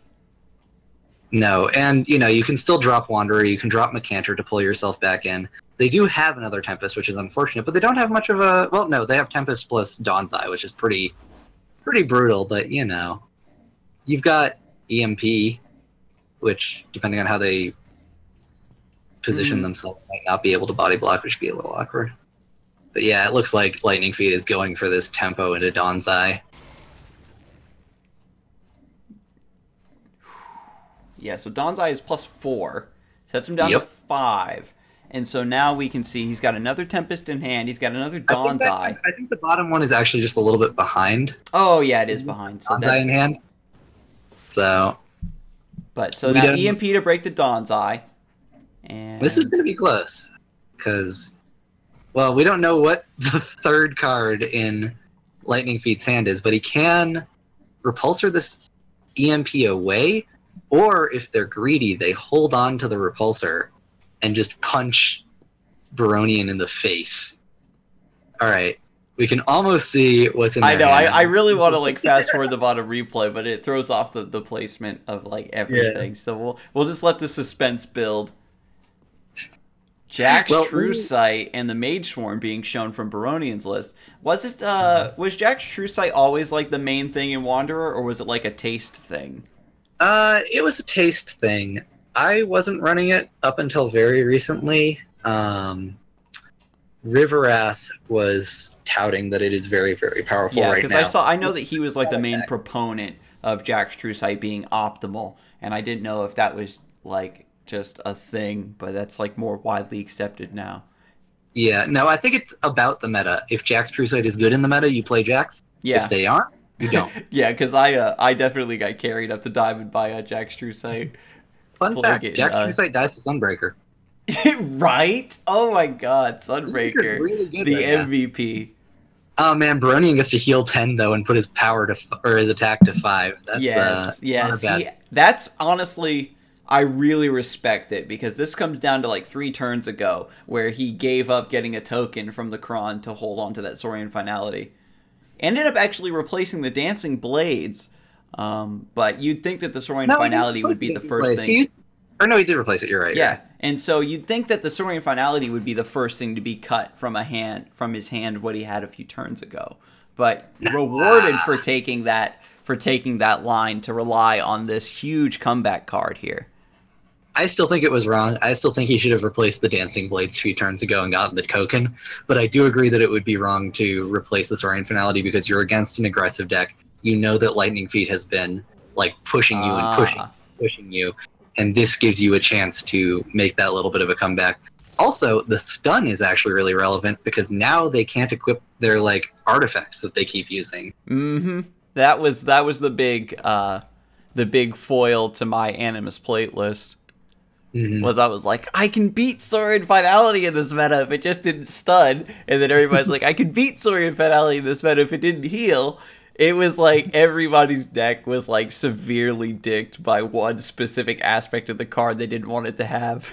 No, and, you can still drop Wanderer, you can drop Mecanter to pull yourself back in. They do have another Tempest, which is unfortunate, but they don't have much of a... Well, no, they have Tempest plus Dawn's Eye, which is pretty brutal, but, You've got EMP, which, depending on how they position themselves, might not be able to body block, which would be a little awkward. But yeah, it looks like Lightning Feet is going for this tempo into Dawn's Eye. Yeah, so Dawn's Eye is +4. Sets him down to 5. And so now we can see he's got another Tempest in hand. He's got another Dawn's Eye. I think the bottom one is actually just a little bit behind. Oh, yeah, it is behind. So Dawn's Eye in hand. So... But, so now EMP to break the Dawn's Eye. This is And going to be close. Because, well, we don't know what the third card in Lightning Feet's hand is, but he can Repulsor this EMP away, or if they're greedy, they hold on to the Repulsor and just punch Baronian in the face. Alright, we can almost see what's in I their know, hand. I really want to like fast forward the bottom replay, but it throws off the placement of like everything. Yeah. So we'll just let the suspense build. Jack's True Sight and the Mage Swarm being shown from Baronian's list. Was Jack's True Sight always like the main thing in Wanderer, or was it like a taste thing? It was a taste thing. I wasn't running it up until very recently. Riverath was touting that it is very, very powerful right now. Yeah, because I know that he was like the main proponent of Jack's True Sight being optimal, and I didn't know if that was like just a thing, but that's like more widely accepted now. Yeah, no, I think it's about the meta. If Jack's True Sight is good in the meta, you play Jax. Yeah. If they aren't, you don't. Yeah, because I definitely got carried up to Diamond by Jack's True Sight. Fun fact, Jack's True Sight dies to Sunbreaker. Right? Oh my god, Sunbreaker. Really good the right MVP. Oh man, Baronian gets to heal 10 though and put his power to his attack to 5. That's, yes. That's honestly, I really respect it, because this comes down to like 3 turns ago where he gave up getting a token from the Kron to hold on to that Saurian Finality. Ended up actually replacing the Dancing Blades, but you'd think that the Saurian Finality would be the first thing. No, he did replace it. You're right. Yeah, and so you'd think that the Saurian Finality would be the first thing to be cut from his hand, what he had a few turns ago. But rewarded for taking that line to rely on this huge comeback card here. I still think it was wrong. I still think he should have replaced the Dancing Blades a few turns ago and gotten the token. But I do agree that it would be wrong to replace the Saurian Finality because you're against an aggressive deck. You know that Lightning Feet has been like pushing you and pushing you. And this gives you a chance to make that little bit of a comeback. Also, the stun is actually really relevant because now they can't equip their like artifacts that they keep using. Mm-hmm. That was the big foil to my Animus plate list. Mm-hmm. I was like, I can beat Saurian Finality in this meta if it just didn't stun, and then everybody's like, I can beat Saurian Finality in this meta if it didn't heal. It was like everybody's deck was like severely dicked by one specific aspect of the card they didn't want it to have.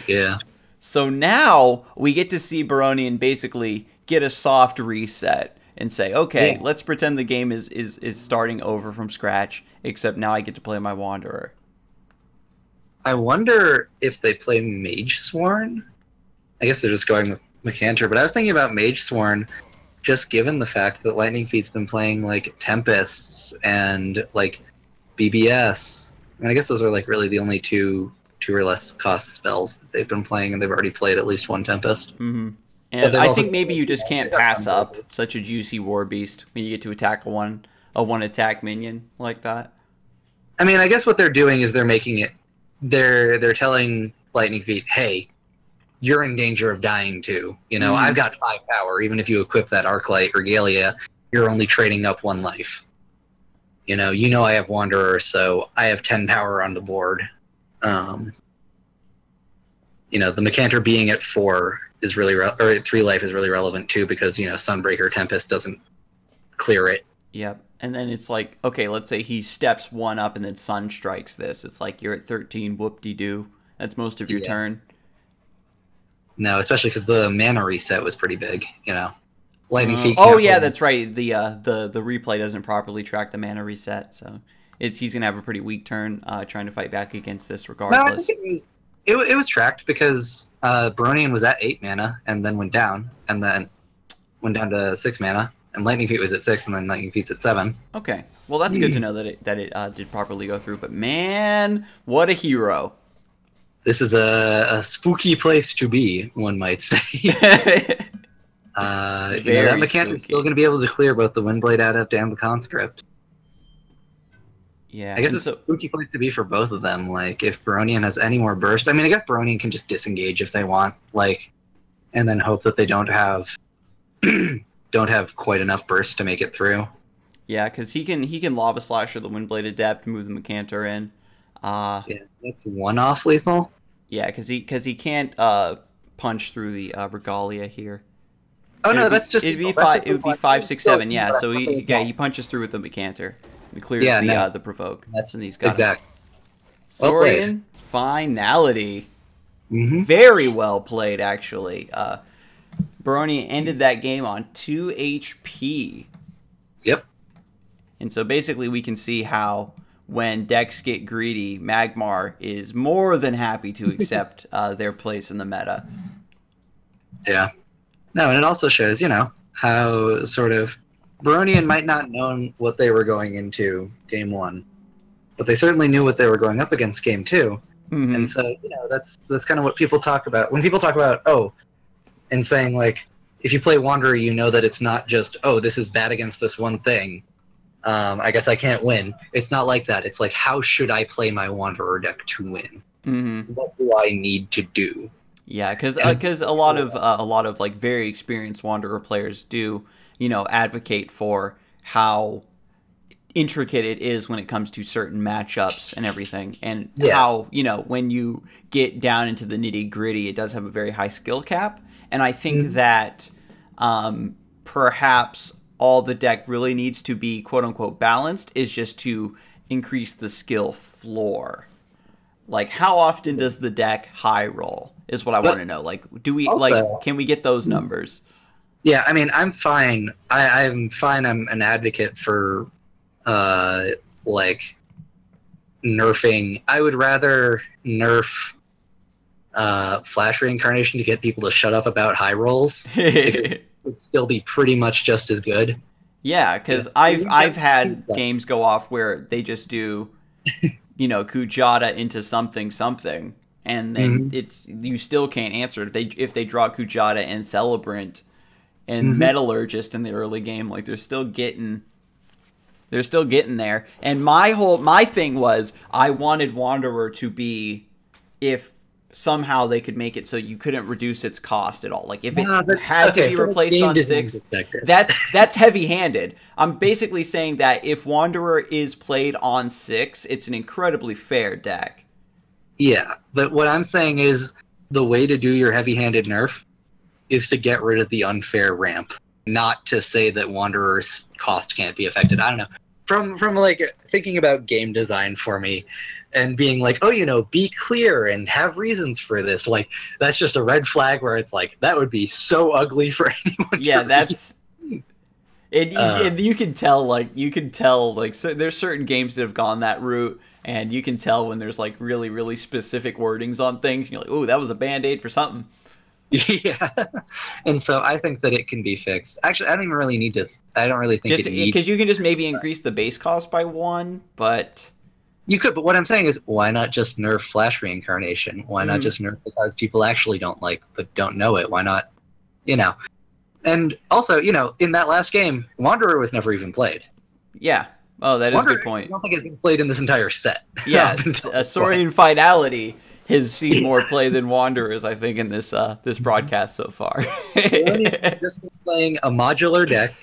Yeah. So now we get to see Baronian basically get a soft reset and say, okay, let's pretend the game is starting over from scratch, except now I get to play my Wanderer. I wonder if they play Mage Sworn. I guess they're just going with Mecanter, but I was thinking about Mage Sworn. Just given the fact that Lightning Feet's been playing like Tempests and like BBS, I mean, I guess those are like really the only two or less cost spells that they've been playing, and they've already played at least one Tempest. Mm-hmm. And I think maybe you just can't pass up such a juicy War Beast when you get to attack a one attack minion like that. I mean, I guess what they're doing is they're making it. They're telling Lightning Feet, hey, you're in danger of dying too. You know, I've got 5 power. Even if you equip that Arclight Regalia, you're only trading up 1 life. You know I have Wanderer, so I have 10 power on the board. The Mecanter being at 4 is really or at 3 life is really relevant too, because Sunbreaker Tempest doesn't clear it. Yep. And then it's like, okay, let's say he steps 1 up and then Sun strikes this. It's like you're at 13, whoop-de-doo. That's most of your turn. No, especially because the mana reset was pretty big, Lightning Feet. Oh yeah, that's right. The replay doesn't properly track the mana reset, so he's gonna have a pretty weak turn trying to fight back against this regardless. No, I think it was tracked because Baronian was at 8 mana and then went down to 6 mana, and Lightning Feet was at 6 and then Lightning Feet's at 7. Okay, well that's good to know that it did properly go through. But man, what a hero! This is a spooky place to be, one might say. That Mecanter's still going to be able to clear both the Windblade Adept and the Conscript. Yeah, I guess it's a spooky place to be for both of them. Like, if Baronian has any more burst, I mean, I guess Baronian can just disengage if they want, and then hope that they don't have quite enough burst to make it through. Yeah, because he can Lava Slash or the Windblade Adept, move the Mecanter in. Yeah, that's one off lethal. Yeah, because he can't punch through the regalia here. Oh no, that's just It'd be lethal. That's five. just It would be lethal. 5, It's 6, still 7. Yeah. lethal, So that's he lethal. he punches through with the Mecanter. He clears Yeah, no. the provoke. That's and he's got exactly. Well played. Saurian finality. Mm-hmm. Very well played, actually. Baroni ended that game on 2 HP. Yep. And so basically we can see how when decks get greedy, Magmar is more than happy to accept their place in the meta. Yeah. No, and it also shows, how sort of Baronian might not known what they were going into game 1, but they certainly knew what they were going up against game 2. Mm-hmm. And so, that's kind of what people talk about. When people talk about, and saying, like, if you play Wanderer, you know that it's not just, this is bad against this one thing. I guess I can't win. It's not like that. It's like, how should I play my Wanderer deck to win? Mm-hmm. What do I need to do? Yeah, because a lot of like very experienced Wanderer players do advocate for how intricate it is when it comes to certain matchups and everything, and how when you get down into the nitty gritty, it does have a very high skill cap, and I think that perhaps all the deck really needs to be quote unquote balanced is just to increase the skill floor. Like, how often does the deck high roll is what I want to know. Like, do we can we get those numbers? Yeah, I mean, I'm fine. I'm fine. I'm an advocate for like nerfing. I would rather nerf Flash Reincarnation to get people to shut up about high rolls. Because it would still be pretty much just as good. Yeah, because I've had games go off where they just do Kujata into something, and then you still can't answer it. If they draw Kujata and Celebrant and Metallurgist in the early game, like they're still getting there. And my thing was, I wanted Wanderer to be, if somehow they could make it so you couldn't reduce its cost at all. Like, if it had to be replaced on 6, that's heavy-handed. I'm basically saying that if Wanderer is played on 6, it's an incredibly fair deck. Yeah, but what I'm saying is the way to do your heavy-handed nerf is to get rid of the unfair ramp, not to say that Wanderer's cost can't be affected. I don't know. From like thinking about game design for me, and being like, be clear and have reasons for this. Like, that's just a red flag where it's like, that would be so ugly for anyone. Yeah, that's it. And you can tell, so there's certain games that have gone that route, and you can tell when there's like really, really specific wordings on things. You're like, ooh, that was a band-aid for something. Yeah, and so I think that it can be fixed. Actually, I don't even really need to. I don't really think because you can just maybe increase the base cost by 1, but. You could, but what I'm saying is, why not just nerf Flash Reincarnation? Why not just nerf the cards people actually don't like but don't know it? Why not, And also, in that last game, Wanderer was never even played. Yeah. Oh, that is a good point. I don't think it's been played in this entire set. Yeah, Saurian Finality has seen more play than Wanderers, I think, in this this broadcast so far. Just been playing a modular deck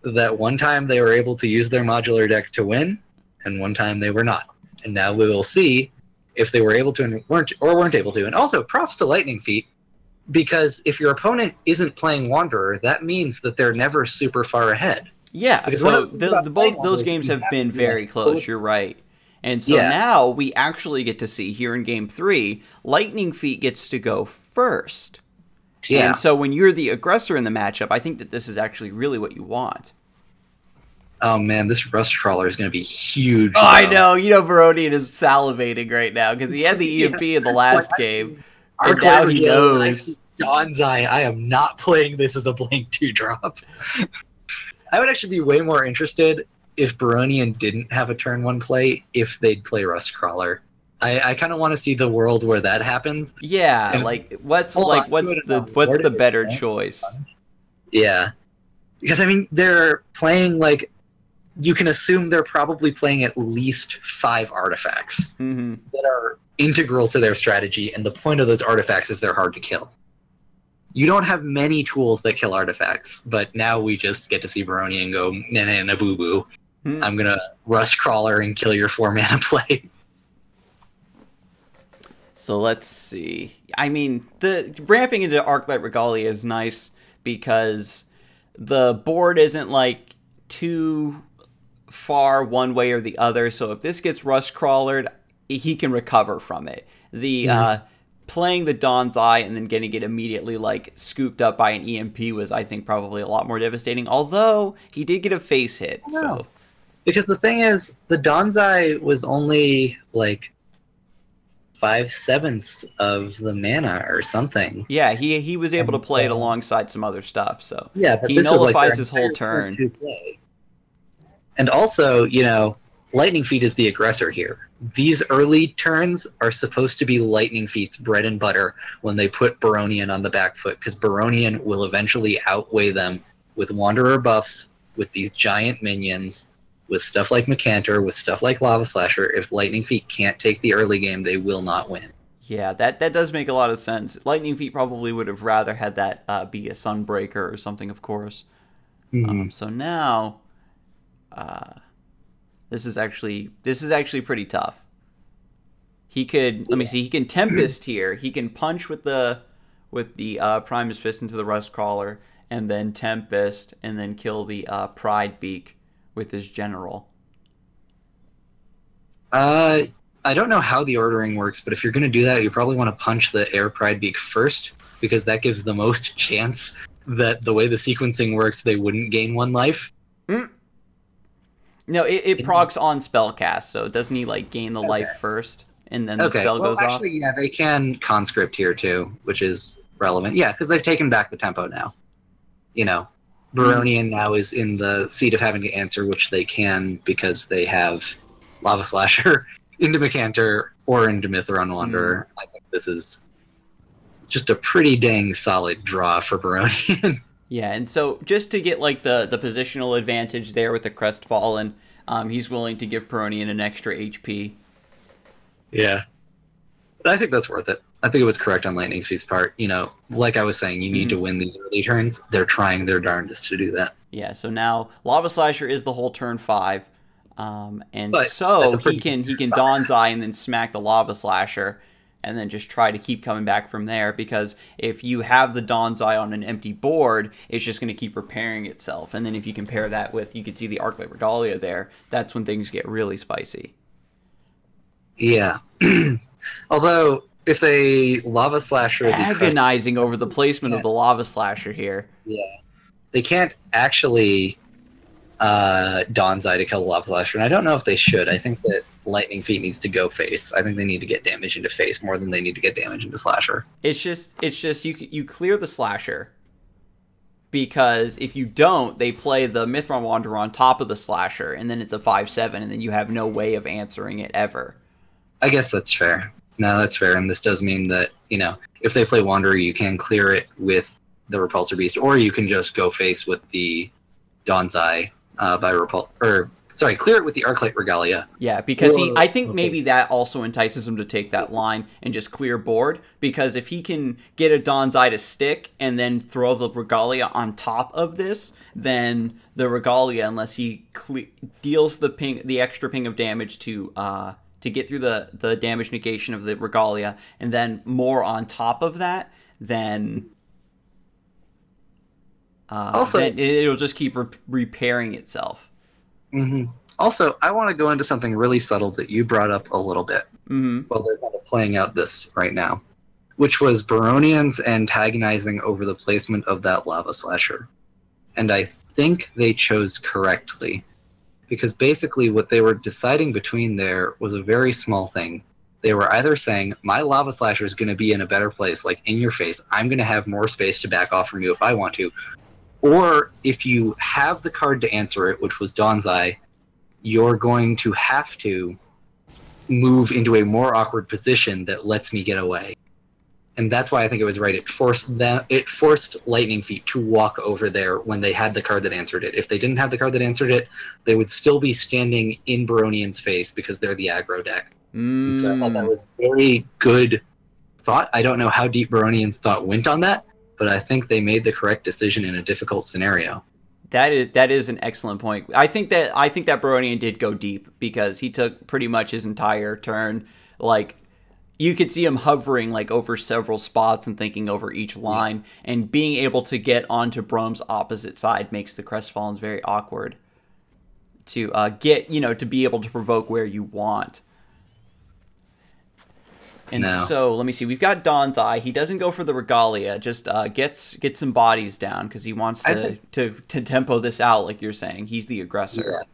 that one time they were able to use their modular deck to win, and one time they were not. And now we will see if they were able to and weren't able to. And also, props to Lightning Feet, because if your opponent isn't playing Wanderer, that means that they're never super far ahead. Yeah, because so both those games have been very close, you're right. And so now we actually get to see, here in Game 3, Lightning Feet gets to go first. Yeah. And so when you're the aggressor in the matchup, I think that this is actually really what you want. Oh man, this Rust Crawler is going to be huge. Oh, I know. Baronian is salivating right now because he had the EMP in the last game. And now he knows. John's Eye, I am not playing this as a blank 2-drop. I would actually be way more interested if Baronian didn't have a turn 1 play, if they'd play Rust Crawler. I kind of want to see the world where that happens. Yeah, and what's the better choice? Yeah. Because they're playing you can assume they're probably playing at least 5 artifacts that are integral to their strategy, and the point of those artifacts is they're hard to kill. You don't have many tools that kill artifacts, but now we just get to see Baronian go, na-na-na-boo-boo. I'm going to Rust Crawler and kill your 4-mana play. So let's see. I mean, the ramping into Arclight Regalia is nice because the board isn't like too far one way or the other. So if this gets rush crawlered, he can recover from it. The playing the Dawn's Eye and then getting it immediately like scooped up by an EMP was, I think, probably a lot more devastating. Although he did get a face hit. So because the thing is, the Dawn's Eye was only like 5/7 of the mana or something. yeah, he was able to play it alongside some other stuff. So yeah, but he this nullifies was like his whole turn. to play. And also, you know, Lightning Feet is the aggressor here. These early turns are supposed to be Lightning Feet's bread and butter when they put Baronian on the back foot, because Baronian will eventually outweigh them with Wanderer buffs, with these giant minions, with stuff like Macantor, with stuff like Lava Slasher. If Lightning Feet can't take the early game, they will not win. Yeah, that does make a lot of sense. Lightning Feet probably would have rather had that be a Sunbreaker or something, of course. So now, this is actually pretty tough. He could let me see. He can Tempest here. He can punch with the Primus Fist into the Rust Crawler, and then Tempest, and then kill the Pride Beak with his General. I don't know how the ordering works, but if you're going to do that, you probably want to punch the Air Pride Beak first, because that gives the most chance that the way the sequencing works, they wouldn't gain 1 life. No, it procs on spellcast, so doesn't he like gain the life first, and then the spell goes off? Actually, yeah, they can conscript here too, which is relevant. Yeah, because they've taken back the tempo now. You know, Baronian now is in the seat of having to answer, which they can because they have Lava Slasher into Macantor or into Mithron Wanderer. I think this is just a pretty dang solid draw for Baronian. Yeah, and so just to get like the positional advantage there with the Crestfallen, he's willing to give Baronian an extra HP. Yeah. I think that's worth it. I think it was correct on Lightning Feet's part. You know, like I was saying, you need to win these early turns. They're trying their darndest to do that. Yeah, so now Lava Slasher is the whole turn 5. And But so he can Dawn's Eye and then smack the Lava Slasher, and then just try to keep coming back from there, because if you have the Dawn's Eye on an empty board, it's just going to keep repairing itself. And then if you compare that with, you can see the Arclight Regalia there, that's when things get really spicy. Yeah. Although, if they Lava Slasher... Agonizing over the placement of the Lava Slasher here. Yeah. They can't actually Dawn's Eye to kill the Lava Slasher, and I don't know if they should. I think that Lightning Feet needs to go face. I think they need to get damage into face more than they need to get damage into Slasher. It's just you clear the Slasher, because if you don't, they play the Mithron Wanderer on top of the Slasher, and then it's a 5/7, and then you have no way of answering it ever. I guess that's fair. No, that's fair, and this does mean that, you know, if they play Wanderer, you can clear it with the Repulsor Beast, or you can just go face with the Dawn's Eye clear it with the Arclight Regalia. Yeah, because I think maybe that also entices him to take that line and just clear board, because if he can get a Dawn's Eye to stick and then throw the Regalia on top of this, then the Regalia, unless he deals the extra ping of damage to get through the damage negation of the Regalia, and then more on top of that, then then it'll just keep repairing itself. Also, I want to go into something really subtle that you brought up a little bit while they're kind of playing out this right now, which was Baronians antagonizing over the placement of that Lava Slasher. And I think they chose correctly, because basically what they were deciding between there was a very small thing. They were either saying, my Lava Slasher is going to be in a better place, like in your face. I'm going to have more space to back off from you if I want to. Or if you have the card to answer it, which was Dawn's Eye, you're going to have to move into a more awkward position that lets me get away. And that's why I think it was right. It forced Lightning Feet to walk over there when they had the card that answered it. If they didn't have the card that answered it, they would still be standing in Baronian's face because they're the aggro deck. So I thought that was very good thought. I don't know how deep Baronian's thought went on that, but I think they made the correct decision in a difficult scenario. That is an excellent point. I think that Baronian did go deep, because he took pretty much his entire turn like You could see him hovering like over several spots and thinking over each line, and being able to get onto Brome's opposite side makes the Crestfallens very awkward to get, to be able to provoke where you want. And so, let me see. We've got Dawn's Eye. He doesn't go for the Regalia. Just gets some bodies down because he wants to tempo this out, like you're saying. He's the aggressor.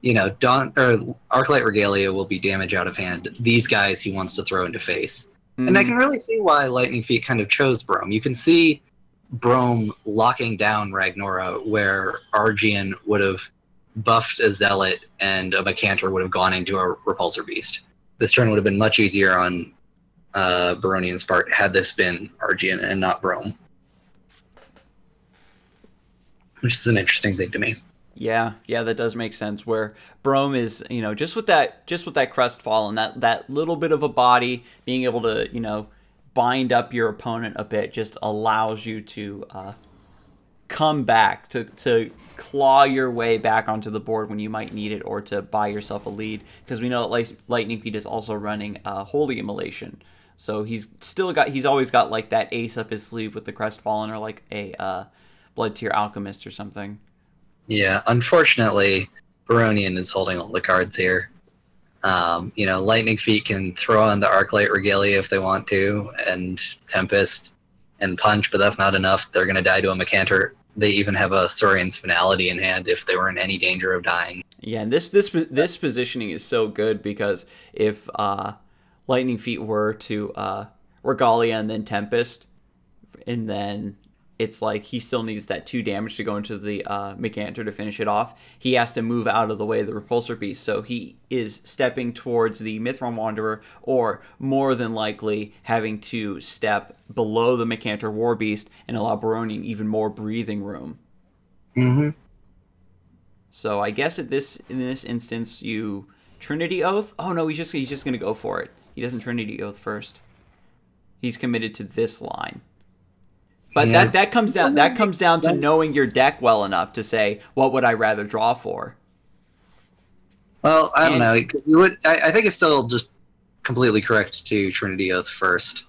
Yeah. Arclight Regalia will be damage out of hand. These guys he wants to throw into face. And I can really see why Lightning Feet kind of chose Brome. You can see Brome locking down Ragnora, where Argian would have buffed a Zealot and a Mecantor would have gone into a Repulsor Beast. This turn would have been much easier on Baronian's part had this been Argian and not Brome. Which is an interesting thing to me. Yeah, that does make sense. Where Brome is, just with that Crestfallen, that little bit of a body, being able to, bind up your opponent a bit, just allows you to come back, to claw your way back onto the board when you might need it, or to buy yourself a lead. Because we know that Lightning Feet is also running Holy Immolation, so he's always got like that ace up his sleeve with the Crestfallen, or like a Blood Tear Alchemist or something. Yeah, unfortunately, Baronian is holding all the cards here. Lightning Feet can throw on the Arclight Regalia if they want to, and Tempest, and Punch, but that's not enough. They're going to die to a Mecantor. They even have a Saurian's Finality in hand if they were in any danger of dying. Yeah, and this positioning is so good, because if Lightning Feet were to Regalia and then Tempest, and then it's like he still needs that 2 damage to go into the Mecantor to finish it off. He has to move out of the way of the Repulsor Beast, so he is stepping towards the Mithron Wanderer, or more than likely having to step below the Mecantor War Beast and allow Baronian even more breathing room. Mm-hmm. So I guess in this instance, you Trinity Oath. Oh no, he's just gonna go for it. He doesn't Trinity Oath first. He's committed to this line. But that comes down to knowing your deck well enough to say, what would I rather draw for? Well, I don't know. I think it's still just completely correct to Trinity Oath first.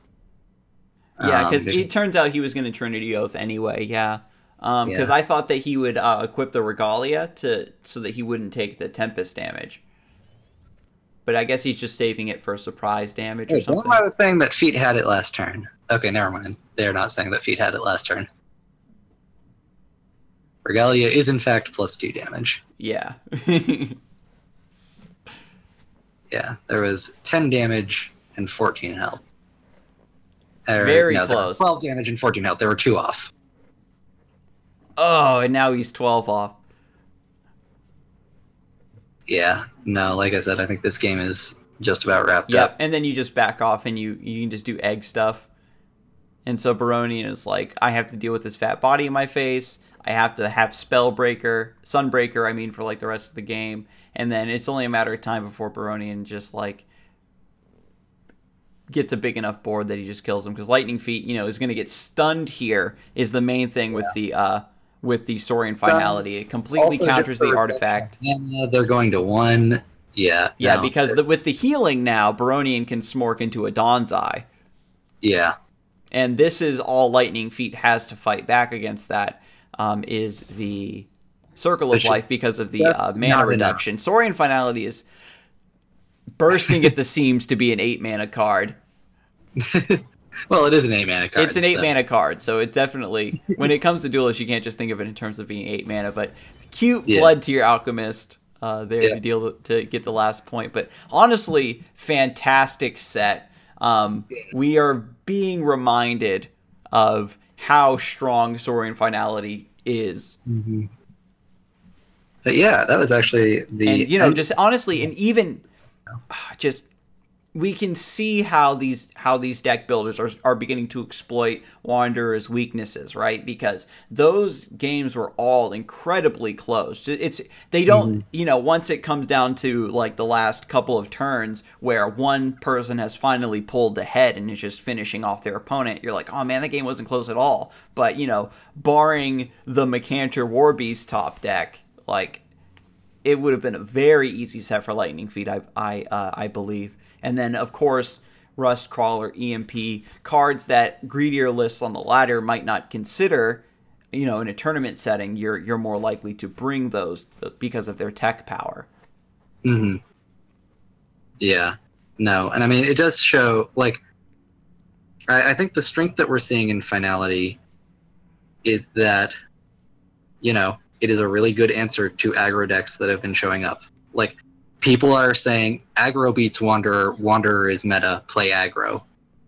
Yeah, because it turns out he was going to Trinity Oath anyway. Yeah, because I thought that he would equip the Regalia so that he wouldn't take the Tempest damage. But I guess he's just saving it for surprise damage or something. I was saying that Feet had it last turn. Okay, never mind. They're not saying that Feet had it last turn. Regalia is in fact +2 damage. Yeah. Yeah, there was 10 damage and 14 health. Very close. There was 12 damage and 14 health. There were 2 off. Oh, and now he's 12 off. Yeah, no, like I said, I think this game is just about wrapped up. Yep, and then you just back off and you can just do egg stuff. And so Baronian is like, I have to deal with this fat body in my face. I have to have Sunbreaker, for like the rest of the game. And then it's only a matter of time before Baronian just like gets a big enough board that he just kills him. Because Lightning Feet, is going to get stunned here is the main thing with the Saurian Finality. It completely counters the artifact. They're going to 1. Yeah. Yeah, because with the healing now, Baronian can smork into a Dawn's Eye. Yeah. And this is all Lightning Feet has to fight back against that, is the Circle of Life, because of the mana reduction. Saurian Finality is bursting at the seams to be an 8-mana card. Well, it is an 8-mana card. It's an 8-mana card, so it's definitely, when it comes to Duelist, you can't just think of it in terms of being 8 mana, but cute Blood Tear Alchemist to get the last point. But honestly, fantastic set. We are being reminded of how strong Saurian Finality is. Mm-hmm. But yeah, that was actually just honestly, and even just we can see how these deck builders are beginning to exploit Wanderer's weaknesses, right? Because those games were all incredibly close. They don't, once it comes down to like the last couple of turns where one person has finally pulled ahead and is just finishing off their opponent, you're like, oh man, that game wasn't close at all. But barring the Mecantor Warbeast top deck, like it would have been a very easy set for Lightning Feet, I believe. And then, of course, Rust Crawler, EMP, cards that greedier lists on the ladder might not consider. In a tournament setting, you're more likely to bring those because of their tech power. Mm-hmm. Yeah. No, and I mean, it does show, like, I think the strength that we're seeing in Finality is that, it is a really good answer to aggro decks that have been showing up. Like, people are saying aggro beats Wanderer, Wanderer is meta, play aggro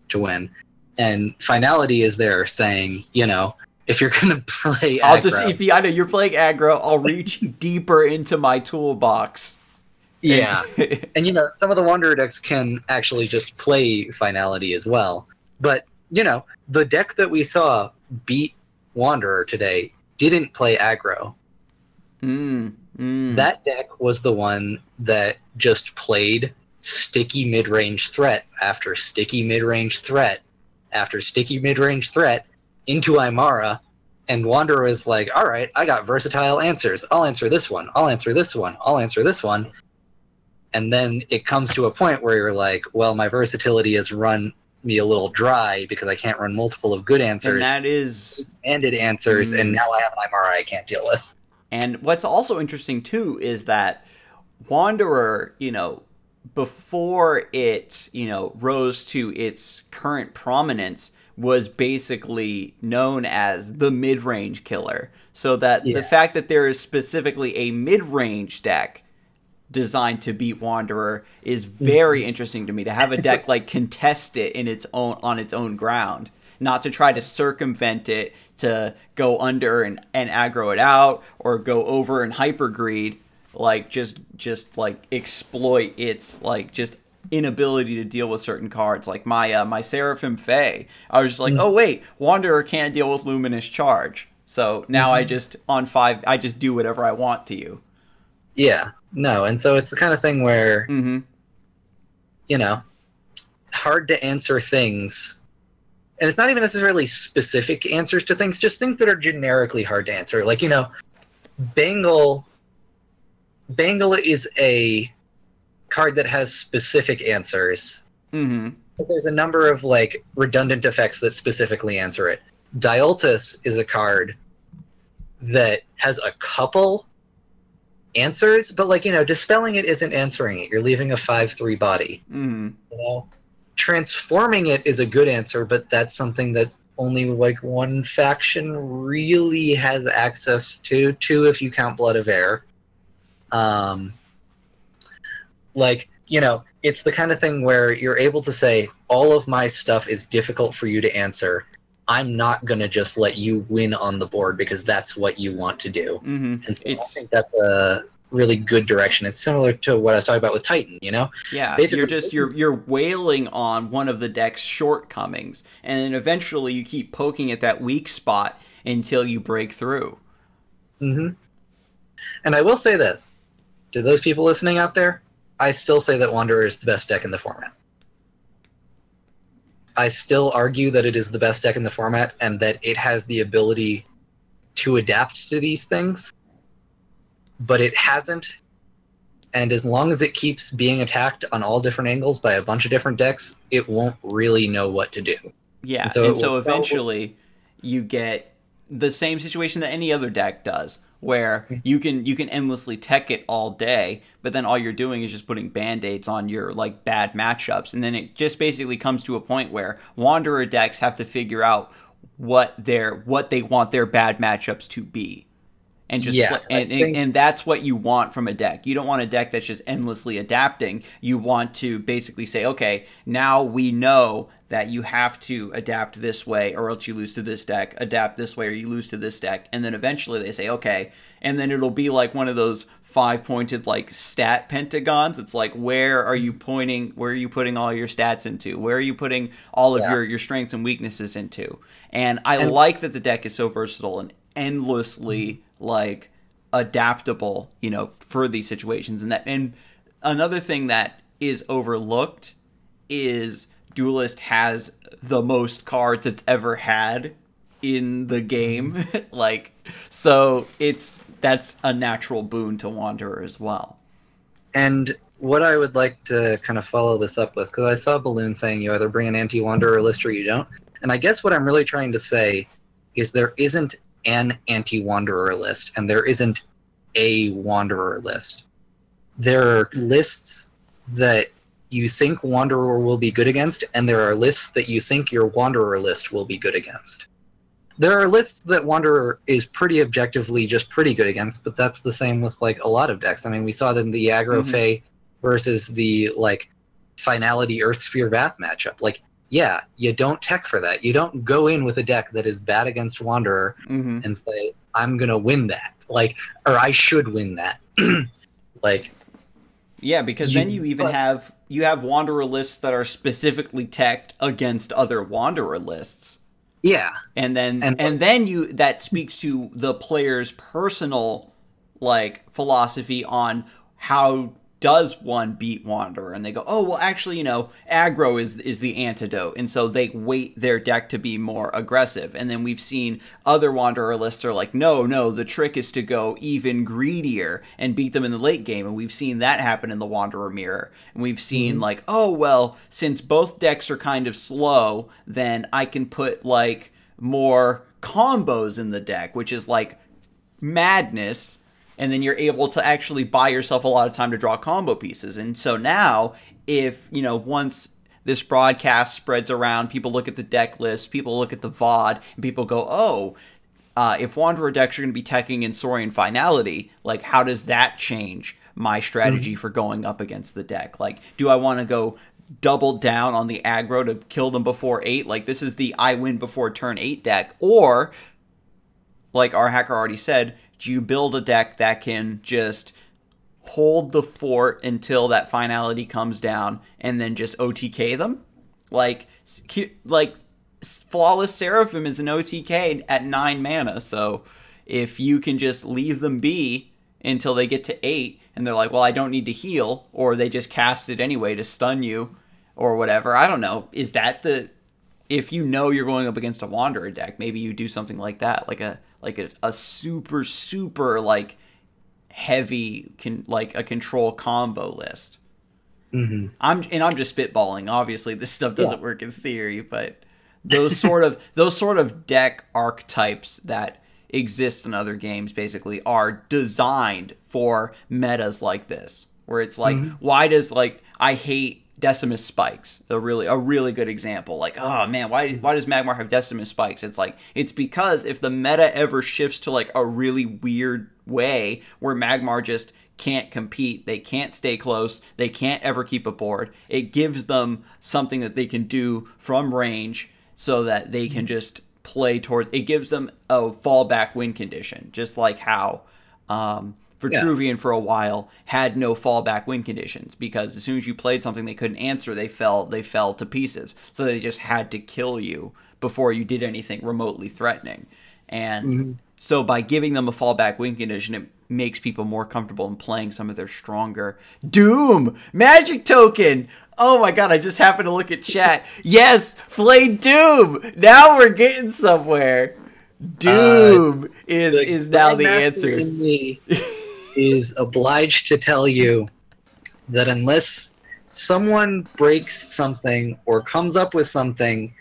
to win. And Finality is there saying, if you're going to play aggro... I know you're playing aggro, I'll reach deeper into my toolbox. Yeah. And, some of the Wanderer decks can actually just play Finality as well. But, the deck that we saw beat Wanderer today didn't play aggro. That deck was the one that just played sticky mid-range threat after sticky mid-range threat after sticky mid-range threat into Aymara, and Wanderer is like, all right, I got versatile answers. I'll answer this one. I'll answer this one. I'll answer this one. And then it comes to a point where you're like, well, my versatility has run me a little dry because I can't run multiple of good answers. And that is... ended answers, and now I have an Aymara I can't deal with. And what's also interesting, too, is that Wanderer, before it, rose to its current prominence, was basically known as the mid-range killer. So that the fact that there is specifically a mid-range deck designed to beat Wanderer is very interesting to me. To have a deck like contest it on its own ground, not to try to circumvent it, to go under and aggro it out, or go over and hyper greed, like just like exploit its like just inability to deal with certain cards. Like my Seraphim Fae, I was just like, oh wait, Wanderer can't deal with Luminous Charge, so now I just on 5 I just do whatever I want to you. Yeah, no, and so it's the kind of thing where hard to answer things. And it's not even necessarily specific answers to things, just things that are generically hard to answer. Like, Bangle is a card that has specific answers. But there's a number of, like, redundant effects that specifically answer it. Dialtus is a card that has a couple answers, but, like, dispelling it isn't answering it. You're leaving a 5/3 body. Transforming it is a good answer, but that's something that only like one faction really has access to, two if you count Blood of Air. It's the kind of thing where you're able to say, all of my stuff is difficult for you to answer. I'm not going to just let you win on the board because that's what you want to do. And so I think that's a really good direction. It's similar to what I was talking about with Titan, Yeah, basically, you're wailing on one of the deck's shortcomings, and then eventually you keep poking at that weak spot until you break through. And I will say this to those people listening out there, I still say that Wanderer is the best deck in the format. I still argue that it is the best deck in the format, and that it has the ability to adapt to these things, but it hasn't. And as long as it keeps being attacked on all different angles by a bunch of different decks, it won't really know what to do. Yeah, and so eventually you get the same situation that any other deck does, where you can endlessly tech it all day, but then all you're doing is just putting band-aids on your like bad matchups, and then it just basically comes to a point where Wanderer decks have to figure out what they want their bad matchups to be. And just and that's what you want from a deck. You don't want a deck that's just endlessly adapting. You want to basically say, okay, now we know that you have to adapt this way or else you lose to this deck, adapt this way or you lose to this deck, and then eventually they say, okay, and then it'll be like one of those 5-pointed like stat pentagons. It's like, where are you putting all your stats into? Where are you putting all of your strengths and weaknesses into? And I like that the deck is so versatile and endlessly like adaptable, for these situations. And another thing that is overlooked is Duelist has the most cards it's ever had in the game. So that's a natural boon to Wanderer as well. And what I would like to kind of follow this up with, because I saw Balloon saying you either bring an anti-wanderer list or you don't, and I guess what I'm really trying to say is there isn't an anti-wanderer list, and there isn't a wanderer list. There are lists that you think wanderer will be good against, and there are lists that you think your wanderer list will be good against. There are lists that wanderer is pretty objectively just pretty good against, but that's the same with like a lot of decks. I mean, we saw that in the aggro Fae versus the like finality Earthsphere Vath matchup. Like, yeah, you don't tech for that. You don't go in with a deck that is bad against wanderer and say, I'm gonna win that. Like, or I should win that. Like, yeah, because then you even have wanderer lists that are specifically teched against other wanderer lists. Yeah. And then that speaks to the player's personal like philosophy on how does one beat wanderer, and they go, oh well, actually, aggro is the antidote, and so they weight their deck to be more aggressive. And then we've seen other wanderer lists are like, no, the trick is to go even greedier and beat them in the late game, and we've seen that happen in the wanderer mirror. And we've seen like, oh well, since both decks are kind of slow, then I can put like more combos in the deck, which is like madness. And then you're able to actually buy yourself a lot of time to draw combo pieces. And so now, if, once this broadcast spreads around, people look at the deck list, people look at the VOD, and people go, oh, if Wanderer decks are going to be teching in Saurian Finality, like, how does that change my strategy for going up against the deck? Like, do I want to go double down on the aggro to kill them before 8? Like, this is the I win before turn 8 deck. Or, like our hacker already said, do you build a deck that can just hold the fort until that finality comes down and then just OTK them? Like Flawless Seraphim is an OTK at 9 mana, so if you can just leave them be until they get to 8, and they're like, well, I don't need to heal, or they just cast it anyway to stun you, or whatever. I don't know. Is that if you're going up against a Wanderer deck, maybe you do something like that, like a super like heavy a control combo list. I'm just spitballing. Obviously, this stuff doesn't work in theory, but those sort of deck archetypes that exist in other games basically are designed for metas like this, where it's like, why does I hate Decimus Spikes, a really good example. Like, oh man, why does Magmar have Decimus Spikes? It's because if the meta ever shifts to like a really weird way where Magmar just can't compete, they can't stay close, they can't ever keep a board, it gives them something that they can do from range so that they can just play towards, it gives them a fallback win condition, just like how Vitruvian for a while had no fallback win conditions, because as soon as you played something they couldn't answer, they fell to pieces. So they just had to kill you before you did anything remotely threatening. And so by giving them a fallback win condition, it makes people more comfortable in playing some of their stronger Doom magic token. Oh my god, I just happened to look at chat. Yes, play Doom. Now we're getting somewhere. Doom is now the answer. Is obliged to tell you that unless someone breaks something or comes up with something,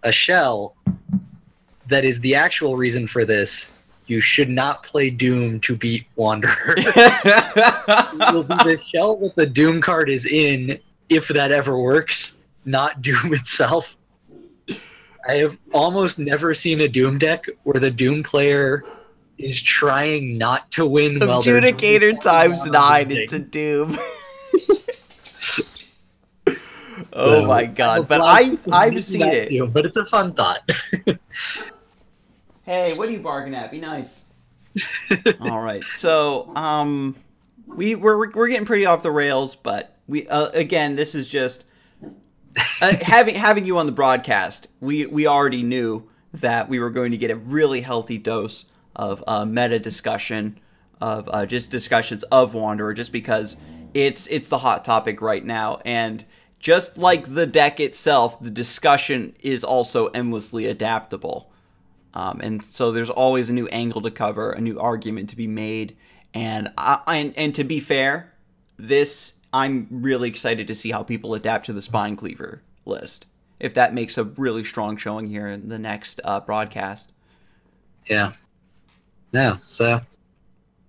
a shell, that is the actual reason for this, you should not play Doom to beat Wanderer. It will be the shell that the Doom card is in, if that ever works, not Doom itself. I have almost never seen a Doom deck where the Doom player is trying not to win while they're Adjudicator times 9 into Doom. Oh my god, but I've seen it. But it's a fun thought. Hey, what are you bargaining at? Be nice. All right, so we're getting pretty off the rails, but we again, this is just having you on the broadcast. We already knew that we were going to get a really healthy dose of meta discussion, of just discussions of Wanderer, just because it's the hot topic right now. And just like the deck itself, the discussion is also endlessly adaptable. And so there's always a new angle to cover, a new argument to be made. And to be fair, this I'm really excited to see how people adapt to the Spine Cleaver list. If that makes a really strong showing here in the next broadcast. Yeah. No, so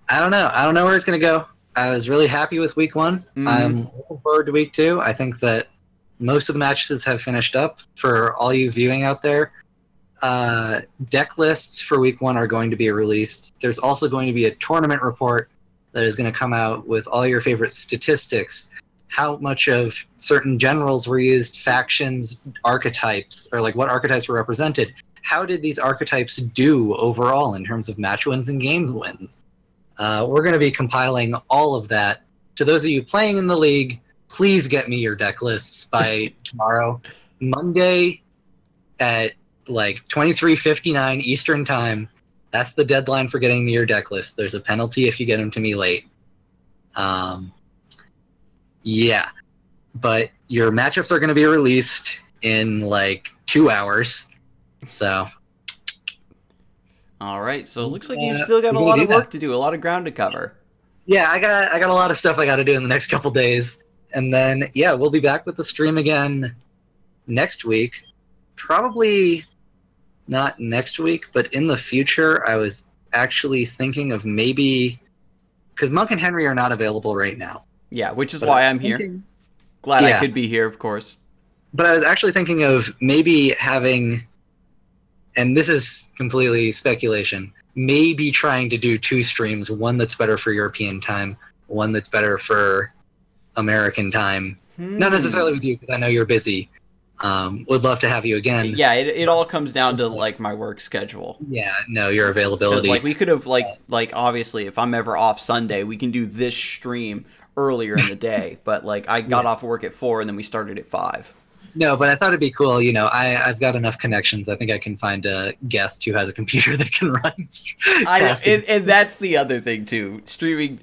I don't know. I don't know where it's going to go. I was really happy with week 1. Mm-hmm. I'm looking forward to week 2. I think that most of the matches have finished up. For all you viewing out there, deck lists for week 1 are going to be released. There's also going to be a tournament report that is going to come out with all your favorite statistics, how much of certain generals were used, factions, archetypes, or like what archetypes were represented. How did these archetypes do overall in terms of match wins and game wins? We're going to be compiling all of that. To those of you playing in the league, please get me your deck lists by tomorrow, Monday at like 23:59 Eastern Time. That's the deadline for getting me your deck list. There's a penalty if you get them to me late. Yeah, but your matchups are going to be released in like 2 hours. So. All right, so it looks like you've still got a lot of work to do, a lot of ground to cover. Yeah, I got a lot of stuff I got to do in the next couple days, and then yeah, we'll be back with the stream again next week. Probably not next week, but in the future. I was actually thinking of maybe, because Monk and Henry are not available right now. Yeah, which is why I'm here. Glad I could be here, of course. But I was actually thinking of maybe having, and this is completely speculation, maybe trying to do 2 streams, one that's better for European time, one that's better for American time. Not necessarily with you, because I know you're busy. Would love to have you again. Yeah, it all comes down to like my work schedule. Yeah, no, your availability. Like we could have like obviously if I'm ever off Sunday, we can do this stream earlier in the day. But like I got off work at 4 and then we started at 5. No, but I thought it'd be cool. You know, I've got enough connections. I think I can find a guest who has a computer that can run. And that's the other thing too. Streaming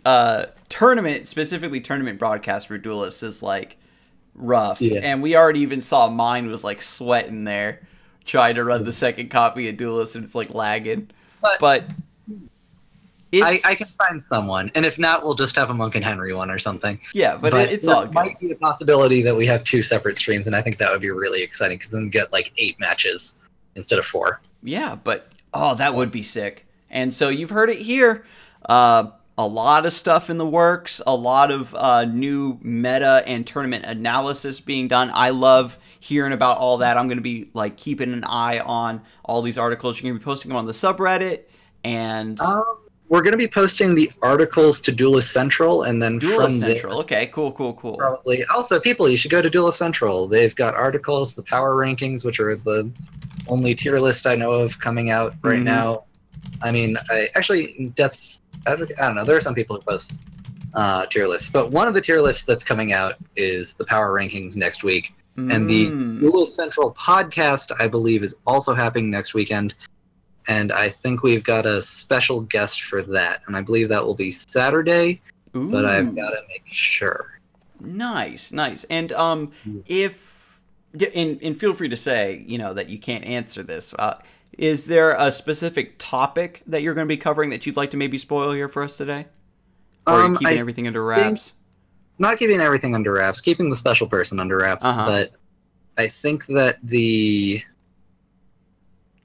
tournament, specifically tournament broadcast for Duelists is like rough. Yeah. And we already even saw mine was like sweating there trying to run the second copy of Duelist and it's like lagging. But I can find someone, and if not, we'll just have a Monk and Henry one or something. Yeah, but it's all good. It might be a possibility that we have 2 separate streams, and I think that would be really exciting because then we get like 8 matches instead of 4. Yeah, but that would be sick. And so you've heard it here. A lot of stuff in the works, a lot of new meta and tournament analysis being done. I love hearing about all that. I'm going to be like keeping an eye on all these articles. You're going to be posting them on the subreddit, and we're going to be posting the articles to Duelist Central, and then Duelist from Central. There, okay, cool. Probably. Also, people, you should go to Duelist Central. They've got articles, the power rankings, which are the only tier list I know of coming out right now. I mean, I don't know. There are some people who post tier lists, but one of the tier lists that's coming out is the power rankings next week, and the Duelist Central podcast, I believe, is also happening next weekend. And I think we've got a special guest for that, and I believe that will be Saturday. But I've got to make sure. Nice. And if feel free to say that you can't answer this. Is there a specific topic that you're going to be covering that you'd like to maybe spoil here for us today? Or are you keeping everything under wraps? Not keeping everything under wraps, keeping the special person under wraps. But I think that the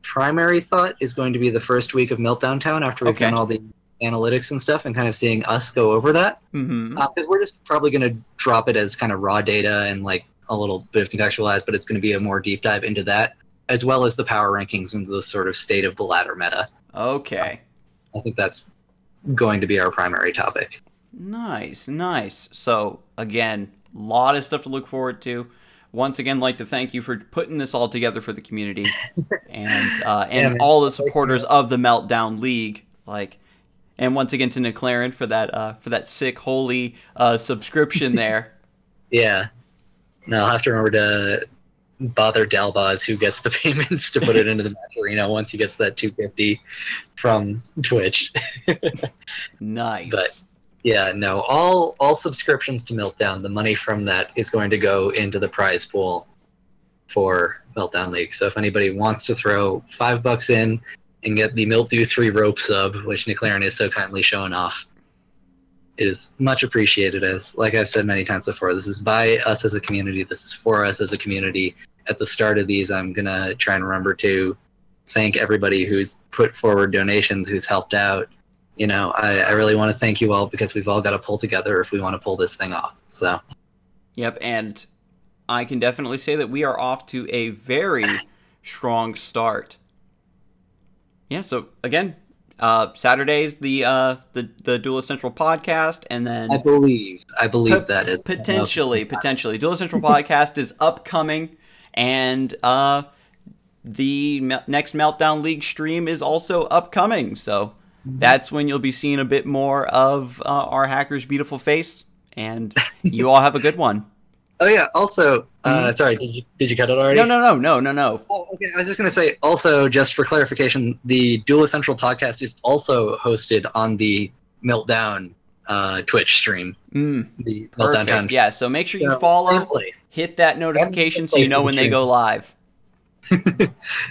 primary thought is going to be the first week of Meltdown Town after we've done all the analytics and stuff and kind of seeing us go over that. Because we're just probably going to drop it as kind of raw data and like a little bit of contextualized, but it's going to be a more deep dive into that, as well as the power rankings and the sort of state of the ladder meta. Okay. I think that's going to be our primary topic. Nice. So, again, a lot of stuff to look forward to. Once again, like to thank you for putting this all together for the community and all the supporters of the Meltdown League. And once again to McLaren for that sick holy subscription there. Yeah. No, I'll have to remember to bother Dalbaz, who gets the payments, to put it into the match arena once he gets that 250 from Twitch. Nice. But yeah, no, all subscriptions to Meltdown, the money from that is going to go into the prize pool for Meltdown League. So if anybody wants to throw $5 in and get the Mildew 3 rope sub, which McLaren is so kindly showing off, It is much appreciated. As like I've said many times before, this is by us as a community. This is for us as a community. At the start of these, I'm gonna try and remember to thank everybody who's put forward donations, who's helped out. I really want to thank you all, because we've all got to pull together if we want to pull this thing off. So, yep, and I can definitely say that we are off to a very strong start. Yeah, so again, Saturday's the Duelist Central podcast, and then I believe that is potentially Duelist Central podcast is upcoming, and the next Meltdown League stream is also upcoming. So that's when you'll be seeing a bit more of our hacker's beautiful face, and you all have a good one. Oh yeah. Also, sorry, did you cut it already? No. Oh, okay. I was just gonna say. Also, just for clarification, the Duelist Central podcast is also hosted on the Meltdown Twitch stream. The Perfect. Meltdown. Yeah. So make sure you follow, hit that notification so you know when they go live.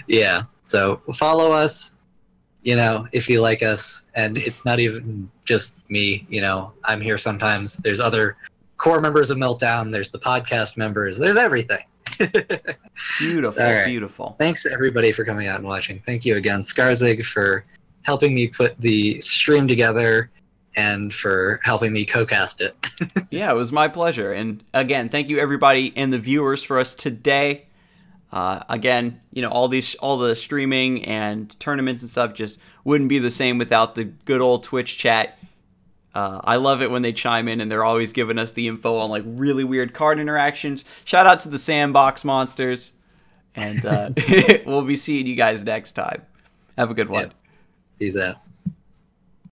Yeah. So follow us. If you like us, and it's not even just me. I'm here sometimes. There's other core members of Meltdown, there's the podcast members, there's everything. Beautiful, right. Beautiful. Thanks to everybody for coming out and watching. Thank you again, Skarzig, for helping me put the stream together and for helping me co-cast it. Yeah, it was my pleasure. And again, thank you everybody and the viewers for us today. Again, all the streaming and tournaments and stuff just wouldn't be the same without the good old Twitch chat. I love it when they chime in and they're always giving us the info on like really weird card interactions. Shout out to the Sandbox Monsters. And we'll be seeing you guys next time. Have a good one. Yeah. Peace out.